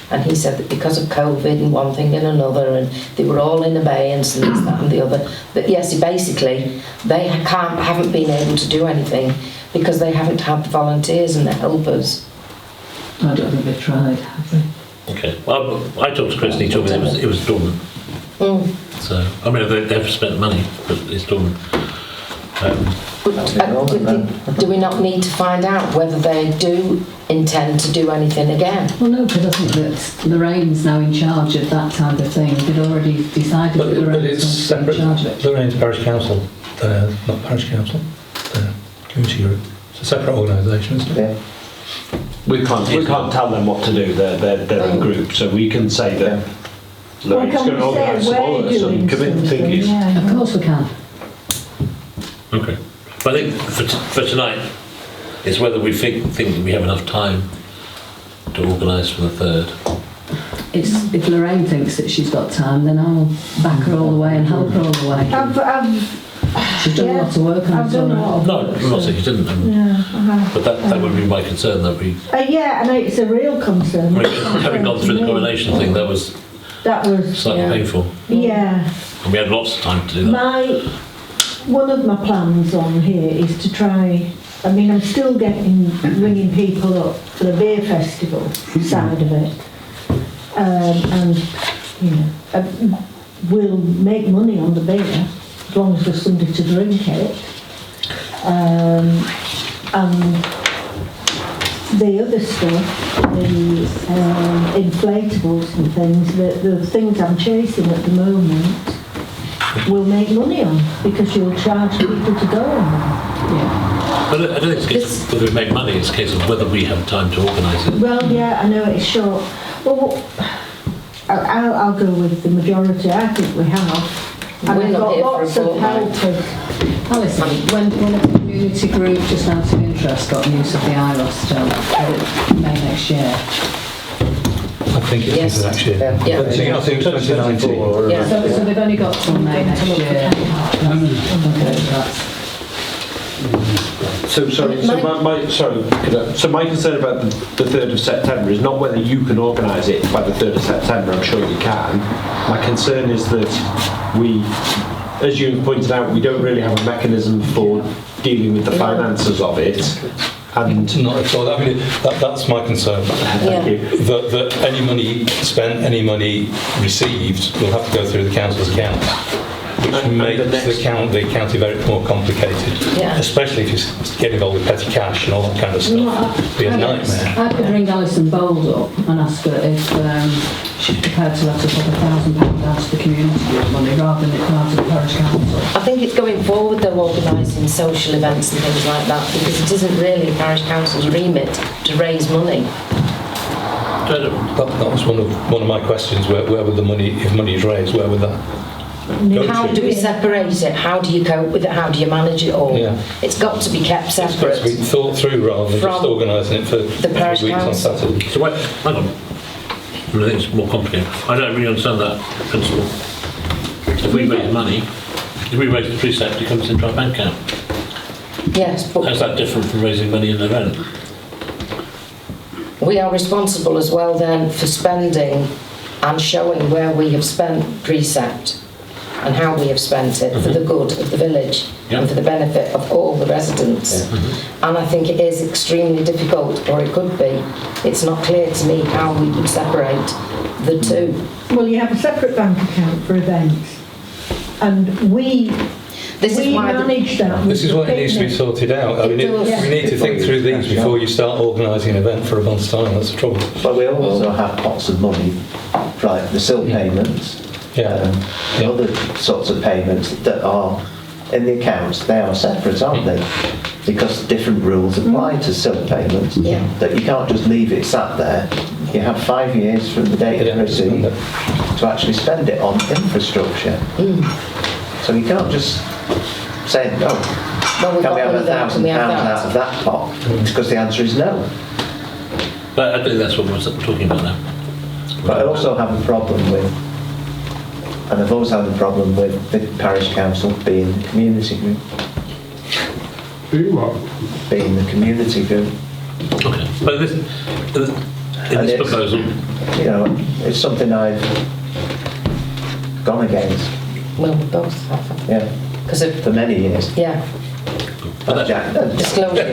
And he said that because of COVID and one thing and another, and they were all in abeyance and this, that and the other, that yes, basically they haven't been able to do anything because they haven't had the volunteers and the helpers. I don't think they've tried, have they? Okay. Well, I talked to Chris and he told me it was dormant. So I mean they've spent money, but it's dormant. Do we not need to find out whether they do intend to do anything again? Well, no, because I think that Lorraine's now in charge of that type of thing. They'd already decided that But Lorraine it's was in separate. charge of it. Lorraine's Parish Council, not Parish Council, community group. It's a separate organisation, isn't it? Yeah. We can't tell them what to do. They're a group, so we can say that Lorraine's going to organise some commitment thingies. Yeah. Of course we can. Okay. But I think for tonight, it's whether we think that we have enough time to organise for the 3rd. If Lorraine thinks that she's got time, then I'll back her all the way and help her all the way. She's done a lot of work on I've it done a already. lot of No, work, I'm not so- saying you didn't. Yeah, I have. But that would be my concern that we, Yeah, I know it's a real concern. I mean, having gone through the coronation thing, that was That was, slightly painful, yeah. and we had lots of time to do that. One of my plans on here is to try, I mean, I'm still ringing people up for the beer festival side of it. And, you know, we'll make money on the beer as long as there's somebody to drink it. And the other stuff, the inflatables and things, the things I'm chasing at the moment, will make money on because you'll charge people to go on them. Yeah. But I don't think it's a case of whether we make money, it's a case of whether we have time to organise it. Well, yeah, I know it's short. Well, I'll go with the majority. I think we have. And We're I've not got here for lots a of fortnight. helpers. Alison, when a community group just out of interest got use of the IROS still, May next year. I think it's Yes. next year. Yeah. I think it's 2019. Yeah. So they've only got till May next year. Okay, that's... So sorry. So my concern about the 3rd of September is not whether you can organise it by the 3rd of September. I'm sure you can. My concern is that we, as you pointed out, we don't really have a mechanism for dealing with the finances of it, And Not at all. I mean, that's my concern. Yeah. That any money spent, any money received will have to go through the council's accounts, which makes the county very more complicated, Yeah. especially if you get involved with petty cash and all that kind of stuff. It'd be a nightmare. I could ring Alison Bowles up and ask her if she's prepared to let us have £1,000 out of the community group money rather than it come out of the parish council. I think it's going forward they're organising social events and things like that, because it isn't really parish council's remit to raise money. That was one of my questions. Where would the money, if money is raised, where would that go How to? do we separate it? How do you cope with it? How do you manage it all? Yeah. It's got to be kept It's got separate. to be thought through rather than just From organising it for the parish weeks on council. Saturday. So wait, hang on. I think it's more complicated. I don't really understand that principle. If we raise money, if we raise the precept, it comes into our bank account. Yes, but How's that different from raising money in an event? we are responsible as well then for spending and showing where we have spent precept and how we have spent it for the good of the village and for the benefit of all the residents. And I think it is extremely difficult, or it could be. It's not clear to me how we would separate the two. Well, you have a separate bank account for events, and we manage that. This is why it needs to be sorted out. I mean, we need to think through these before you start organising an event for a month's time. That's the trouble. But we also have pots of money, like the SIL payments, other sorts of payments that are in the accounts. They are separate, aren't they? Because different rules apply to SIL payments. That you can't just leave it sat there. You have 5 years from the date of receipt to actually spend it on infrastructure. So you can't just say, no, can we have £1,000 out of that pot? Because the answer is no. But I think that's what we're talking about now. But I also have a problem with, and I've always had a problem with the parish council being the community group. Being what? Being the community group. Okay. But in this proposal, you know, it's something I've gone against. Well, we both have. Yeah. For many years. Yeah. Disclosure.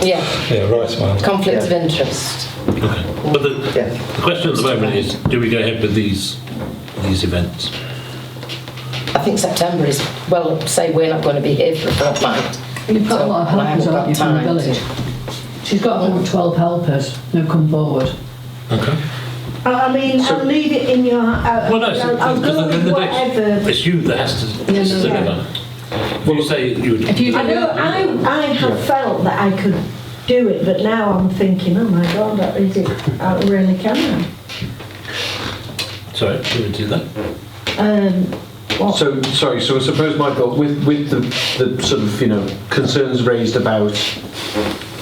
Yeah. Yeah, right, smile. Conflict of interest. okay. But the question at the moment is, do we go ahead with these events? I think September is, well, say we're not going to be here for a fortnight. You've got a lot of So I helpers, haven't haven't you, got from the time village? She's got 112 helpers who've come forward. Okay. I mean, I'll leave it in your... Well, no, I'll because go at the end with of the day, whatever. it's you that has to deliver. If you say you would... I know, I have felt that I could do it, but now I'm thinking, oh my God, is it, I really can. Sorry, you would do that? So I suppose, Michael, with the sort of concerns raised about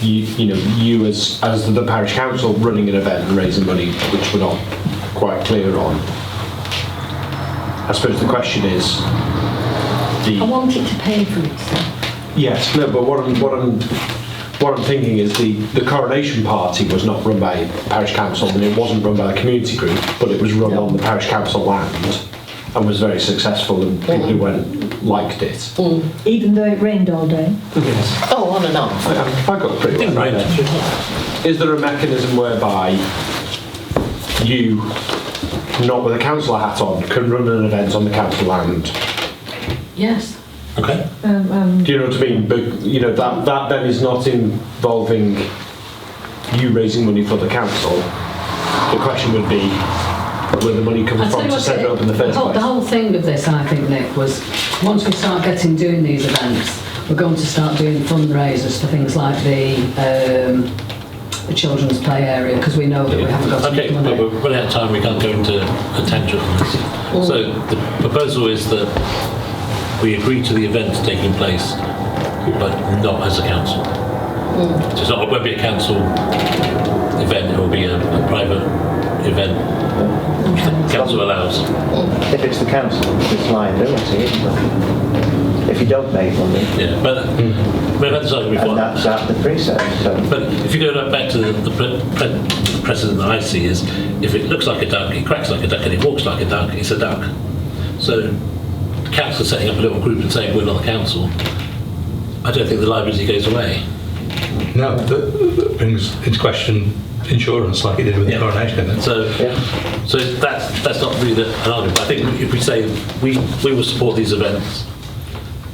you as the parish council running an event and raising money, which we're not quite clear on. I suppose the question is I want it to pay for itself. Yes, no, but what I'm thinking is the coronation party was not run by parish council, and it wasn't run by the community group, but it was run on the parish council land and was very successful, and people who went liked it. Even though it rained all day. Yes. Oh, on and off. I got it pretty well right there. Is there a mechanism whereby you, not with a councillor hat on, can run an event on the council land? Yes. Okay. Do you know what I mean? But that then is not involving you raising money for the council. The question would be where the money comes from to set it up in the first place. The whole thing of this, I think, Nick, was once we start doing these events, we're going to start doing fundraisers for things like the children's play area, because we know that we haven't got enough money. Okay, but we're running out of time, we can't go into a tangent on this. So the proposal is that we agree to the events taking place, but not as a council. So it won't be a council event, it will be a private event which the council allows. If it's the council, it's liability, isn't it? If you don't make money. Yeah, but we've had this argument before. And that's at the precept. So. But if you go back to the precedent that I see is, if it looks like a duck, it quacks like a duck, and it walks like a duck, it's a duck. So the council setting up a little group and saying we're not the council, I don't think the liability goes away. No, that brings into question insurance like it did with the coronation event. So that's not really an argument. But I think if we say we will support these events,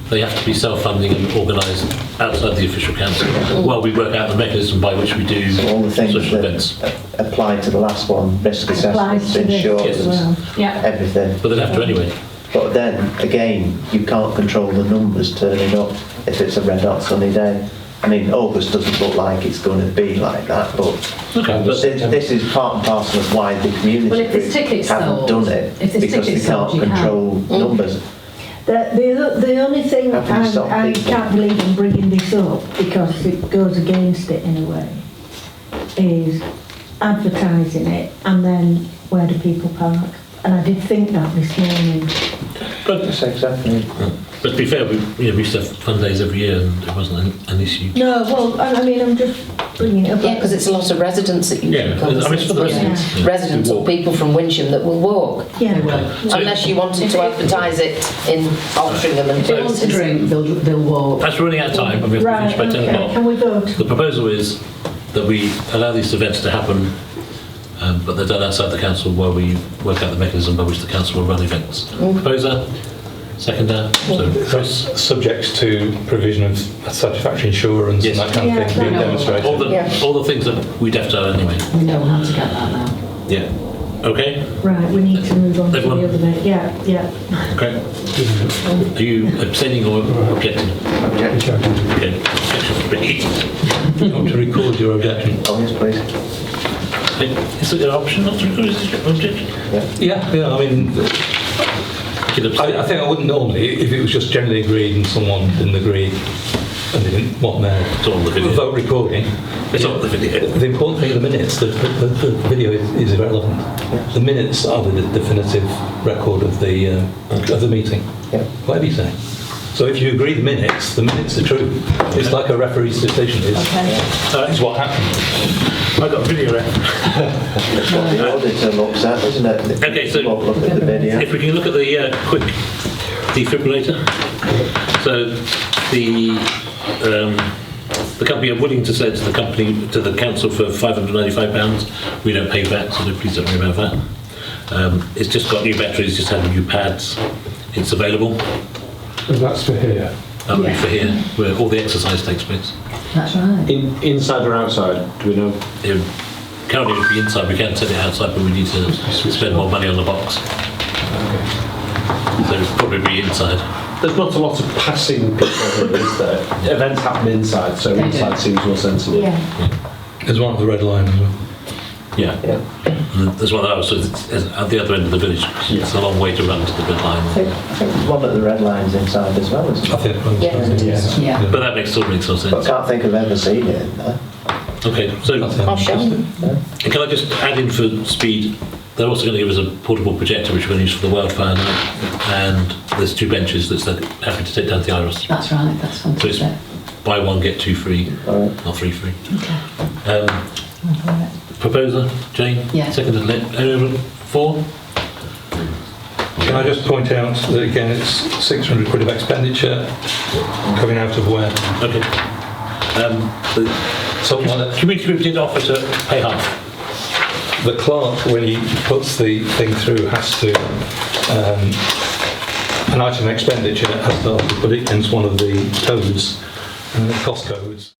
they have to be self-funding and organised outside the official council while we work out the mechanism by which we do All the things social that events. apply to the last one, risk Applies assessments, to this insurance, as well. Yeah. everything. But they'd have to anyway. But then, again, you can't control the numbers turning up if it's a red hot sunny day. I mean, August doesn't look like it's going to be like that, but Okay, but this is part and parcel of why the community Well, if there's groups tickets haven't sold- done it, if there's because they tickets can't sold, you can. control numbers. The only thing How can you stop I people? can't believe I'm bringing this up because it goes against it in a way is advertising it and then where do people park? And I did think that this morning. That's exactly. But to be fair, we used to have fun days every year and it wasn't an issue. No, well, I mean, I'm just bringing it up. Yeah, because it's a lot of residents that usually Yeah, come. I mean, it's for the residents. Yeah. Residents Who or walk. people from Winsham that will walk. Yeah. So- Unless you wanted to advertise it in Altrincham and If they want to places. drink, they'll walk. As we're running out of time, and we have to Right, finish by 10 okay. o'clock, Can we vote? the proposal is that we allow these events to happen, but they're done outside the council while we work out the mechanism by which the council will run events. Proposer? Seconder? So Chris? Subject to provision of satisfactory insurance Yes. and that kind of Yeah, thing being no. demonstrated. All the things that we'd have to do anyway. We know how to get that now. Yeah. Okay? Right, we need to move on to Everyone- the other bit. Yeah, yeah. Okay. Are you abstaining or objecting? Objection. Okay. Objection three. You want to record your objection? Oh, yes, please. Is it an option not to record your objection? Yeah, I mean, You can abstain. I think I wouldn't normally, if it was just generally agreed and someone didn't agree and they didn't want their It's all on the video. vote recording. It's on the video. The important thing are the minutes. The video is irrelevant. The minutes are the definitive record of the meeting. Yeah. Whatever you say. So if you agree the minutes are true. It's like a referee's decision is. Is what happened. I got a video ref. That's what the auditor looks at, isn't it? Okay, so- They won't look at the video. If we can look at the quick defibrillator. So the company are willing to sell it to the council for £595. We don't pay VAT, so please don't worry about that. It's just got new batteries, just had new pads. It's available. And that's for here. That'll be for here, where all the exercise takes place. That's right. Inside or outside? Do we know? Currently it would be inside, we can set it outside, but we need to spend more money on the box. So it'd probably be inside. There's not a lot of passing people, is there? Events happen inside, so They do. inside seems more sensible. Yeah. There's one at the red line as well. Yeah. And there's one else, so it's at the other end of the village. It's a long way to run to the bid I line. think there's one at the red lines inside as well, isn't I there? think. Yeah. But that still makes no But I sense. can't think I've ever seen it in there. Okay, so I'll show you. can I just add in for speed, they're also going to give us a portable projector which we're going to use for the wildfire night, and there's 2 benches that they're happy to take down to the Iris. That's right. That's So it's fantastic. buy one, get 2 free, Alright. or 3 free. Okay. Proposer, Jane? Yeah. Seconded, anyone for? Can I just point out that again it's 600 quid of expenditure coming out of where? Okay. Something like that. Community group did offer to pay half. The clerk, when he puts the thing through, has to, an item of expenditure has to put it against one of the codes, cost codes.